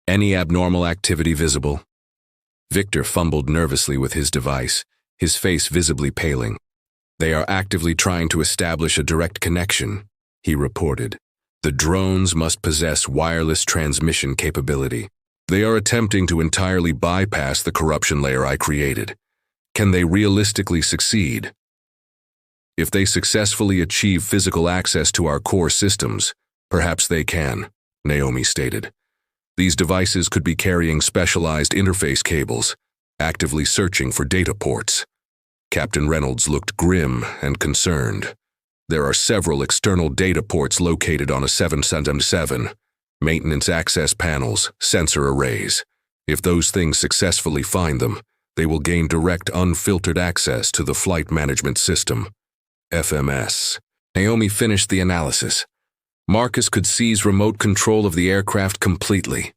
Any abnormal activity visible?" Victor fumbled nervously with his device, his face visibly paling. "They are actively trying to establish a direct connection," he reported. "The drones must possess wireless transmission capability. They are attempting to entirely bypass the corruption layer I created. Can they realistically succeed? If they successfully achieve physical access to our core systems, perhaps they can," Naomi stated. "These devices could be carrying specialized interface cables, actively searching for data ports." Captain Reynolds looked grim and concerned. "There are several external data ports located on a 777, maintenance access panels, sensor arrays. If those things successfully find them, they will gain direct unfiltered access to the flight management system, FMS. Naomi finished the analysis. Marcus could seize remote control of the aircraft completely.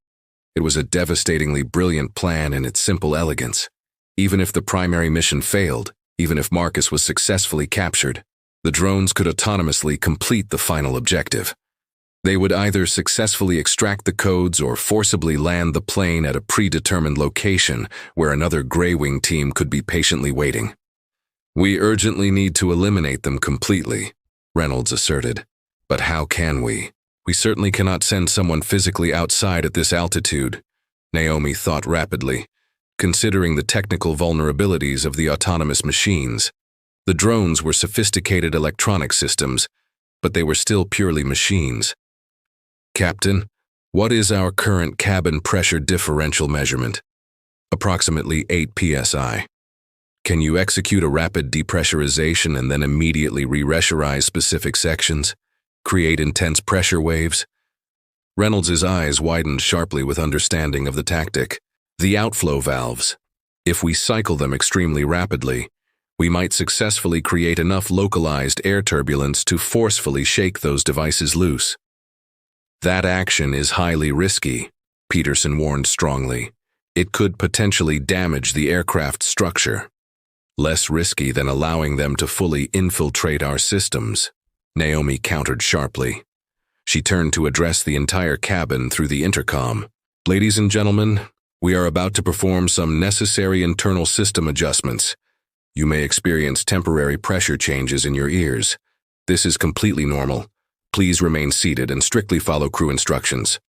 It was a devastatingly brilliant plan in its simple elegance. Even if the primary mission failed, even if Marcus was successfully captured, the drones could autonomously complete the final objective. They would either successfully extract the codes or forcibly land the plane at a predetermined location where another Greywing team could be patiently waiting. "We urgently need to eliminate them completely," Reynolds asserted. "But how can we? We certainly cannot send someone physically outside at this altitude," Naomi thought rapidly, considering the technical vulnerabilities of the autonomous machines. The drones were sophisticated electronic systems, but they were still purely machines. "Captain, what is our current cabin pressure differential measurement?" "Approximately 8 psi. Can you execute a rapid depressurization and then immediately re-pressurize specific sections? Create intense pressure waves?" Reynolds' eyes widened sharply with understanding of the tactic. "The outflow valves. If we cycle them extremely rapidly, we might successfully create enough localized air turbulence to forcefully shake those devices loose." "That action is highly risky," Peterson warned strongly. "It could potentially damage the aircraft structure." "Less risky than allowing them to fully infiltrate our systems," Naomi countered sharply. She turned to address the entire cabin through the intercom. "Ladies and gentlemen, we are about to perform some necessary internal system adjustments. You may experience temporary pressure changes in your ears. This is completely normal. Please remain seated and strictly follow crew instructions."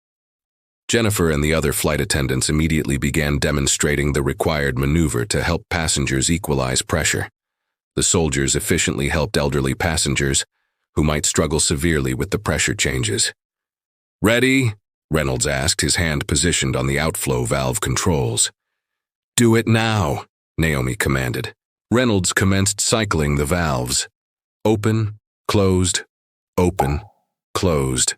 Jennifer and the other flight attendants immediately began demonstrating the required maneuver to help passengers equalize pressure. The soldiers efficiently helped elderly passengers, who might struggle severely with the pressure changes. "Ready?" Reynolds asked, his hand positioned on the outflow valve controls. "Do it now," Naomi commanded. Reynolds commenced cycling the valves. Open, closed, open, closed.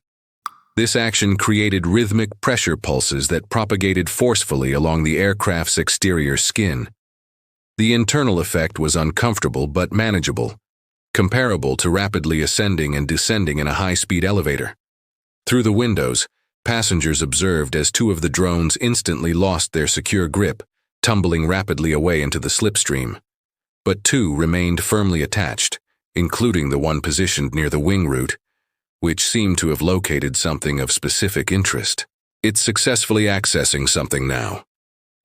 This action created rhythmic pressure pulses that propagated forcefully along the aircraft's exterior skin. The internal effect was uncomfortable but manageable, comparable to rapidly ascending and descending in a high-speed elevator. Through the windows, passengers observed as two of the drones instantly lost their secure grip, tumbling rapidly away into the slipstream. But two remained firmly attached, including the one positioned near the wing root, which seemed to have located something of specific interest. "It's successfully accessing something now,"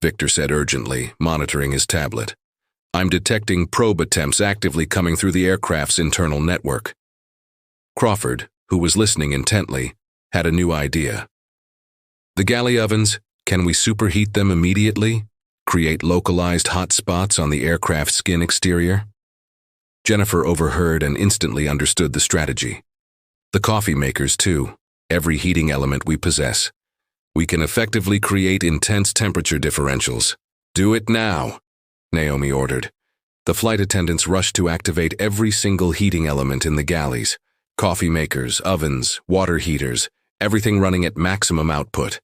Victor said urgently, monitoring his tablet. "I'm detecting probe attempts actively coming through the aircraft's internal network." Crawford, who was listening intently, had a new idea. "The galley ovens, can we superheat them immediately? Create localized hot spots on the aircraft's skin exterior?" Jennifer overheard and instantly understood the strategy. "The coffee makers, too. Every heating element we possess. We can effectively create intense temperature differentials." "Do it now," Naomi ordered. The flight attendants rushed to activate every single heating element in the galleys. Coffee makers, ovens, water heaters, everything running at maximum output.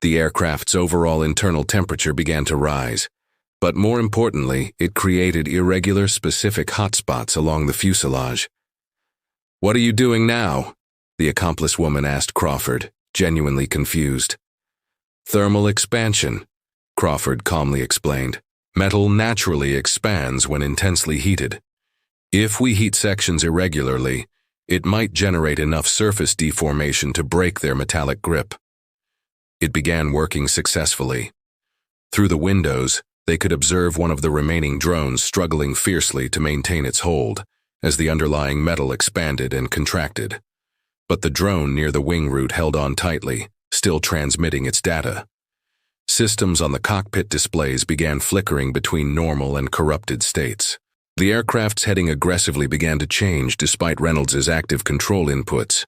The aircraft's overall internal temperature began to rise. But more importantly, it created irregular specific hotspots along the fuselage. "What are you doing now?" the accomplice woman asked Crawford, genuinely confused. "Thermal expansion," Crawford calmly explained. "Metal naturally expands when intensely heated. If we heat sections irregularly, it might generate enough surface deformation to break their metallic grip." It began working successfully. Through the windows, they could observe one of the remaining drones struggling fiercely to maintain its hold as the underlying metal expanded and contracted. But the drone near the wing root held on tightly, still transmitting its data. Systems on the cockpit displays began flickering between normal and corrupted states. The aircraft's heading aggressively began to change despite Reynolds' active control inputs.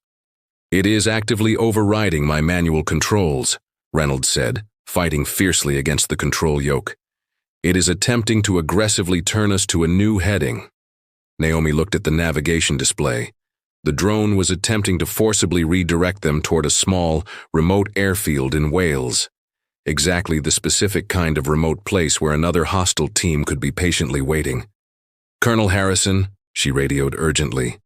"It is actively overriding my manual controls," Reynolds said, fighting fiercely against the control yoke. "It is attempting to aggressively turn us to a new heading." Naomi looked at the navigation display. The drone was attempting to forcibly redirect them toward a small, remote airfield in Wales. Exactly the specific kind of remote place where another hostile team could be patiently waiting. "Colonel Harrison," she radioed urgently,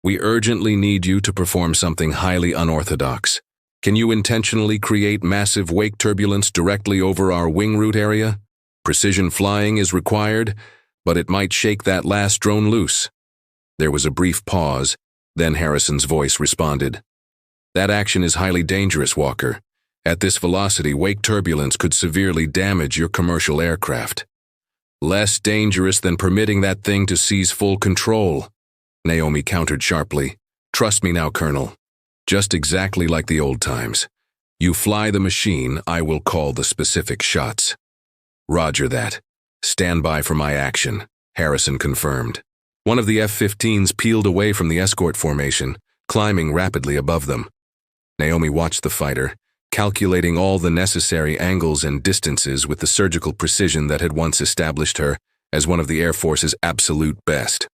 "we urgently need you to perform something highly unorthodox. Can you intentionally create massive wake turbulence directly over our wing root area? Precision flying is required, but it might shake that last drone loose." There was a brief pause, then Harrison's voice responded. "That action is highly dangerous, Walker. At this velocity, wake turbulence could severely damage your commercial aircraft." "Less dangerous than permitting that thing to seize full control," Naomi countered sharply. "Trust me now, Colonel. Just exactly like the old times. You fly the machine, I will call the specific shots." "Roger that. Stand by for my action," Harrison confirmed. One of the F-15s peeled away from the escort formation, climbing rapidly above them. Naomi watched the fighter, calculating all the necessary angles and distances with the surgical precision that had once established her as one of the Air Force's absolute best.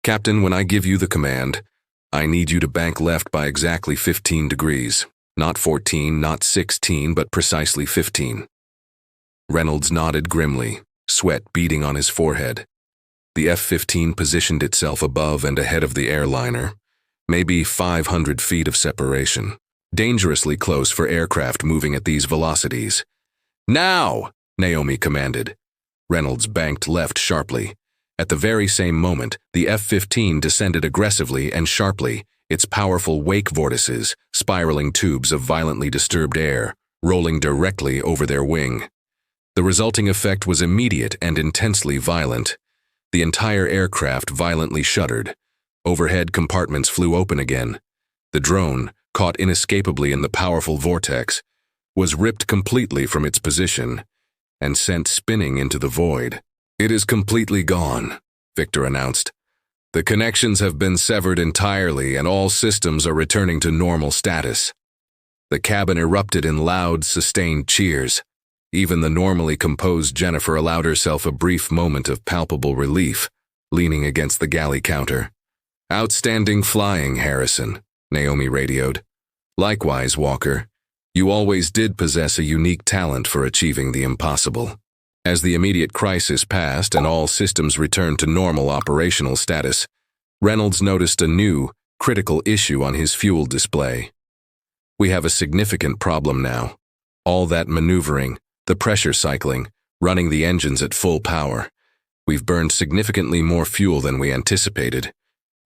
"Captain, when I give you the command, I need you to bank left by exactly 15 degrees. Not 14, not 16, but precisely 15. Reynolds nodded grimly, sweat beading on his forehead. The F-15 positioned itself above and ahead of the airliner, maybe 500 feet of separation, dangerously close for aircraft moving at these velocities. "Now!" Naomi commanded. Reynolds banked left sharply. At the very same moment, the F-15 descended aggressively and sharply, its powerful wake vortices, spiraling tubes of violently disturbed air, rolling directly over their wing. The resulting effect was immediate and intensely violent. The entire aircraft violently shuddered. Overhead compartments flew open again. The drone, caught inescapably in the powerful vortex, was ripped completely from its position and sent spinning into the void. "It is completely gone," Victor announced. "The connections have been severed entirely and all systems are returning to normal status." The cabin erupted in loud, sustained cheers. Even the normally composed Jennifer allowed herself a brief moment of palpable relief, leaning against the galley counter. "Outstanding flying, Harrison," Naomi radioed. "Likewise, Walker. You always did possess a unique talent for achieving the impossible." As the immediate crisis passed and all systems returned to normal operational status, Reynolds noticed a new, critical issue on his fuel display. "We have a significant problem now. All that maneuvering, the pressure cycling, running the engines at full power. We've burned significantly more fuel than we anticipated.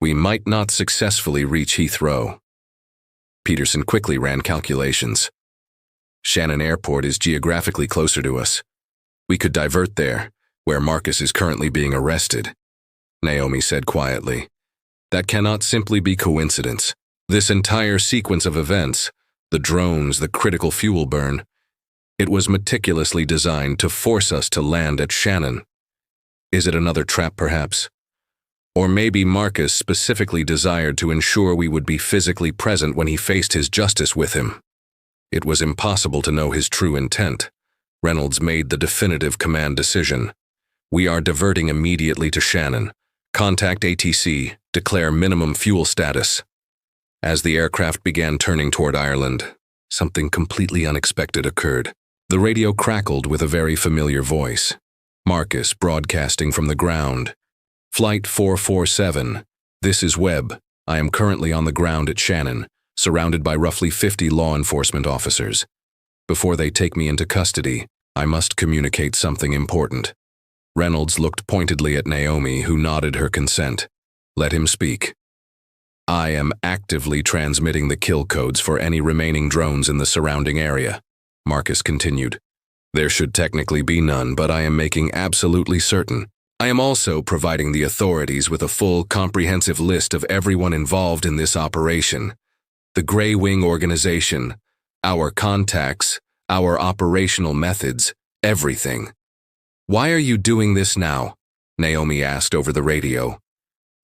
We might not successfully reach Heathrow." Peterson quickly ran calculations. "Shannon Airport is geographically closer to us. We could divert there, where Marcus is currently being arrested," Naomi said quietly. "That cannot simply be coincidence. This entire sequence of events, the drones, the critical fuel burn, it was meticulously designed to force us to land at Shannon. Is it another trap, perhaps? Or maybe Marcus specifically desired to ensure we would be physically present when he faced his justice with him." It was impossible to know his true intent. Reynolds made the definitive command decision. "We are diverting immediately to Shannon. Contact ATC, declare minimum fuel status." As the aircraft began turning toward Ireland, something completely unexpected occurred. The radio crackled with a very familiar voice. Marcus broadcasting from the ground. "Flight 447, this is Webb. I am currently on the ground at Shannon, surrounded by roughly 50 law enforcement officers. Before they take me into custody, I must communicate something important." Reynolds looked pointedly at Naomi, who nodded her consent. "Let him speak." "I am actively transmitting the kill codes for any remaining drones in the surrounding area," Marcus continued. There should technically be none, but I am making absolutely certain. I am also providing the authorities with a full, comprehensive list of everyone involved in this operation. The Greywing organization, our contacts, our operational methods, everything. Why are you doing this now? Naomi asked over the radio.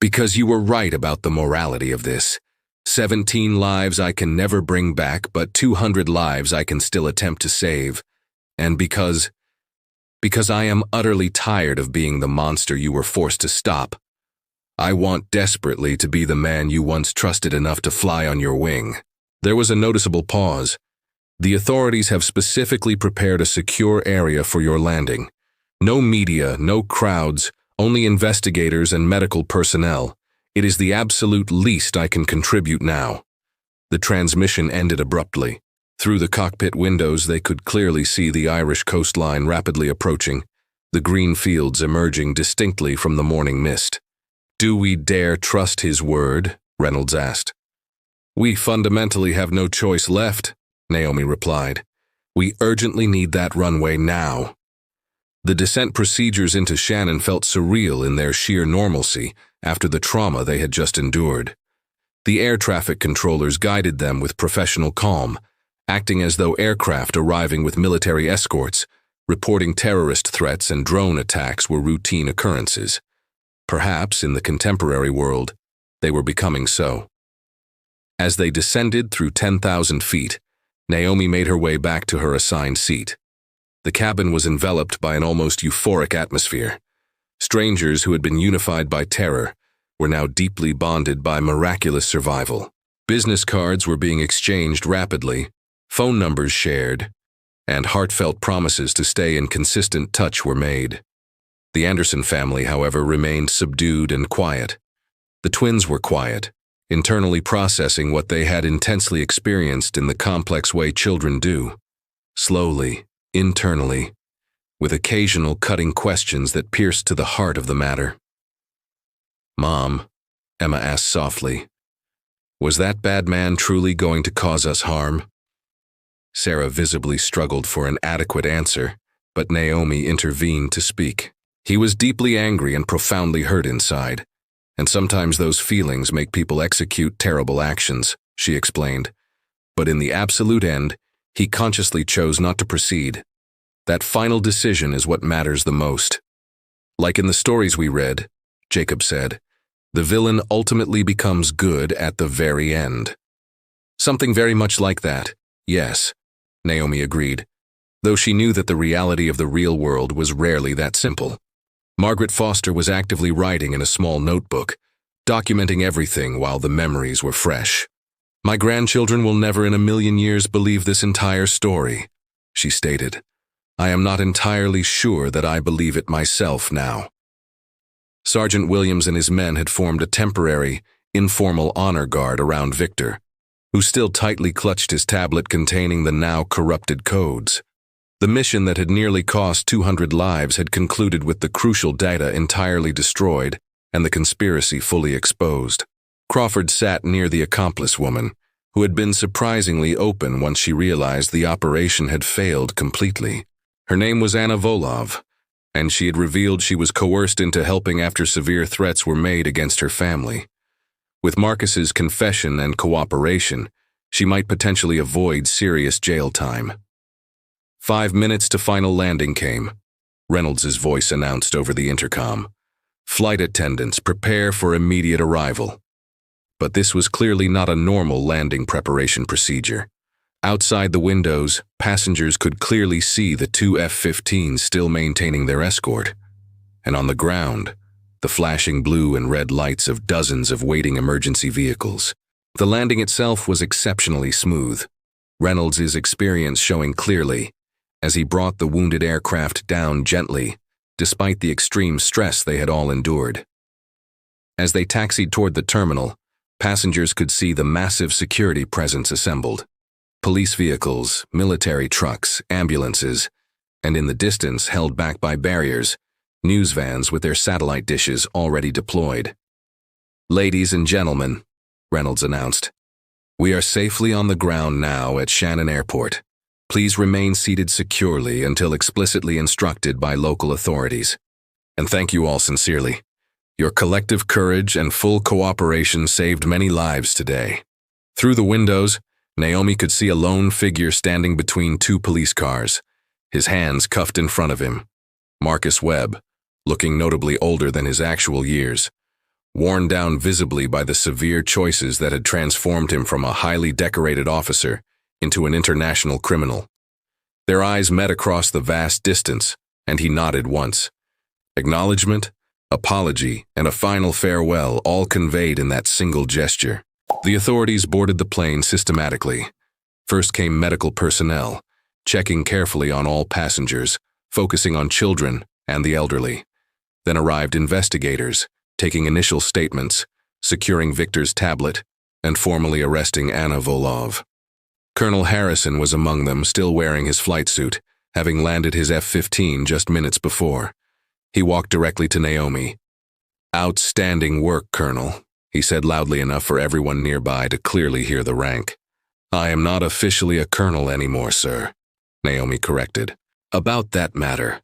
Because you were right about the morality of this. 17 lives I can never bring back, but 200 lives I can still attempt to save. And because I am utterly tired of being the monster you were forced to stop. I want desperately to be the man you once trusted enough to fly on your wing. There was a noticeable pause. The authorities have specifically prepared a secure area for your landing. No media, no crowds, only investigators and medical personnel. It is the absolute least I can contribute now. The transmission ended abruptly. Through the cockpit windows, they could clearly see the Irish coastline rapidly approaching, the green fields emerging distinctly from the morning mist. Do we dare trust his word? Reynolds asked. We fundamentally have no choice left, Naomi replied. We urgently need that runway now. The descent procedures into Shannon felt surreal in their sheer normalcy after the trauma they had just endured. The air traffic controllers guided them with professional calm, acting as though aircraft arriving with military escorts, reporting terrorist threats and drone attacks were routine occurrences. Perhaps, in the contemporary world, they were becoming so. As they descended through 10,000 feet, Naomi made her way back to her assigned seat. The cabin was enveloped by an almost euphoric atmosphere. Strangers who had been unified by terror were now deeply bonded by miraculous survival. Business cards were being exchanged rapidly, phone numbers shared, and heartfelt promises to stay in consistent touch were made. The Anderson family, however, remained subdued and quiet. The twins were quiet, internally processing what they had intensely experienced in the complex way children do. Slowly, internally, with occasional cutting questions that pierced to the heart of the matter. Mom, Emma asked softly, was that bad man truly going to cause us harm? Sarah visibly struggled for an adequate answer, but Naomi intervened to speak. He was deeply angry and profoundly hurt inside, and sometimes those feelings make people execute terrible actions, she explained. But in the absolute end, he consciously chose not to proceed. That final decision is what matters the most. Like in the stories we read, Jacob said, the villain ultimately becomes good at the very end. Something very much like that, yes, Naomi agreed, though she knew that the reality of the real world was rarely that simple. Margaret Foster was actively writing in a small notebook, documenting everything while the memories were fresh. My grandchildren will never in a million years believe this entire story, she stated. I am not entirely sure that I believe it myself now. Sergeant Williams and his men had formed a temporary, informal honor guard around Victor, who still tightly clutched his tablet containing the now corrupted codes. The mission that had nearly cost 200 lives had concluded with the crucial data entirely destroyed and the conspiracy fully exposed. Crawford sat near the accomplice woman, who had been surprisingly open once she realized the operation had failed completely. Her name was Anna Volov, and she had revealed she was coerced into helping after severe threats were made against her family. With Marcus's confession and cooperation, she might potentially avoid serious jail time. 5 minutes to final landing came. Reynolds' voice announced over the intercom. Flight attendants, prepare for immediate arrival. But this was clearly not a normal landing preparation procedure. Outside the windows, passengers could clearly see the two F-15s still maintaining their escort. And on the ground, the flashing blue and red lights of dozens of waiting emergency vehicles. The landing itself was exceptionally smooth, Reynolds' experience showing clearly as he brought the wounded aircraft down gently, despite the extreme stress they had all endured. As they taxied toward the terminal, passengers could see the massive security presence assembled. Police vehicles, military trucks, ambulances, and in the distance, held back by barriers, news vans with their satellite dishes already deployed. Ladies and gentlemen, Reynolds announced, we are safely on the ground now at Shannon Airport. Please remain seated securely until explicitly instructed by local authorities. And thank you all sincerely. Your collective courage and full cooperation saved many lives today. Through the windows, Naomi could see a lone figure standing between two police cars, his hands cuffed in front of him. Marcus Webb, looking notably older than his actual years, worn down visibly by the severe choices that had transformed him from a highly decorated officer into an international criminal. Their eyes met across the vast distance, and he nodded once. Acknowledgement, apology, and a final farewell all conveyed in that single gesture. The authorities boarded the plane systematically. First came medical personnel, checking carefully on all passengers, focusing on children and the elderly. Then arrived investigators, taking initial statements, securing Victor's tablet, and formally arresting Anna Volov. Colonel Harrison was among them, still wearing his flight suit, having landed his F-15 just minutes before. He walked directly to Naomi. "Outstanding work, Colonel," he said loudly enough for everyone nearby to clearly hear the rank. "I am not officially a colonel anymore, sir," Naomi corrected. "About that matter,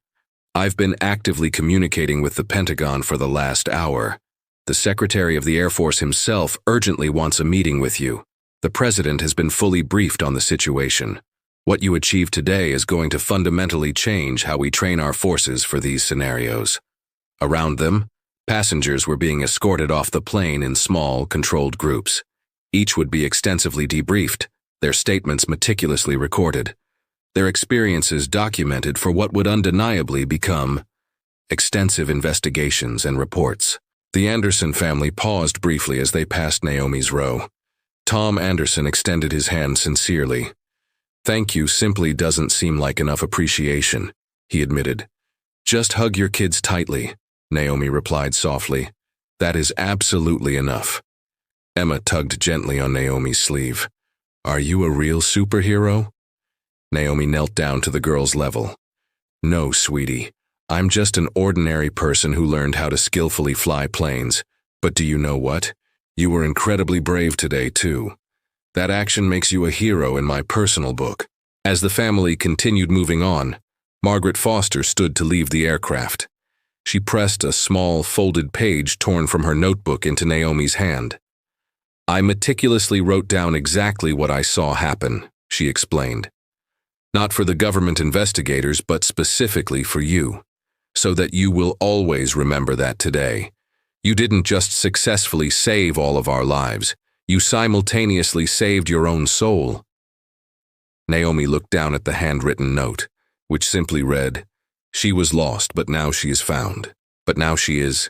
I've been actively communicating with the Pentagon for the last hour. The Secretary of the Air Force himself urgently wants a meeting with you. The President has been fully briefed on the situation. What you achieve today is going to fundamentally change how we train our forces for these scenarios." Around them, passengers were being escorted off the plane in small, controlled groups. Each would be extensively debriefed, their statements meticulously recorded, their experiences documented for what would undeniably become extensive investigations and reports. The Anderson family paused briefly as they passed Naomi's row. Tom Anderson extended his hand sincerely. "Thank you simply doesn't seem like enough appreciation," he admitted. "Just hug your kids tightly," Naomi replied softly. "That is absolutely enough." Emma tugged gently on Naomi's sleeve. "Are you a real superhero?" Naomi knelt down to the girl's level. "No, sweetie. I'm just an ordinary person who learned how to skillfully fly planes. But do you know what? You were incredibly brave today, too. That action makes you a hero in my personal book." As the family continued moving on, Margaret Foster stood to leave the aircraft. She pressed a small, folded page torn from her notebook into Naomi's hand. "I meticulously wrote down exactly what I saw happen," she explained. "Not for the government investigators, but specifically for you, so that you will always remember that today. You didn't just successfully save all of our lives, you simultaneously saved your own soul." Naomi looked down at the handwritten note, which simply read, "She was lost, but now she is found. But now she is."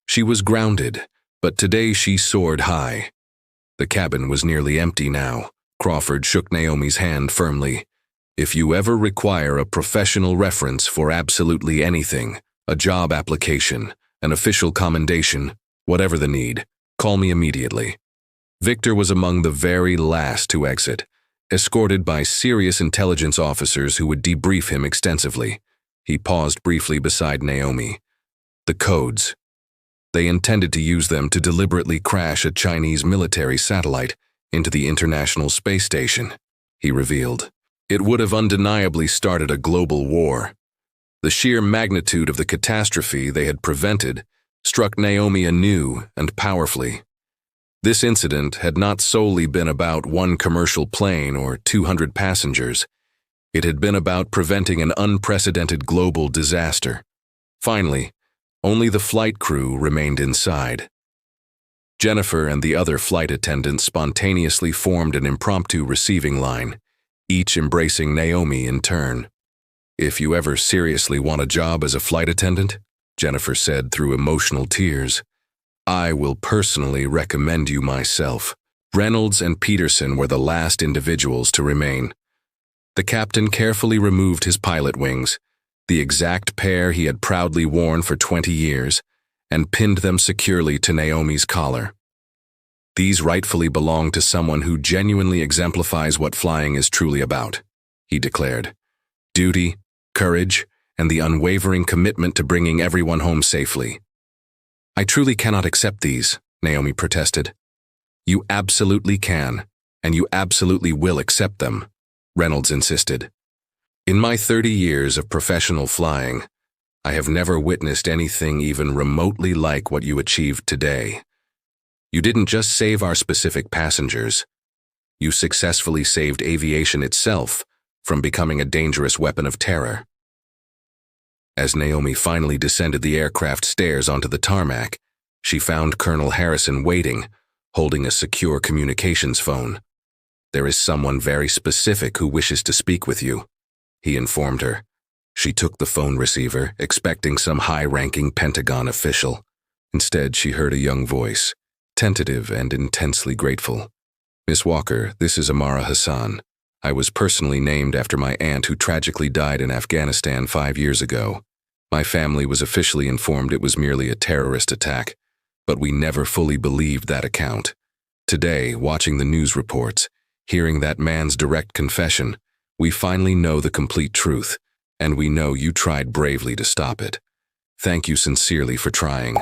She was grounded, but today she soared high. The cabin was nearly empty now. Crawford shook Naomi's hand firmly. "If you ever require a professional reference for absolutely anything, a job application, an official commendation, whatever the need, call me immediately." Victor was among the very last to exit, escorted by serious intelligence officers who would debrief him extensively. He paused briefly beside Naomi. "The codes. They intended to use them to deliberately crash a Chinese military satellite into the International Space Station," he revealed. "It would have undeniably started a global war." The sheer magnitude of the catastrophe they had prevented struck Naomi anew and powerfully. This incident had not solely been about one commercial plane or 200 passengers. It had been about preventing an unprecedented global disaster. Finally, only the flight crew remained inside. Jennifer and the other flight attendants spontaneously formed an impromptu receiving line, each embracing Naomi in turn. "If you ever seriously want a job as a flight attendant," Jennifer said through emotional tears, "I will personally recommend you myself." Reynolds and Peterson were the last individuals to remain. The captain carefully removed his pilot wings, the exact pair he had proudly worn for 20 years, and pinned them securely to Naomi's collar. "These rightfully belong to someone who genuinely exemplifies what flying is truly about," he declared. "Duty, courage, and the unwavering commitment to bringing everyone home safely." "I truly cannot accept these," Naomi protested. "You absolutely can, and you absolutely will accept them," Reynolds insisted. In my 30 years of professional flying, I have never witnessed anything even remotely like what you achieved today. You didn't just save our specific passengers. You successfully saved aviation itself from becoming a dangerous weapon of terror. As Naomi finally descended the aircraft stairs onto the tarmac, she found Colonel Harrison waiting, holding a secure communications phone. There is someone very specific who wishes to speak with you, he informed her. She took the phone receiver, expecting some high-ranking Pentagon official. Instead, she heard a young voice, tentative and intensely grateful. Miss Walker, this is Amara Hassan. I was personally named after my aunt who tragically died in Afghanistan 5 years ago. My family was officially informed it was merely a terrorist attack, but we never fully believed that account. Today, watching the news reports, hearing that man's direct confession, we finally know the complete truth, and we know you tried bravely to stop it. Thank you sincerely for trying.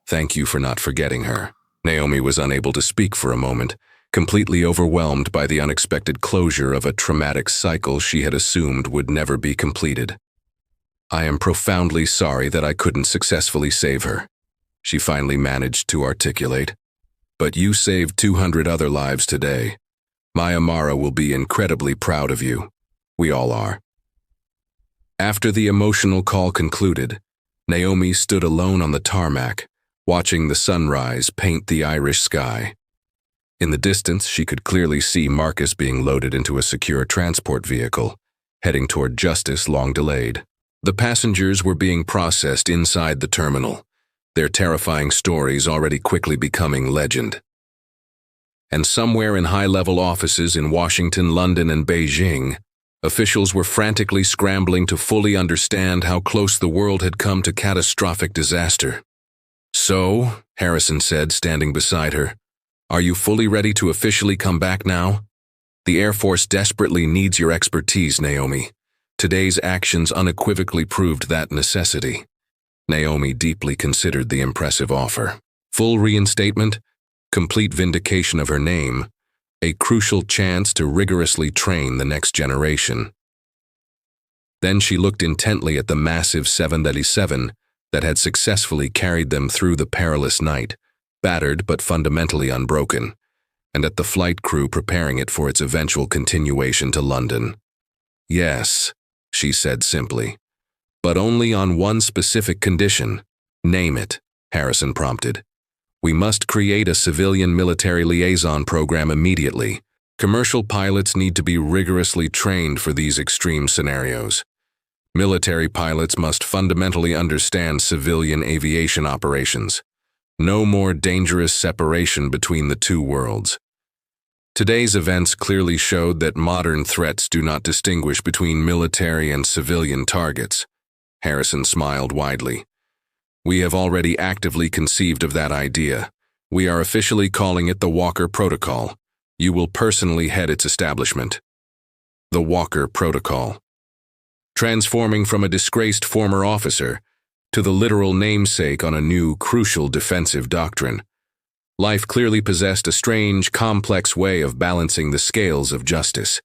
Thank you for not forgetting her. Naomi was unable to speak for a moment, completely overwhelmed by the unexpected closure of a traumatic cycle she had assumed would never be completed. I am profoundly sorry that I couldn't successfully save her, she finally managed to articulate. But you saved 200 other lives today. My Amara will be incredibly proud of you. We all are. After the emotional call concluded, Naomi stood alone on the tarmac, watching the sunrise paint the Irish sky. In the distance, she could clearly see Marcus being loaded into a secure transport vehicle, heading toward justice long delayed. The passengers were being processed inside the terminal, their terrifying stories already quickly becoming legend. And somewhere in high-level offices in Washington, London, and Beijing, officials were frantically scrambling to fully understand how close the world had come to catastrophic disaster. So, Harrison said, standing beside her, are you fully ready to officially come back now? The Air Force desperately needs your expertise, Naomi. Today's actions unequivocally proved that necessity. Naomi deeply considered the impressive offer. Full reinstatement, complete vindication of her name, a crucial chance to rigorously train the next generation. Then she looked intently at the massive 737 that had successfully carried them through the perilous night, battered but fundamentally unbroken, and at the flight crew preparing it for its eventual continuation to London. Yes, she said simply, but only on one specific condition. Name it, Harrison prompted. We must create a civilian-military liaison program immediately. Commercial pilots need to be rigorously trained for these extreme scenarios. Military pilots must fundamentally understand civilian aviation operations. No more dangerous separation between the two worlds. Today's events clearly showed that modern threats do not distinguish between military and civilian targets. Harrison smiled widely. We have already actively conceived of that idea. We are officially calling it the Walker Protocol. You will personally head its establishment. The Walker Protocol. Transforming from a disgraced former officer to the literal namesake on a new, crucial defensive doctrine. Life clearly possessed a strange, complex way of balancing the scales of justice.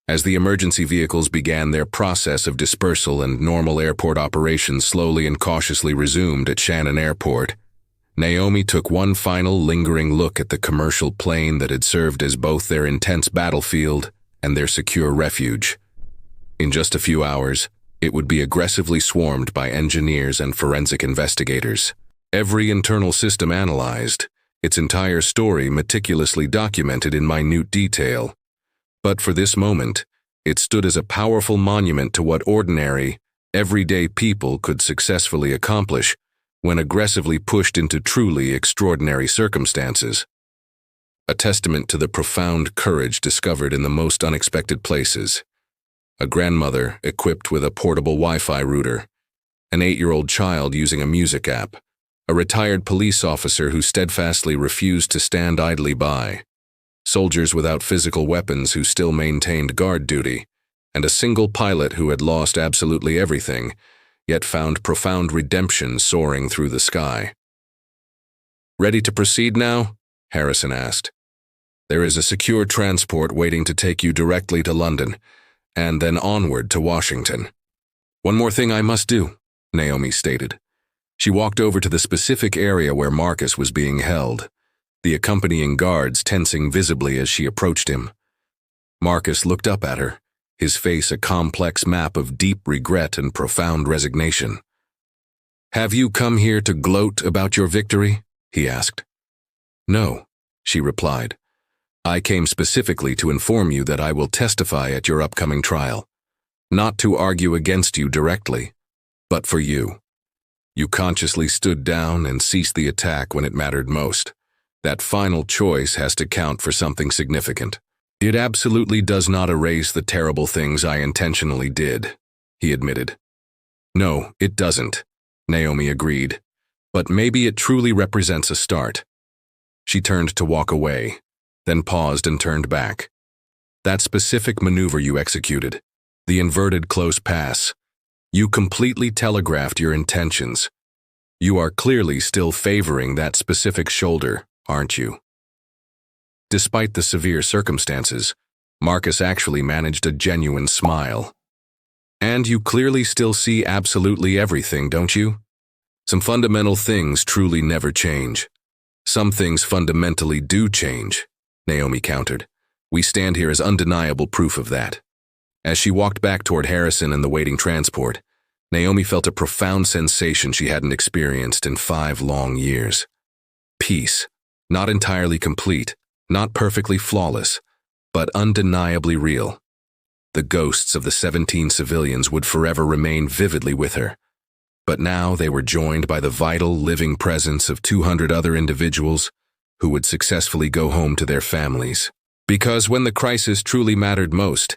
As the emergency vehicles began their process of dispersal and normal airport operations slowly and cautiously resumed at Shannon Airport, Naomi took one final lingering look at the commercial plane that had served as both their intense battlefield and their secure refuge. In just a few hours, it would be aggressively swarmed by engineers and forensic investigators. Every internal system analyzed, its entire story meticulously documented in minute detail. But for this moment, it stood as a powerful monument to what ordinary, everyday people could successfully accomplish when aggressively pushed into truly extraordinary circumstances. A testament to the profound courage discovered in the most unexpected places. A grandmother equipped with a portable Wi-Fi router, an 8-year-old child using a music app, a retired police officer who steadfastly refused to stand idly by, soldiers without physical weapons who still maintained guard duty, and a single pilot who had lost absolutely everything, yet found profound redemption soaring through the sky. Ready to proceed now? Harrison asked. There is a secure transport waiting to take you directly to London, and then onward to Washington. One more thing I must do, Naomi stated. She walked over to the specific area where Marcus was being held, the accompanying guards tensing visibly as she approached him. Marcus looked up at her, his face a complex map of deep regret and profound resignation. "Have you come here to gloat about your victory?" he asked. "No," she replied. "I came specifically to inform you that I will testify at your upcoming trial. Not to argue against you directly, but for you. You consciously stood down and ceased the attack when it mattered most. That final choice has to count for something significant. It absolutely does not erase the terrible things I intentionally did," he admitted. "No, it doesn't," Naomi agreed. "But maybe it truly represents a start." She turned to walk away, then paused and turned back. "That specific maneuver you executed, the inverted close pass, you completely telegraphed your intentions. You are clearly still favoring that specific shoulder, aren't you?" Despite the severe circumstances, Marcus actually managed a genuine smile. "And you clearly still see absolutely everything, don't you? Some fundamental things truly never change." "Some things fundamentally do change," Naomi countered. "We stand here as undeniable proof of that." As she walked back toward Harrison and the waiting transport, Naomi felt a profound sensation she hadn't experienced in 5 long years. Peace, not entirely complete, not perfectly flawless, but undeniably real. The ghosts of the 17 civilians would forever remain vividly with her, but now they were joined by the vital, living presence of 200 other individuals who would successfully go home to their families. Because when the crisis truly mattered most,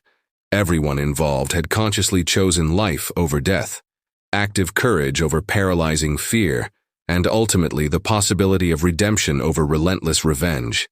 everyone involved had consciously chosen life over death, active courage over paralyzing fear, and ultimately the possibility of redemption over relentless revenge.